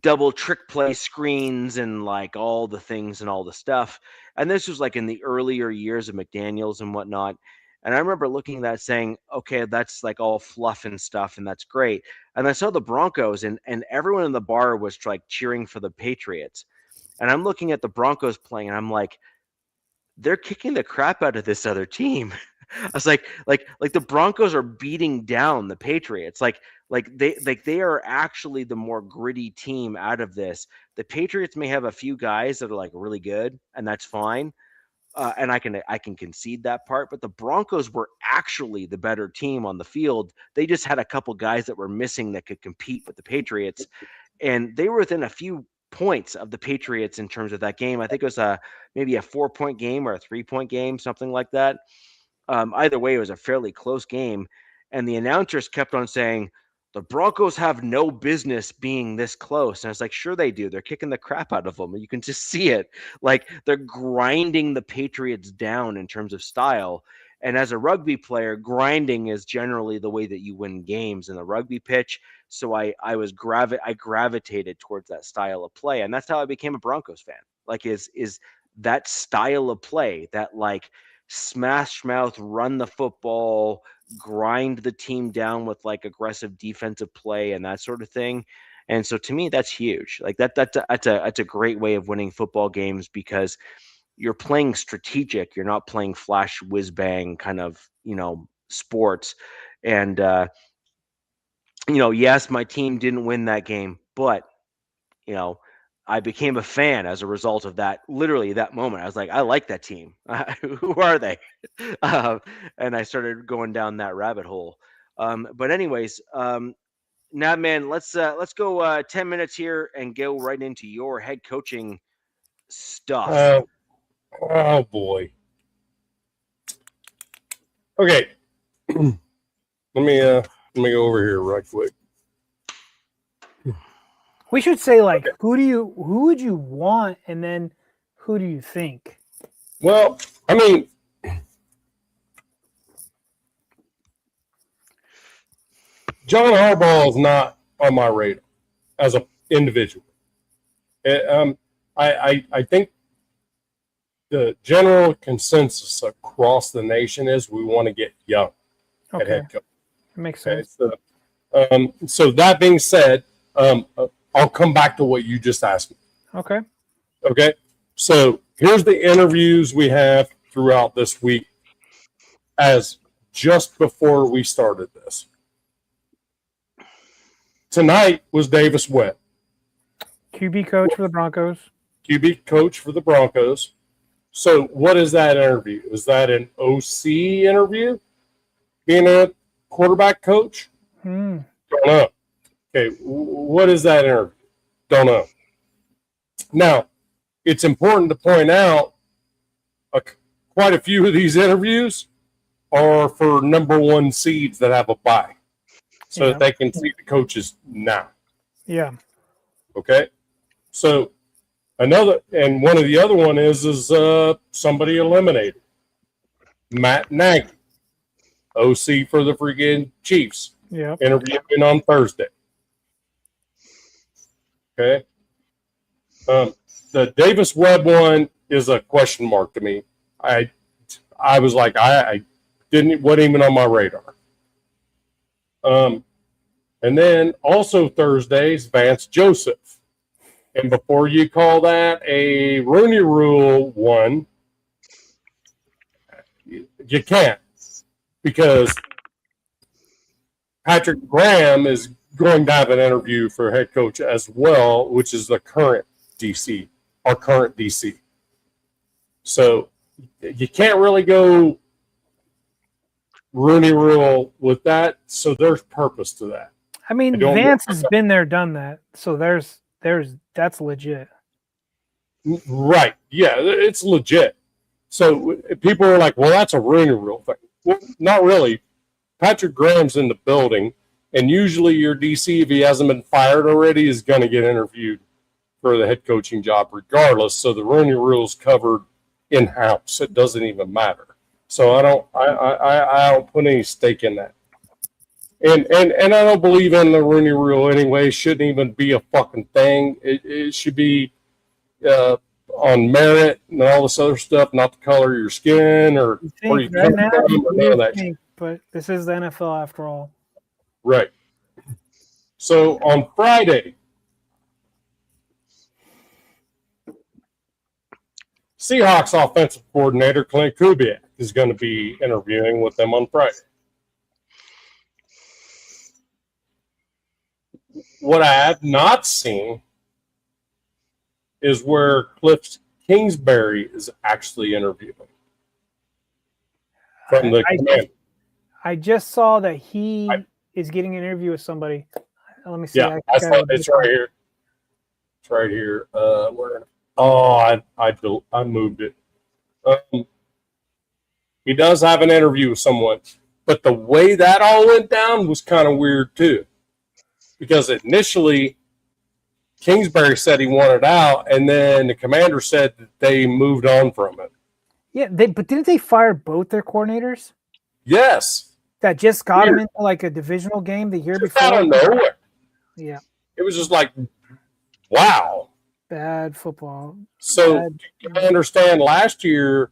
double trick play screens and like all the things and all the stuff. And this was like in the earlier years of McDaniels and whatnot. And I remember looking at that saying, okay, that's like all fluff and stuff, and that's great. And I saw the Broncos, and everyone in the bar was like cheering for the Patriots. And I'm looking at the Broncos playing, and I'm like, they're kicking the crap out of this other team. I was like the Broncos are beating down the Patriots. Like they are actually the more gritty team out of this. The Patriots may have a few guys that are like really good, and that's fine. And I can concede that part, but the Broncos were actually the better team on the field. They just had a couple guys that were missing that could compete with the Patriots, and they were within a few points of the Patriots in terms of that game. I think it was maybe a 4-point game or a 3-point game, something like that. Either way, it was a fairly close game, and the announcers kept on saying, the Broncos have no business being this close. And I was like, sure they do. They're kicking the crap out of them. You can just see it. Like they're grinding the Patriots down in terms of style. And as a rugby player, grinding is generally the way that you win games in the rugby pitch. So I gravitated towards that style of play. And that's how I became a Broncos fan. Like is that style of play, that like smash mouth, run the football, grind the team down with like aggressive defensive play and that sort of thing. And so to me, that's huge. Like that's a great way of winning football games, because you're playing strategic. You're not playing flash whiz bang kind of, sports. And, yes, my team didn't win that game, but, I became a fan as a result of that. Literally that moment, I was like, I like that team. Who are they? And I started going down that rabbit hole. But anyways, now, man, let's go 10 minutes here and go right into your head coaching stuff. Oh boy. Okay. Let me go over here right quick. We should say like, who would you want, and then who do you think? Well, I mean, John Harbaugh is not on my radar as an individual. I think the general consensus across the nation is we want to get young at head coach. That makes sense. So that being said, I'll come back to what you just asked me. Okay. So here's the interviews we have throughout this week as just before we started this. Tonight was Davis Webb. QB coach for the Broncos. QB coach for the Broncos. So what is that interview? Is that an OC interview? Being a quarterback coach? Don't know. Okay, what is that interview? Don't know. Now, it's important to point out quite a few of these interviews are for number one seeds that have a bye, so that they can see the coaches now. Yeah. Okay. So one of the other one is somebody eliminated. Matt Nagy, OC for the freaking Chiefs. Yeah. Interviewing on Thursday. Okay. The Davis Webb one is a question mark to me. I was like, wasn't even on my radar. And then also Thursday's Vance Joseph. And before you call that a Rooney Rule one, you can't, because Patrick Graham is going to have an interview for head coach as well, which is the current DC, our current DC. So you can't really go Rooney Rule with that. So there's purpose to that. I mean, Vance has been there, done that. So that's legit. Right. Yeah, it's legit. So people are like, well, that's a Rooney Rule thing. Well, not really. Patrick Graham's in the building, and usually your DC, if he hasn't been fired already, is going to get interviewed for the head coaching job regardless. So the Rooney Rule's covered in-house. It doesn't even matter. So I don't put any stake in that. And I don't believe in the Rooney Rule anyway. It shouldn't even be a fucking thing. It should be on merit and all this other stuff, not the color of your skin or where you come from or none of that shit. But this is the NFL after all. Right. So on Friday, Seahawks offensive coordinator Clint Kubiak is going to be interviewing with them on Friday. What I have not seen is where Cliff Kingsbury is actually interviewing from the command. I just saw that he is getting an interview with somebody. Let me see. Yeah, it's right here. It's right here. I moved it. He does have an interview with someone, but the way that all went down was kind of weird too, because initially Kingsbury said he wanted out, and then the commander said that they moved on from it. Yeah, but didn't they fire both their coordinators? Yes. That just got him into like a divisional game the year before. Out of nowhere. Yeah. It was just like, wow. Bad football. So you understand, last year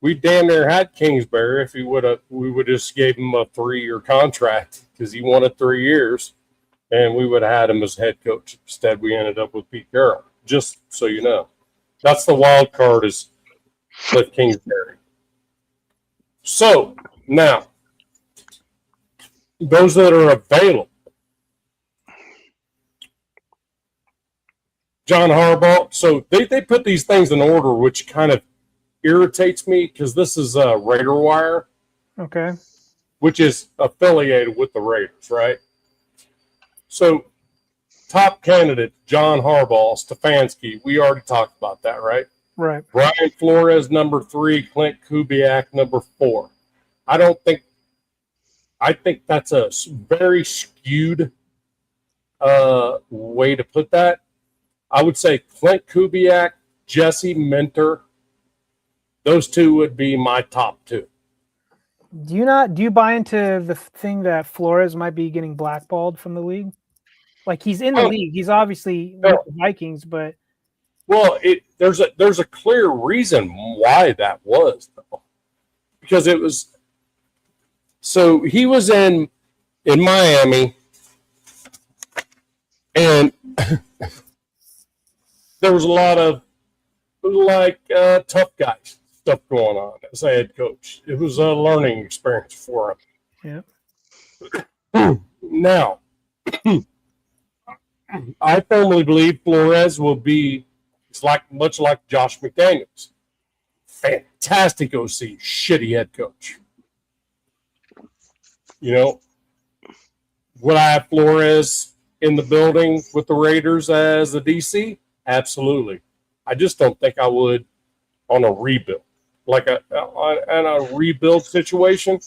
we damn near had Kingsbury. If we would just gave him a 3-year contract because he wanted 3 years, and we would have had him as head coach. Instead, we ended up with Pete Carroll. Just so you know, that's the wild card is with Kingsbury. So now, those that are available, John Harbaugh. So they put these things in order, which kind of irritates me because this is Raider Wire. Okay. Which is affiliated with the Raiders, right? So top candidate, John Harbaugh, Stefanski. We already talked about that, right? Right. Brian Flores, number 3, Clint Kubiak, number 4. I think that's a very skewed way to put that. I would say Clint Kubiak, Jesse Minter, those two would be my top 2. Do you buy into the thing that Flores might be getting blackballed from the league? Like, he's in the league. He's obviously with the Vikings, but there's a clear reason why that was, though. Because it was so he was in Miami, and there was a lot of tough guys stuff going on as a head coach. It was a learning experience for him. Yeah. Now, I firmly believe Flores will be much like Josh McDaniels. Fantastic OC, shitty head coach. You know, would I have Flores in the building with the Raiders as the DC? Absolutely. I just don't think I would on a rebuild. Like in a rebuild situation,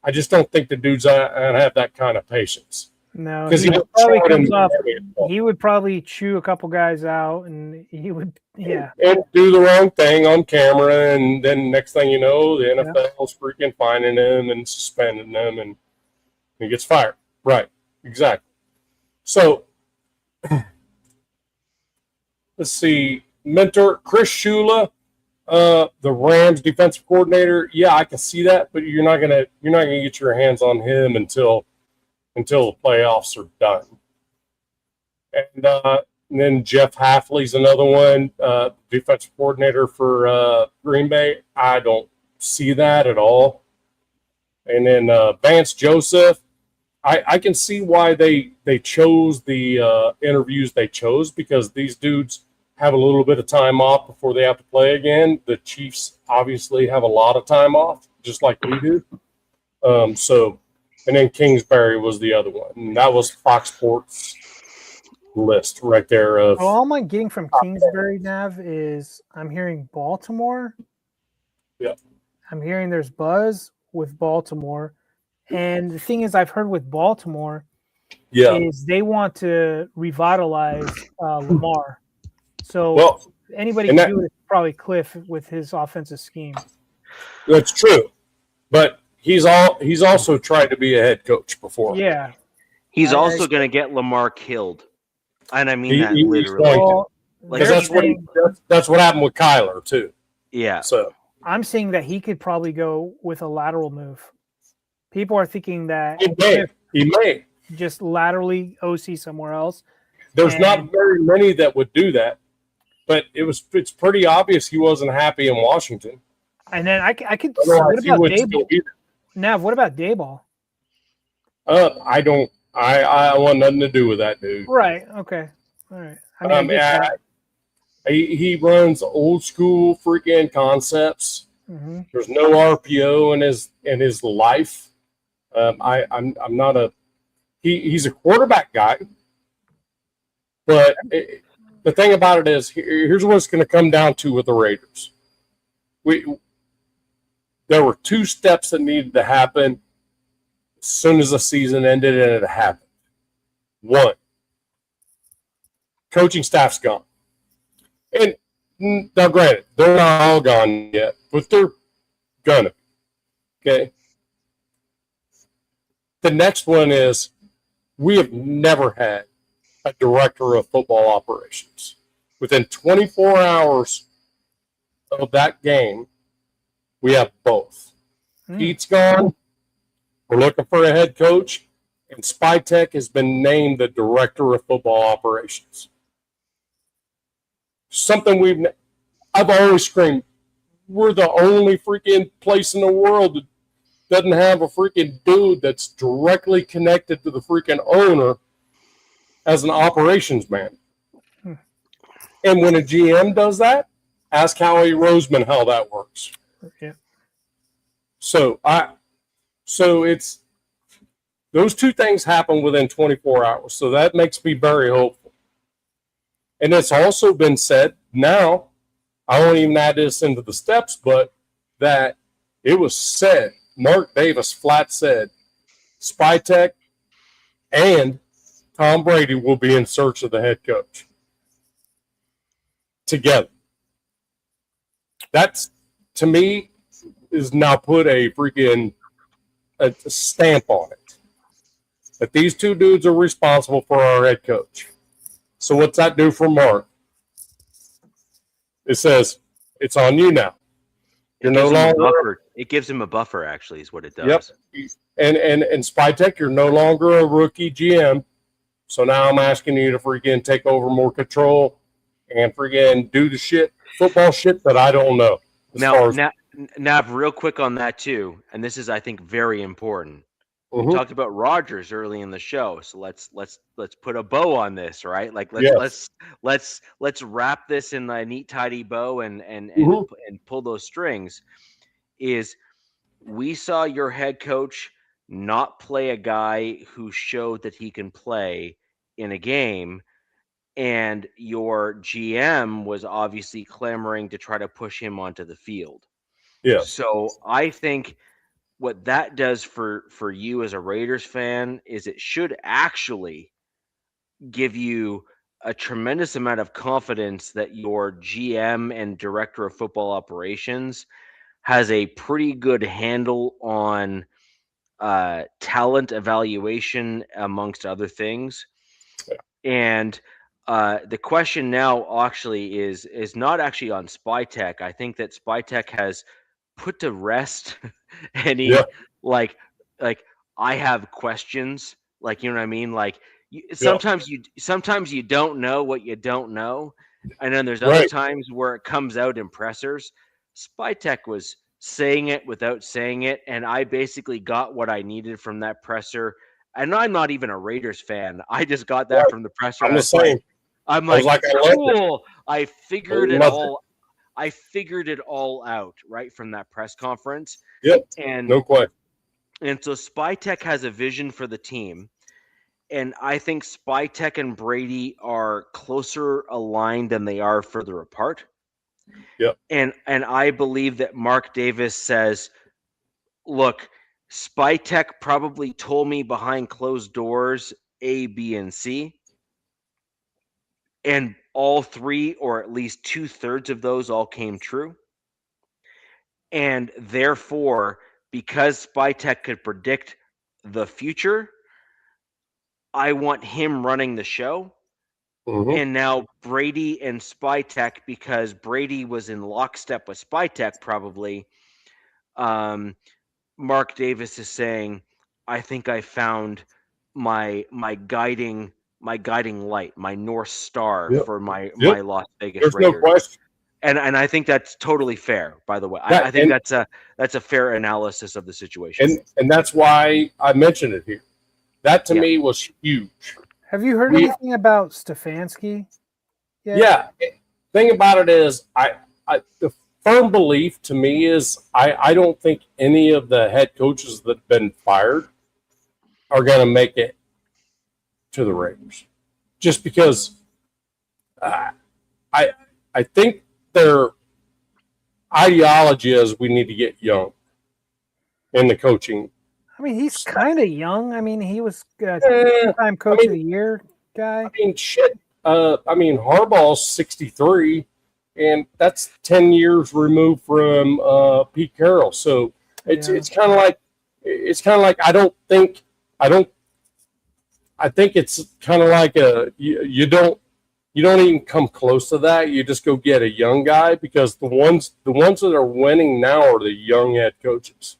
I just don't think the dude's gonna have that kind of patience. No, he would probably chew a couple guys out, and he would, and do the wrong thing on camera, and then next thing you know, the NFL's freaking finding him and suspending him, and he gets fired. Right, exactly. So let's see, mentor Chris Shula, the Rams defensive coordinator. Yeah, I can see that, but you're not gonna get your hands on him until the playoffs are done. And then Jeff Hafley's another one, defensive coordinator for Green Bay. I don't see that at all. And then Vance Joseph, I can see why they chose the interviews they chose, because these dudes have a little bit of time off before they have to play again. The Chiefs obviously have a lot of time off, just like we do. And then Kingsbury was the other one. And that was Fox Sports list right there. All I'm getting from Kingsbury, Nav, is I'm hearing Baltimore. Yeah. I'm hearing there's buzz with Baltimore. And the thing is, I've heard with Baltimore is they want to revitalize Lamar. So anybody can do it, probably Cliff with his offensive scheme. That's true, but he's also tried to be a head coach before. Yeah, he's also going to get Lamar killed, and I mean that literally. Well, like that's what happened with Kyler too. Yeah. So I'm saying that he could probably go with a lateral move. People are thinking that he may just laterally OC somewhere else. There's not very many that would do that, but it's pretty obvious he wasn't happy in Washington. And then I could. What about Dayball? Nav, what about Dayball? I want nothing to do with that dude. Right. Okay. All right. I mean, he runs old school freaking concepts. Mm-hmm. There's no RPO in his life. I'm not a. He's a quarterback guy, but the thing about it is, here's what it's going to come down to with the Raiders. There were two steps that needed to happen as soon as the season ended, and it happened. One, coaching staff's gone. And now, granted, they're not all gone yet, but they're gonna. Okay. The next one is we have never had a director of football operations. Within 24 hours of that game, we have both. Pete's gone. We're looking for a head coach, and Spytek has been named the director of football operations. Something I've always screamed, we're the only freaking place in the world that doesn't have a freaking dude that's directly connected to the freaking owner as an operations man. And when a GM does that, ask Howie Roseman how that works. Yeah. So it's those two things happen within 24 hours. So that makes me very hopeful. And it's also been said now, I won't even add this into the steps, but that it was said, Mark Davis flat said, Spytek and Tom Brady will be in search of the head coach together. That's, to me, is now put a freaking a stamp on it. That these two dudes are responsible for our head coach. So what's that do for Mark? It says, it's on you now. You're no longer. It gives him a buffer, actually, is what it does. Yep. And Spytek, you're no longer a rookie GM. So now I'm asking you to freaking take over more control and freaking do the football shit that I don't know. Now, real quick on that too, and this is, I think, very important. We talked about Rodgers early in the show, so let's put a bow on this, right? Like let's wrap this in a neat, tidy bow and pull those strings. Is we saw your head coach not play a guy who showed that he can play in a game, and your GM was obviously clamoring to try to push him onto the field. Yeah. So I think what that does for you as a Raiders fan is it should actually give you a tremendous amount of confidence that your GM and director of football operations has a pretty good handle on talent evaluation, amongst other things. Yeah. And the question now actually is not actually on Spytek. I think that Spytek has put to rest any like I have questions, like, you know what I mean, like sometimes you don't know what you don't know, and then there's other times where it comes out in pressers. Spytek was saying it without saying it, and I basically got what I needed from that presser. And I'm not even a Raiders fan. I just got that from the presser. I'm the same. I'm like cool. I figured it all. I figured it all out right from that press conference. Yep. And no question. And so Spytek has a vision for the team. And I think Spytek and Brady are closer aligned than they are further apart. Yep. And I believe that Mark Davis says, look, Spytek probably told me behind closed doors A, B, and C. And all three, or at least 2/3 of those, all came true. And therefore, because Spytek could predict the future, I want him running the show. Mm-hmm. And now Brady and Spytek, because Brady was in lockstep with Spytek probably, Mark Davis is saying, I think I found my guiding light, my North Star for my Las Vegas There's Raiders. no question. And I think that's totally fair, by the way. I think that's a fair analysis of the situation. And that's why I mentioned it here. That to me was huge. Have you heard anything about Stefanski? Yeah. Thing about it is, the firm belief to me is I don't think any of the head coaches that have been fired are going to make it to the Raiders, just because I think their ideology is we need to get young in the coaching. I mean, he's kind of young. I mean, he was two-time coach of the year guy. I mean, shit. Harbaugh's 63, and that's 10 years removed from Pete Carroll. So it's kind of like I think it's kind of like you don't even come close to that. You just go get a young guy, because the ones that are winning now are the young head coaches.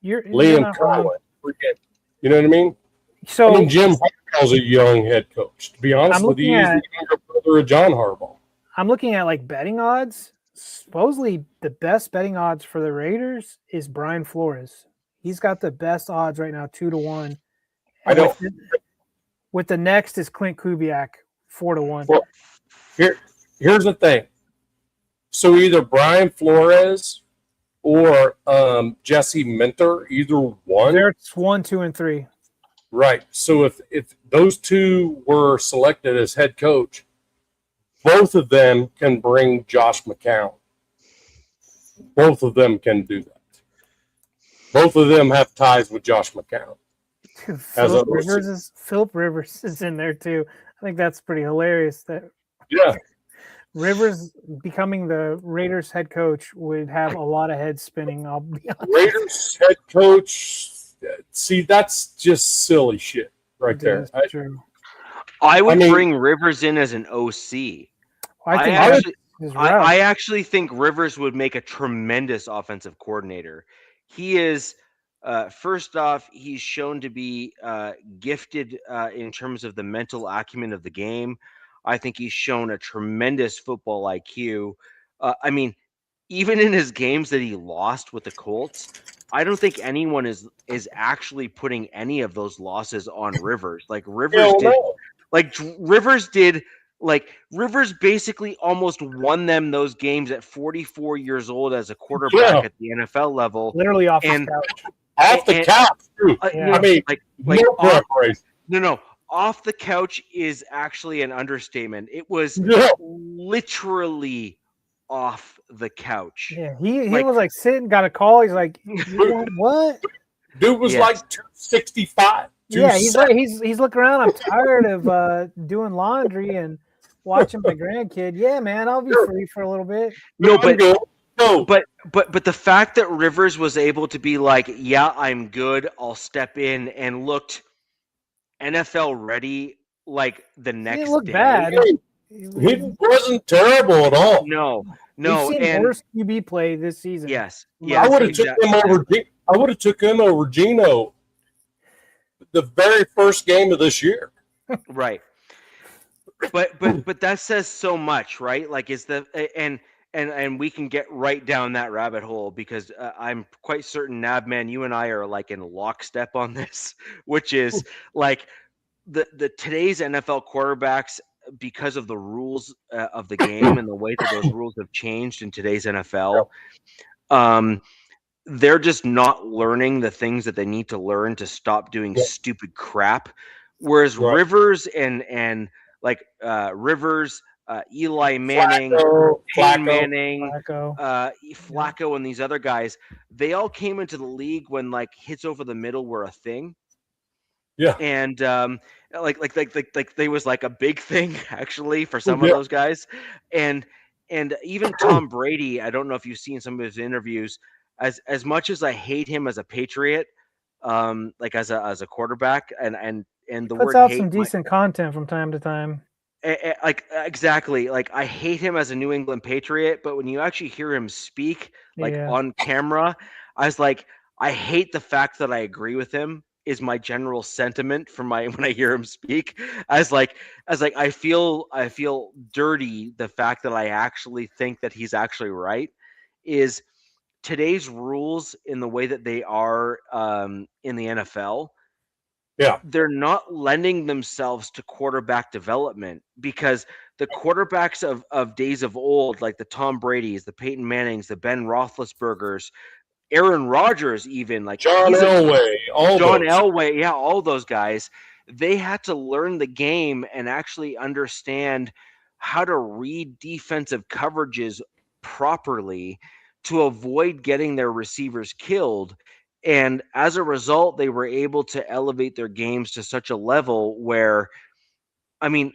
Liam Cohen, you know what I mean? So Jim Harbaugh's a young head coach. To be honest with you, he's the younger brother of John Harbaugh. I'm looking at like betting odds. Supposedly the best betting odds for the Raiders is Brian Flores. He's got the best odds right now, 2-1. I know. With the next is Clint Kubiak, 4-1. Well, here's the thing. So either Brian Flores or Jesse Minter, either one. There's 1, 2, and 3. Right. So if those two were selected as head coach, both of them can bring Josh McCown. Both of them can do that. Both of them have ties with Josh McCown. Philip Rivers is in there too. I think that's pretty hilarious. Rivers becoming the Raiders head coach would have a lot of head spinning. I'll be honest. Raiders head coach. See, that's just silly shit right there. That's true. I would bring Rivers in as an OC. I actually think Rivers would make a tremendous offensive coordinator. He is, first off, he's shown to be gifted in terms of the mental acumen of the game. I think he's shown a tremendous football IQ. Even in his games that he lost with the Colts, I don't think anyone is actually putting any of those losses on Rivers. Rivers basically almost won them those games at 44 years old as a quarterback at the NFL level. Literally off the couch. Off the couch, too. No preparation. No. Off the couch is actually an understatement. It was literally off the couch. Yeah, he was like sitting, got a call. He's like, what? Dude was like 265. Yeah, he's looking around. I'm tired of doing laundry and watching my grandkid. Yeah, man, I'll be free for a little bit. But the fact that Rivers was able to be like, yeah, I'm good, I'll step in, and looked NFL ready like the next day. Bad. He wasn't terrible at all. No. We've seen worse QB play this season. Yes. I would have took him over Geno the very first game of this year. Right. But that says so much, right? Like, is the and we can get right down that rabbit hole, because I'm quite certain, Nabman, you and I are like in lockstep on this, which is like the today's NFL quarterbacks, because of the rules of the game and the way that those rules have changed in today's NFL, they're just not learning the things that they need to learn to stop doing stupid crap. Whereas Rivers and Rivers, Eli Manning, Peyton Manning, Flacco, and these other guys, they all came into the league when like hits over the middle were a thing. Yeah. And like they was like a big thing actually for some of those guys. And even Tom Brady, I don't know if you've seen some of his interviews, as much as I hate him as a Patriot, like as a quarterback, and the puts word out hate some decent content from time to time. Like exactly, like I hate him as a New England Patriot, but when you actually hear him speak like on camera, I was like, I hate the fact that I agree with him is my general sentiment from when I hear him speak. I feel dirty the fact that I actually think that he's actually right. Is today's rules in the way that they are in the NFL, they're not lending themselves to quarterback development, because the quarterbacks of days of old, like the Tom Brady's, the Peyton Manning's, the Ben Roethlisberger's, Aaron Rodgers, even like John Elway, all those guys, they had to learn the game and actually understand how to read defensive coverages properly to avoid getting their receivers killed. And as a result, they were able to elevate their games to such a level where, I mean,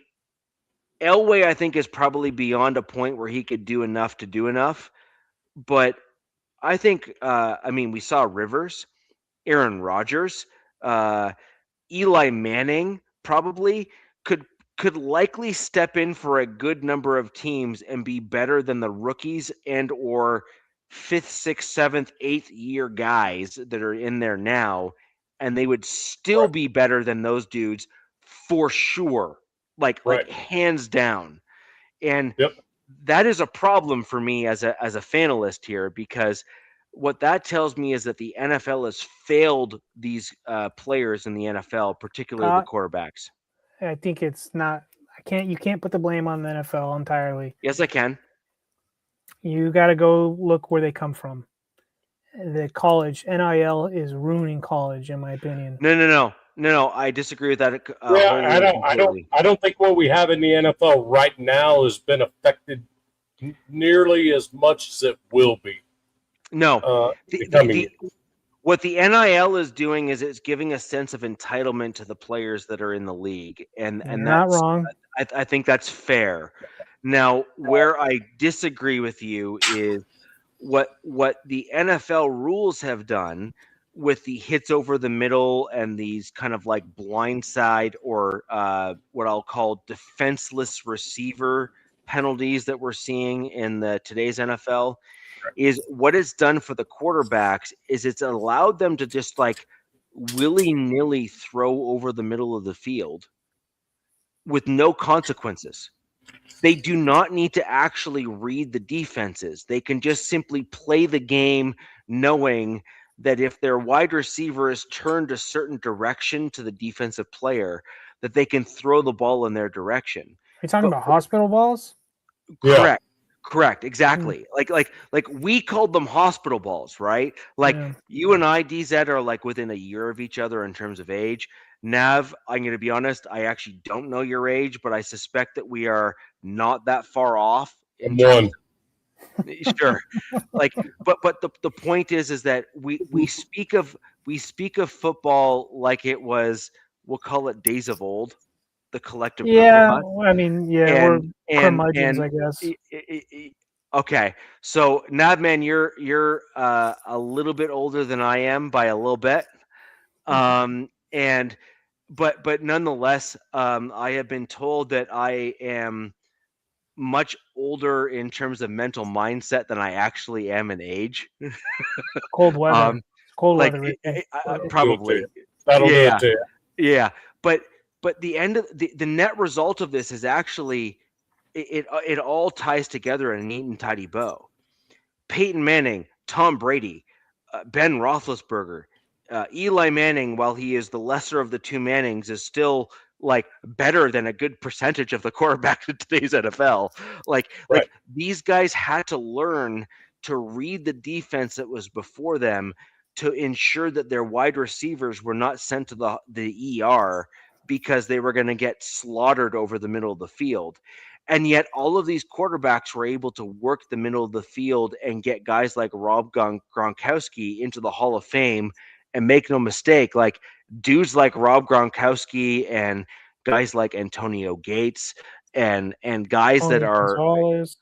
Elway, I think, is probably beyond a point where he could do enough to do enough. But I think, we saw Rivers, Aaron Rodgers, Eli Manning probably could likely step in for a good number of teams and be better than the rookies and or 5th, 6th, 7th, 8th year guys that are in there now, and they would still be better than those dudes for sure, like hands down. And that is a problem for me as a fanalist here, because what that tells me is that the NFL has failed these players in the NFL, particularly the quarterbacks. I think it's not. You can't put the blame on the NFL entirely. Yes, I can. You got to go look where they come from. The college NIL is ruining college, in my opinion. No. I disagree with that. I don't think what we have in the NFL right now has been affected nearly as much as it will be. No, what the NIL is doing is it's giving a sense of entitlement to the players that are in the league, and that's not wrong. I think that's fair. Now, where I disagree with you is what the NFL rules have done with the hits over the middle and these kind of like blindside or what I'll call defenseless receiver penalties that we're seeing in today's NFL. Is what it's done for the quarterbacks is it's allowed them to just like willy-nilly throw over the middle of the field with no consequences. They do not need to actually read the defenses. They can just simply play the game knowing that if their wide receiver is turned a certain direction to the defensive player, that they can throw the ball in their direction. Are you talking about hospital balls? Correct. Correct. Exactly. Like we called them hospital balls, right? Like you and I, DZ, are like within a year of each other in terms of age. Nav, I'm going to be honest, I actually don't know your age, but I suspect that we are not that far off. Sure. Like, but the point is that we speak of football like it was, we'll call it days of old. The collective. We're curmudgeons, I guess. Okay, so Navman, you're a little bit older than I am by a little bit, but nonetheless, I have been told that I am much older in terms of mental mindset than I actually am in age. Cold weather. Weather. Probably. That'll do it too. Yeah, but the end of the net result of this is actually it all ties together in a neat and tidy bow. Peyton Manning, Tom Brady, Ben Roethlisberger, Eli Manning, while he is the lesser of the two Mannings, is still like better than a good percentage of the quarterbacks in today's NFL. Like these guys had to learn to read the defense that was before them to ensure that their wide receivers were not sent to the ER because they were going to get slaughtered over the middle of the field. And yet all of these quarterbacks were able to work the middle of the field and get guys like Rob Gronkowski into the Hall of Fame. And make no mistake, like dudes like Rob Gronkowski and guys like Antonio Gates and guys Tony that are Gonzalez,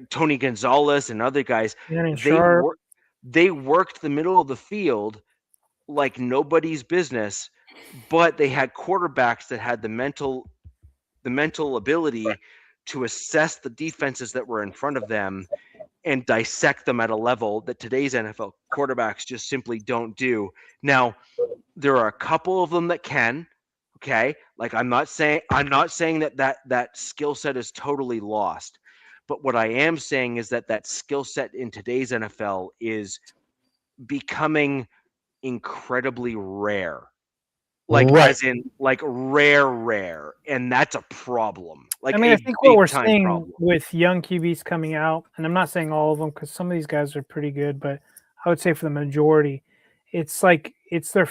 Tony Gonzalez and other guys, Sharp. they worked the middle of the field like nobody's business, but they had quarterbacks that had the mental ability to assess the defenses that were in front of them and dissect them at a level that today's NFL quarterbacks just simply don't do. Now, there are a couple of them that can, okay? Like I'm not saying that skill set is totally lost. But what I am saying is that skill set in today's NFL is becoming incredibly rare. Like as in like rare, and that's a problem. Like I mean, I think what we're seeing with young QBs coming out, and I'm not saying all of them because some of these guys are pretty good, but I would say for the majority, it's like it's their,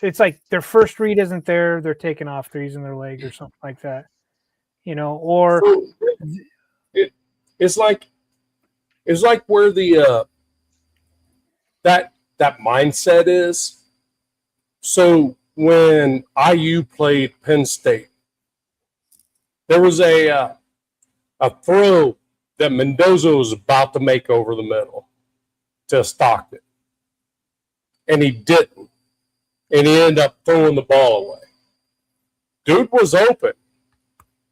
it's like their first read isn't there, they're taking off, they're using their leg or something like that, or it's like where the that mindset is. So when IU played Penn State, there was a throw that Mendoza was about to make over the middle to Stockton, and he didn't, and he ended up throwing the ball away. Dude was open,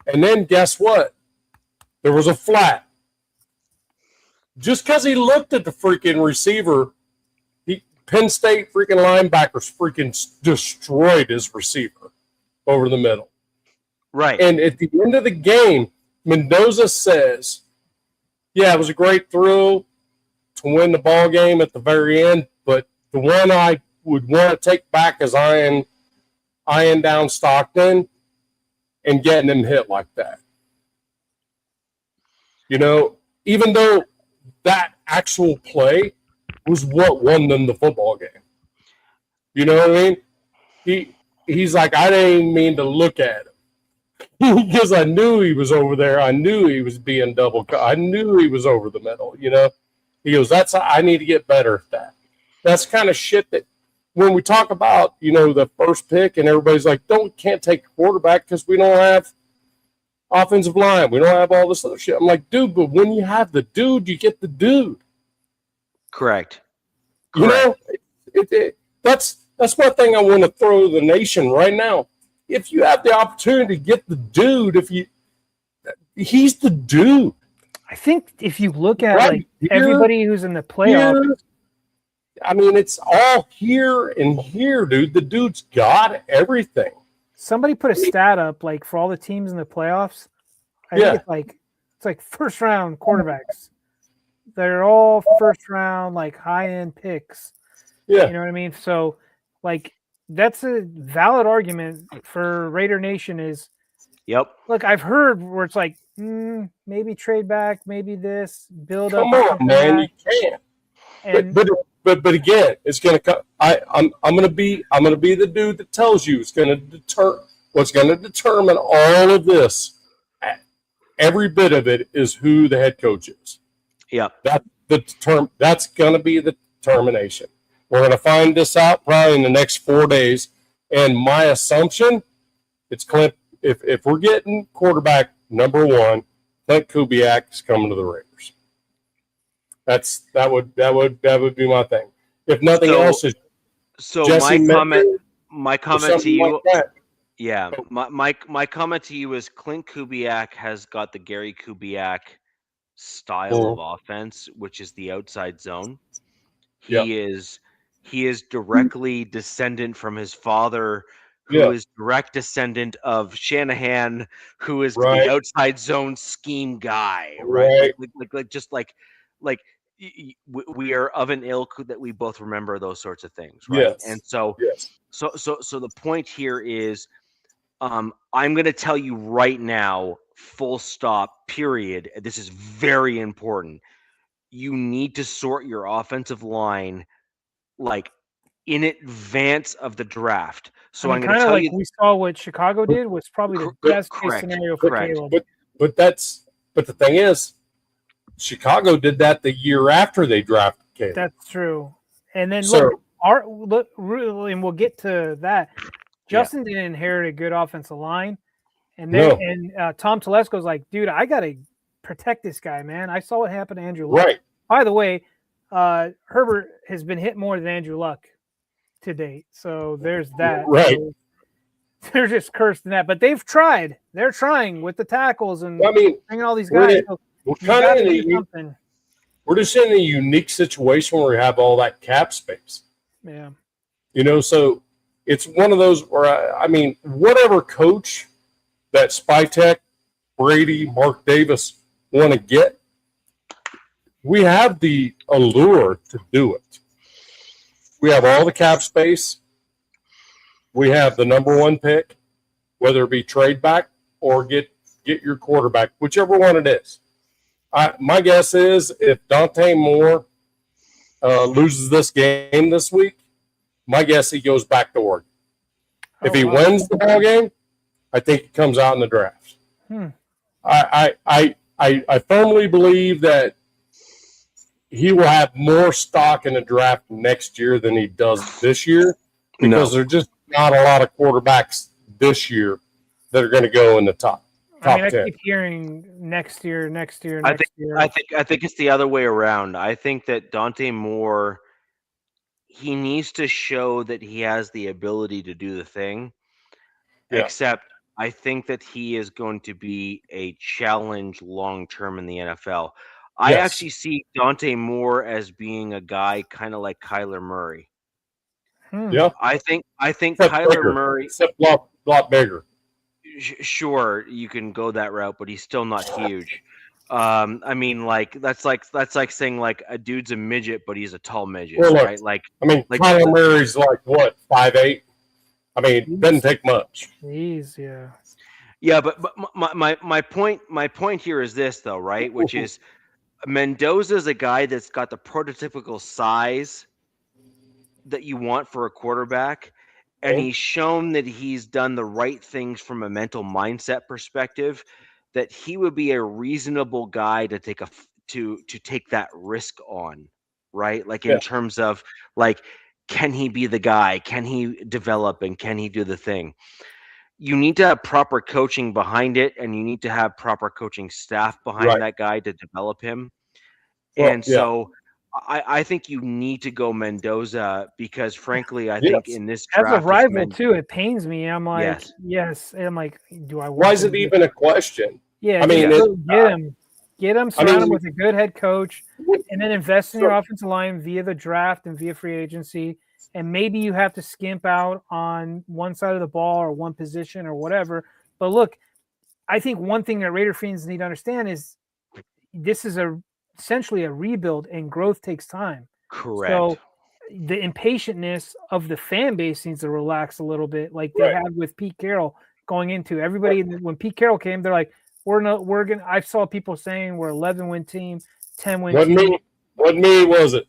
and then guess what? There was a flat. Just because he looked at the freaking receiver, Penn State freaking linebackers freaking destroyed his receiver over the middle. Right. And at the end of the game, Mendoza says, yeah, it was a great throw to win the ball game at the very end, but the one I would want to take back is eyeing down Stockton and getting him hit like that. Even though that actual play was what won them the football game. You know what I mean? He's like, I didn't mean to look at him because I knew he was over there. I knew he was being double cut. I knew he was over the middle. He goes, I need to get better at that. That's kind of shit that when we talk about, the first pick and everybody's like, can't take a quarterback because we don't have offensive line. We don't have all this other shit. I'm like, dude, but when you have the dude, you get the dude. Correct. That's one thing I want to throw the nation right now. If you have the opportunity to get the dude, he's the dude. I think if you look at everybody who's in the playoffs, I mean, it's all here and here, dude. The dude's got everything. Somebody put a stat up like for all the teams in the playoffs. I think it's like first round quarterbacks. They're all first round, like high end picks. Yeah. You know what I mean? So like that's a valid argument for Raider Nation is, yep. Look, I've heard where it's like, maybe trade back, maybe this, build Come up. on, man, you can't. And, but again, it's gonna come. I'm gonna be the dude that tells you it's gonna what's gonna determine all of this. Every bit of it is who the head coach is. Yeah. That's gonna be the determination. We're gonna find this out probably in the next 4 days. And my assumption, it's Clint. If we're getting quarterback number one, Clint Kubiak is coming to the Raiders. That would be my thing. If nothing else, is Jesse my comment to you. Like yeah, my comment to you is Clint Kubiak has got the Gary Kubiak style of offense, which is the outside zone. He is directly descendant from his father, who is direct descendant of Shanahan, who is the outside zone scheme guy, right? Like we are of an ilk that we both remember those sorts of things, right? Yes. And so the point here is, I'm going to tell you right now, full stop, period. This is very important. You need to sort your offensive line like in advance of the draft. So I'm going to tell you, we saw what Chicago did was probably the best case scenario for Caleb. But the thing is, Chicago did that the year after they drafted Caleb. That's true. And then look, and we'll get to that. Justin didn't inherit a good offensive line, and then Tom Telesco's like, dude, I gotta protect this guy, man. I saw what happened to Andrew Luck. Right. By the way, Herbert has been hit more than Andrew Luck to date, so there's that. Right. So they're just cursed in that, but they've tried. They're trying with the tackles and bringing all these guys. We're just in a unique situation where we have all that cap space. Yeah. So it's one of those where, whatever coach that Spytek, Brady, Mark Davis want to get, we have the allure to do it. We have all the cap space. We have the number one pick, whether it be trade back or get your quarterback, whichever one it is. My guess is if Dante Moore loses this game this week, my guess he goes back to Oregon. If he wins the ball game, I think he comes out in the draft. I firmly believe that he will have more stock in the draft next year than he does this year because there's just not a lot of quarterbacks this year that are going to go in the top 10. I keep hearing next year. I think it's the other way around. I think that Dante Moore, he needs to show that he has the ability to do the thing. Yeah. Except I think that he is going to be a challenge long term in the NFL. I actually see Dante Moore as being a guy kind of like Kyler Murray. Yeah, I think Kyler Murray, except a lot bigger. Sure, you can go that route, but he's still not huge. That's like saying like a dude's a midget, but he's a tall midget, right? Kyler Murray's like what, 5'8"? Doesn't take much. Jeez, yeah. Yeah, but my point here is this though, right? Which is Mendoza's a guy that's got the prototypical size that you want for a quarterback, and he's shown that he's done the right things from a mental mindset perspective, that he would be a reasonable guy to take take that risk on, right? In terms of can he be the guy? Can he develop and can he do the thing? You need to have proper coaching behind it, and you need to have proper coaching staff behind that guy to develop him. So I think you need to go Mendoza because, frankly, I think in this draft, as a rival too, it pains me. I'm like, yes. I'm like, do I? Why is it even a question? Yeah, get him, surround him with a good head coach, and then invest in your offensive line via the draft and via free agency. And maybe you have to skimp out on one side of the ball or one position or whatever. But look, I think one thing that Raider fans need to understand is this is essentially a rebuild, and growth takes time. Correct. So the impatientness of the fan base needs to relax a little bit, like they had with Pete Carroll going into everybody. When Pete Carroll came, they're like, we're gonna. I saw people saying we're 11-win team, 10-win team. What me was it?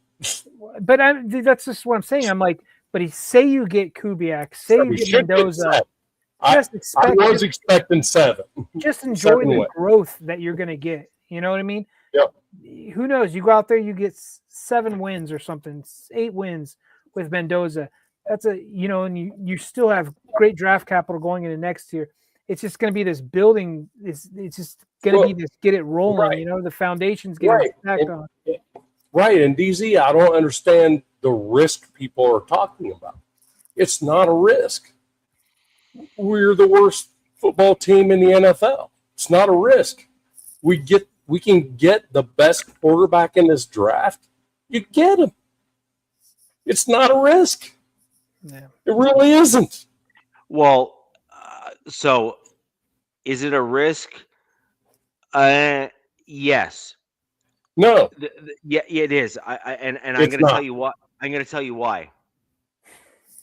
But that's just what I'm saying. I'm like, but say you get Kubiak, say you get Mendoza. I was expecting 7. Just enjoy the growth that you're going to get. You know what I mean? Yep. Who knows? You go out there, you get 7 wins or something, 8 wins with Mendoza. That's and you still have great draft capital going into next year. It's just going to be this building. It's just going to be this get it rolling. Right. The foundation's getting stacked on. Right. And DZ, I don't understand the risk people are talking about. It's not a risk. We're the worst football team in the NFL. It's not a risk. We can get the best quarterback in this draft. You get him. It's not a risk. Yeah. It really isn't. Well, so is it a risk? Yes. No. Yeah, it is. I'm going to tell you what. I'm going to tell you why.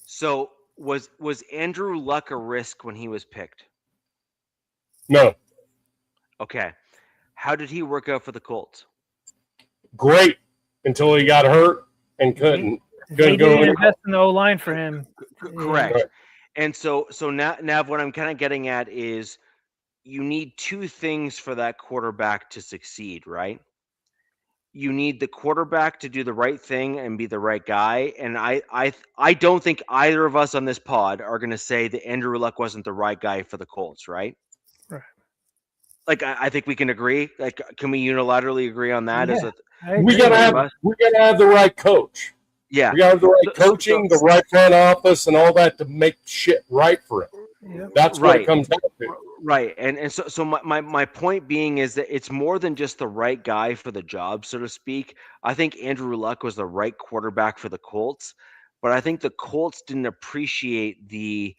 So was Andrew Luck a risk when he was picked? No. Okay. How did he work out for the Colts? Great until he got hurt and couldn't. They didn't invest in the O-line for him. Correct. Right. And so now what I'm kind of getting at is you need two things for that quarterback to succeed, right? You need the quarterback to do the right thing and be the right guy. And I don't think either of us on this pod are going to say that Andrew Luck wasn't the right guy for the Colts, right? Right. Like I think we can agree. Like, can we unilaterally agree on that? Yeah, we gotta have the right coach. Yeah, we gotta have the right coaching, the right front office, and all that to make shit right for it. Yep. That's what it comes down to. Right. And so my point being is that it's more than just the right guy for the job, so to speak. I think Andrew Luck was the right quarterback for the Colts, but I think the Colts didn't appreciate the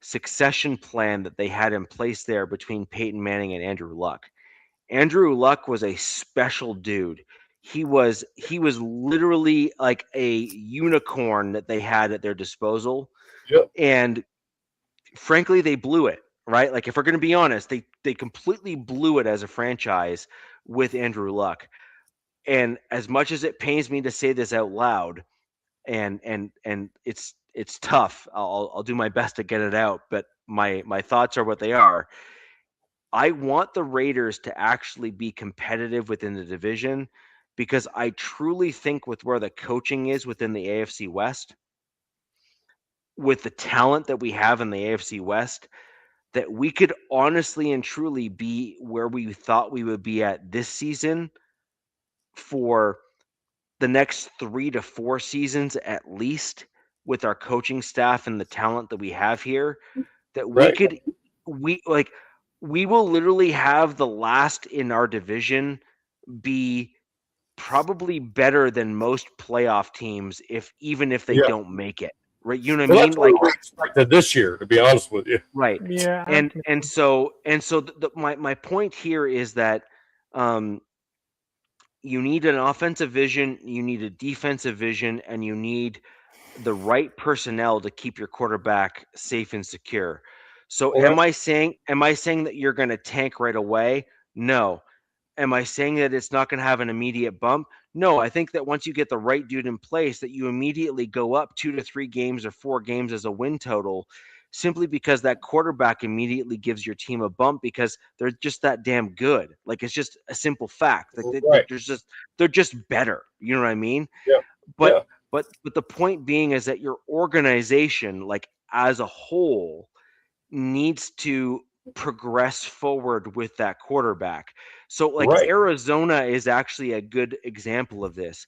succession plan that they had in place there between Peyton Manning and Andrew Luck. Andrew Luck was a special dude. He was literally like a unicorn that they had at their disposal. Yep. And frankly, they blew it, right? Like, if we're going to be honest, they completely blew it as a franchise with Andrew Luck. And as much as it pains me to say this out loud, and it's tough, I'll do my best to get it out, but my thoughts are what they are. I want the Raiders to actually be competitive within the division, because I truly think with where the coaching is within the AFC West, with the talent that we have in the AFC West, that we could honestly and truly be where we thought we would be at this season for the next 3 to 4 seasons at least, with our coaching staff and the talent that we have here, that we will literally have the last in our division be probably better than most playoff teams, even if they don't make it. Right, you know what I mean? That's what we expected this year, to be honest with you. Right. Yeah. And so my point here is that you need an offensive vision, you need a defensive vision, and you need the right personnel to keep your quarterback safe and secure. So am I saying that you're going to tank right away? No. Am I saying that it's not going to have an immediate bump? No, I think that once you get the right dude in place, that you immediately go up 2 to 3 games or 4 games as a win total, simply because that quarterback immediately gives your team a bump, because they're just that damn good. Like, it's just a simple fact. Like, they're just better. You know what I mean? Yeah. But the point being is that your organization, like as a whole, needs to progress forward with that quarterback. So like Arizona is actually a good example of this.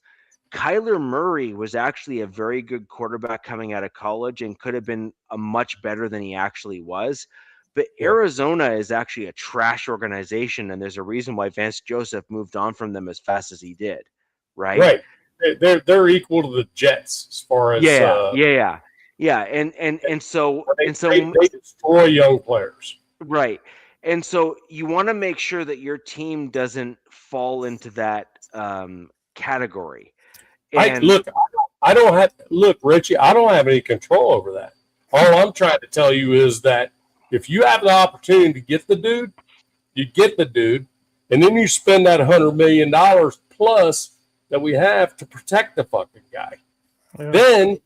Kyler Murray was actually a very good quarterback coming out of college and could have been a much better than he actually was. But Arizona is actually a trash organization, and there's a reason why Vance Joseph moved on from them as fast as he did. Right. They're equal to the Jets as far as and so they destroy young players. Right. And so you want to make sure that your team doesn't fall into that category. Richie, I don't have any control over that. All I'm trying to tell you is that if you have the opportunity to get the dude, you get the dude, and then you spend that $100 million plus that we have to protect the fucking guy. Yeah.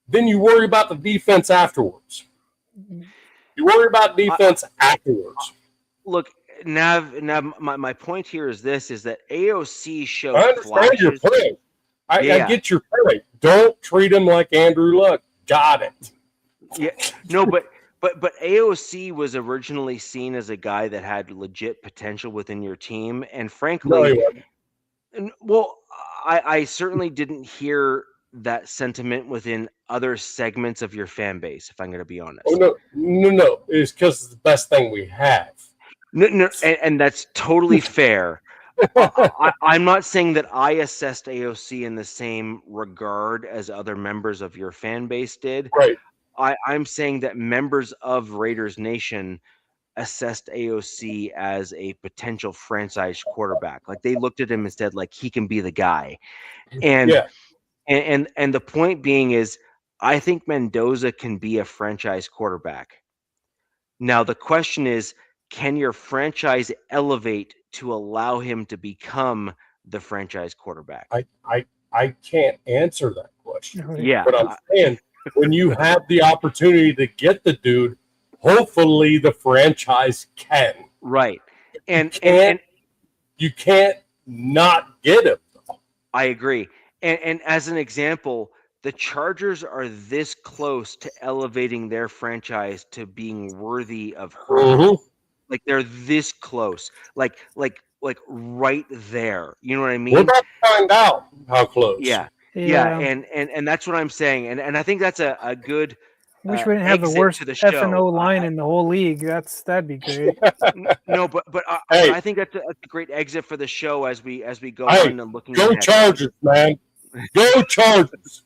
Then you worry about the defense afterwards. You worry about defense afterwards. Look, Nav, my point here is this: is that AOC showed. I understand your point. I get your point. Don't treat him like Andrew Luck. Got it. Yeah, no, but AOC was originally seen as a guy that had legit potential within your team, and frankly, I certainly didn't hear that sentiment within other segments of your fan base, if I'm going to be honest. Oh, no. It's because it's the best thing we have. No, and that's totally fair. I'm not saying that I assessed AOC in the same regard as other members of your fan base did. Right. I'm saying that members of Raiders Nation assessed AOC as a potential franchise quarterback. Like, they looked at him and said, like, he can be the guy. And the point being is, I think Mendoza can be a franchise quarterback. Now, the question is, can your franchise elevate to allow him to become the franchise quarterback? I can't answer that question. Yeah. But I'm saying, when you have the opportunity to get the dude, hopefully the franchise can. Right. And you can't not get him. I agree. And as an example, the Chargers are this close to elevating their franchise to being worthy of Herbert. Mm-hmm. Like they're this close. Like right there. You know what I mean? We're about to find out how close. Yeah. And that's what I'm saying. And I think that's a good wish we didn't have the worst F&O line in the whole league. That'd be great. No, but hey, I think that's a great exit for the show as we go on and looking. Go Chargers, man! Go Chargers!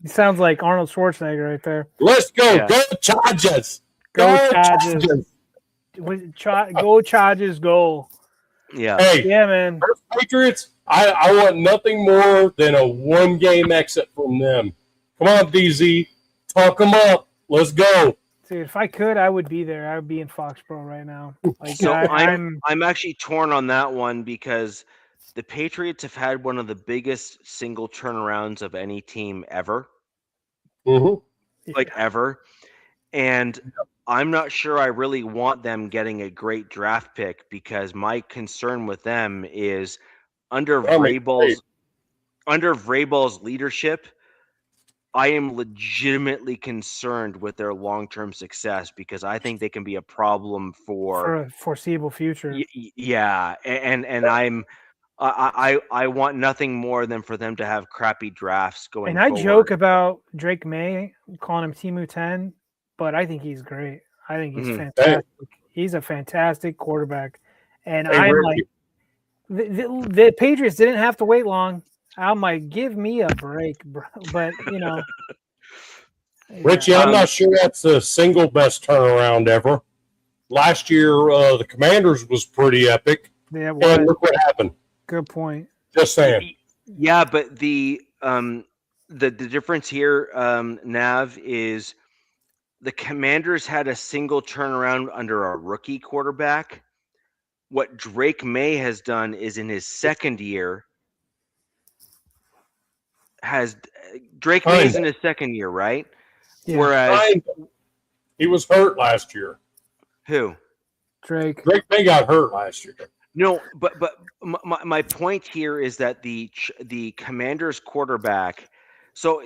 He sounds like Arnold Schwarzenegger right there. Let's go! Yeah. Go Chargers! Go Chargers! Go Chargers! Go! Yeah. Hey, yeah, man. Patriots. I want nothing more than a 1-game exit from them. Come on, DZ. Talk them up. Let's go. Dude, if I could, I would be there. I would be in Foxborough right now. Like, so I'm actually torn on that one because the Patriots have had one of the biggest single turnarounds of any team ever. Mm-hmm. Like ever. And I'm not sure I really want them getting a great draft pick because my concern with them is under Vrabel's leadership, I am legitimately concerned with their long-term success because I think they can be a problem for a foreseeable future. Yeah, and I want nothing more than for them to have crappy drafts going. And I joke about Drake May calling him Timu 10, but I think he's great. I think he's fantastic. He's a fantastic quarterback, and I'm like, the Patriots didn't have to wait long. I'm like, give me a break, bro. But, you know. Richie, I'm not sure that's the single best turnaround ever. Last year, the Commanders was pretty epic. Yeah, and look what happened. Good point. Just saying. Yeah, but the difference here, Nav, is the Commanders had a single turnaround under a rookie quarterback. What Drake May has done is in his second year, Drake May's in his second year, right? Yeah. Whereas he was hurt last year. Who? Drake May got hurt last year. No, but my point here is that the Commanders quarterback. So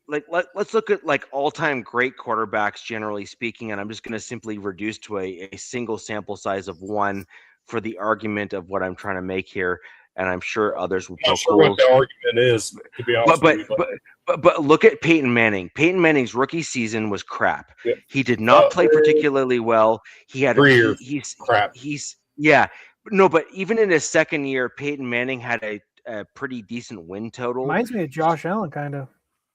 let's look at like all-time great quarterbacks generally speaking, and I'm just going to simply reduce to a single sample size of one for the argument of what I'm trying to make here. And I'm sure others will poke holes. What the argument is, to be honest with you. But look at Peyton Manning. Peyton Manning's rookie season was crap. Yeah. He did not play particularly well. He had 3 years. He's crap. No, but even in his second year, Peyton Manning had a pretty decent win total. Reminds me of Josh Allen, kind of.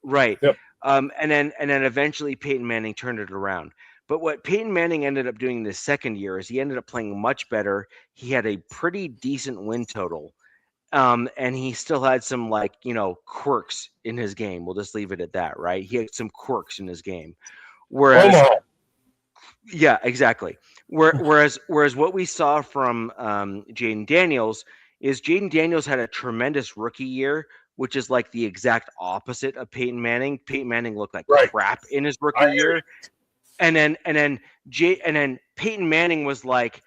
Right. Yep. And then eventually Peyton Manning turned it around. But what Peyton Manning ended up doing in his second year is he ended up playing much better. He had a pretty decent win total. And he still had some quirks in his game. We'll just leave it at that, right? He had some quirks in his game. Whereas, yeah, exactly. Whereas what we saw from Jaden Daniels is Jaden Daniels had a tremendous rookie year, which is like the exact opposite of Peyton Manning. Peyton Manning looked like crap in his rookie year, and then Peyton Manning was like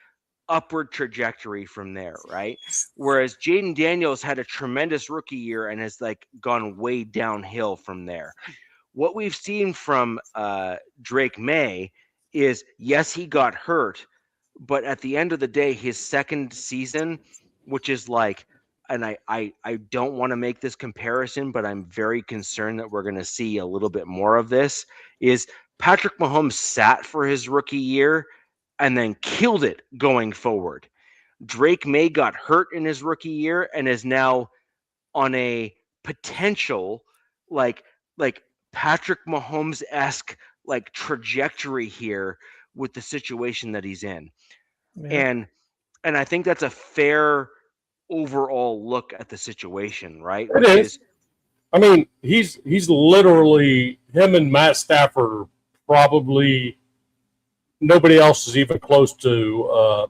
upward trajectory from there, right? Whereas Jaden Daniels had a tremendous rookie year and has like gone way downhill from there. What we've seen from Drake May is, yes, he got hurt, but at the end of the day, his second season, which is like, and I don't want to make this comparison, but I'm very concerned that we're going to see a little bit more of this, is Patrick Mahomes sat for his rookie year and then killed it going forward. Drake May got hurt in his rookie year and is now on a potential like Patrick Mahomes-esque like trajectory here with the situation that he's in. Yeah. And I think that's a fair overall look at the situation, right? It is. I mean, he's literally, him and Matt Stafford probably nobody else is even close to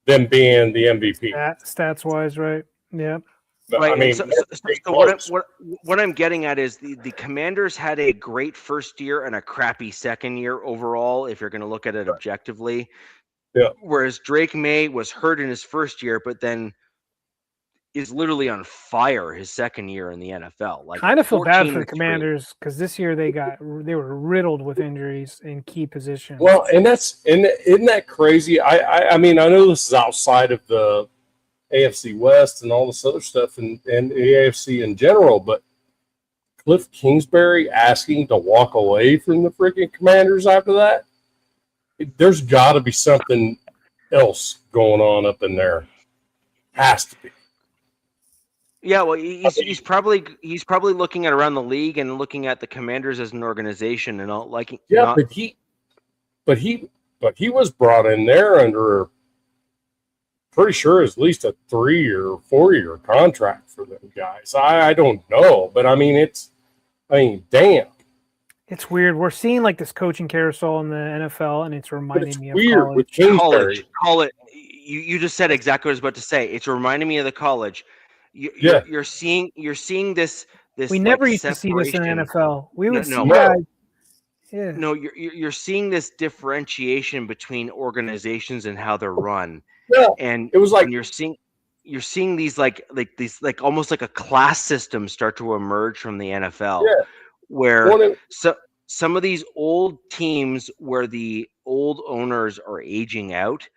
them being the MVP. Stats wise, right? Yeah. Right. I mean, so what I'm getting at is the Commanders had a great first year and a crappy second year overall, if you're going to look at it objectively. Yeah. Whereas Drake May was hurt in his first year, but then is literally on fire his second year in the NFL. Like, kind of feel bad for the 14-3. Commanders because this year they were riddled with injuries in key positions. Well, and isn't that crazy? I mean, I know this is outside of the AFC West and all this other stuff and the AFC in general, but Cliff Kingsbury asking to walk away from the freaking Commanders after that, there's got to be something else going on up in there. Has to be. Yeah, well, he's probably looking at around the league and looking at the Commanders as an organization and all like. Yeah, but he was brought in there under, pretty sure, at least a 3 or 4 year contract for them guys. I don't know, but I mean damn. It's weird. We're seeing like this coaching carousel in the NFL, and it's reminding me of weird college. with Kingsbury. College. You just said exactly what I was about to say. It's reminding me of the college. You're seeing this. We never used to see this in the NFL. We would see guys. Yeah. No, you're seeing this differentiation between organizations and how they're run. Yeah, and it was like you're seeing these like almost like a class system start to emerge from the NFL, where some of these old teams where the old owners are aging out,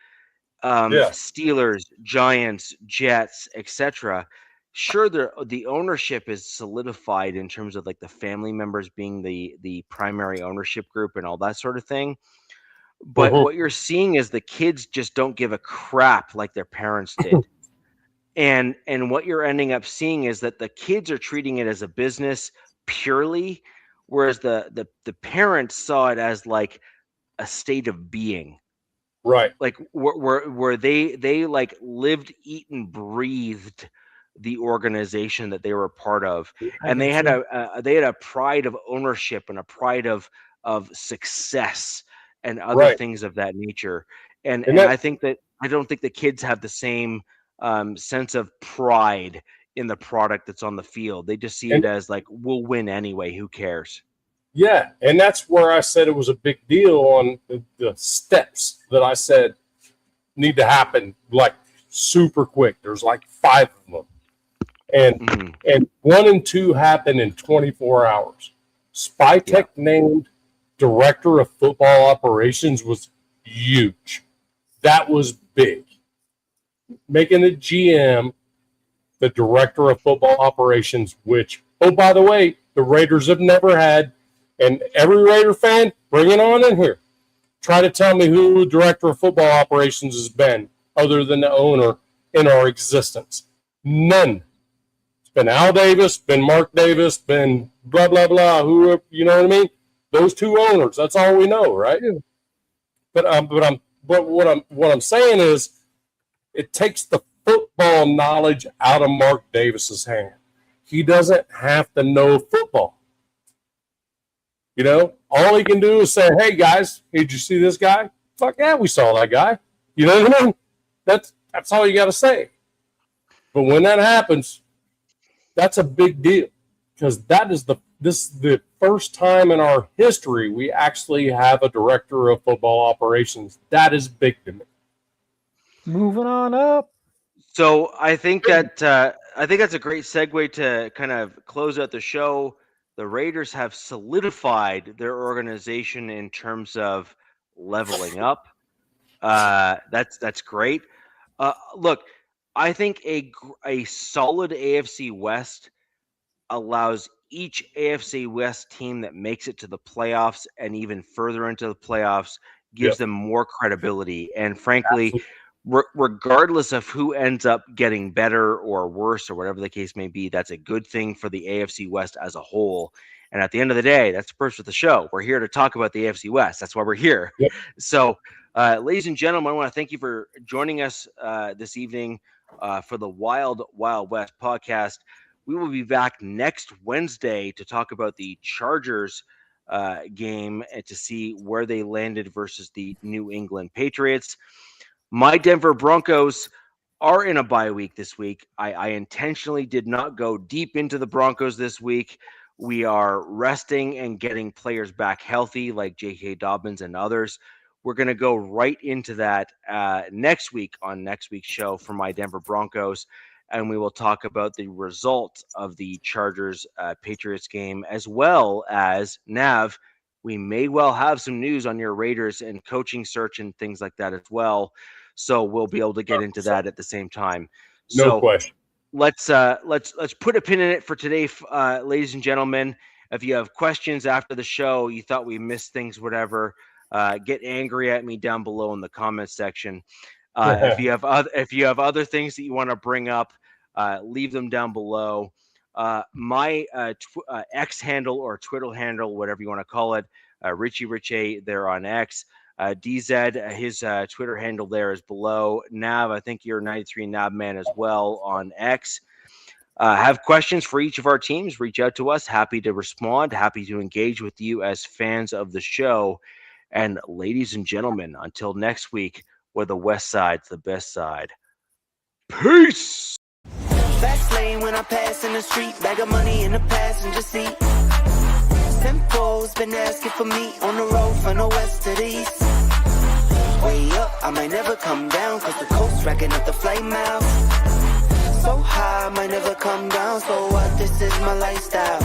Steelers, Giants, Jets, etc. Sure, the ownership is solidified in terms of like the family members being the primary ownership group and all that sort of thing. But what you're seeing is the kids just don't give a crap like their parents did. And what you're ending up seeing is that the kids are treating it as a business purely, whereas the parents saw it as like a state of being. Right. Like where they like lived, eat, and breathed the organization that they were a part of, and they had a pride of ownership and a pride of success and other things of that nature. And I don't think the kids have the same sense of pride in the product that's on the field. They just see it as like, we'll win anyway. Who cares? Yeah, and that's where I said it was a big deal on the steps that I said need to happen like super quick. There's like 5 of them. And 1 and 2 happened in 24 hours. Spytech named director of football operations was huge. That was big. Making the GM the director of football operations, which, oh, by the way, the Raiders have never had. And every Raider fan, bring it on in here. Try to tell me who the director of football operations has been other than the owner in our existence. None. It's been Al Davis, been Mark Davis, been blah, blah, blah, who, you know what I mean? Those 2 owners, that's all we know, right? But what I'm saying is it takes the football knowledge out of Mark Davis's hand. He doesn't have to know football. You know, all he can do is say, hey, guys, did you see this guy? Fuck yeah, we saw that guy. You know what I mean? That's all you got to say. But when that happens, that's a big deal because this is the first time in our history we actually have a director of football operations. That is big to me. Moving on up. So I think that's a great segue to kind of close out the show. The Raiders have solidified their organization in terms of leveling up. That's great. Look, I think a solid AFC West allows each AFC West team that makes it to the playoffs and even further into the playoffs gives them more credibility. And frankly, regardless of who ends up getting better or worse or whatever the case may be, that's a good thing for the AFC West as a whole. And at the end of the day, that's the purpose of the show. We're here to talk about the AFC West. That's why we're here. Yep. So, ladies and gentlemen, I want to thank you for joining us this evening for the Wild Wild West podcast. We will be back next Wednesday to talk about the Chargers game and to see where they landed versus the New England Patriots. My Denver Broncos are in a bye week this week. I intentionally did not go deep into the Broncos this week. We are resting and getting players back healthy like J.K. Dobbins and others. we're going to go right into that next week on next week's show for my Denver Broncos. And we will talk about the result of the Chargers-Patriots game, as well as, Nav, we may well have some news on your Raiders and coaching search and things like that as well. So we'll be able to get into that at the same time. No question. Let's put a pin in it for today, ladies and gentlemen. If you have questions after the show, you thought we missed things, whatever, get angry at me down below in the comments section. If you have other things that you want to bring up, leave them down below. My X handle or Twitter handle, whatever you want to call it, Richie Richey there on X. DZ, his Twitter handle there is below. Nav, I think you're 93 Nav Man as well on X. Have questions for each of our teams, reach out to us. Happy to respond. Happy to engage with you as fans of the show. And ladies and gentlemen, until next week, where the West Side's the best side. Peace! Fast lane when I pass in the street, bag of money in the passenger seat. Tempo's been asking for me on the road from the west to the east. Way up, I might never come down, cause the coast racking up the flight miles. So high, I might never come down, so what, this is my lifestyle.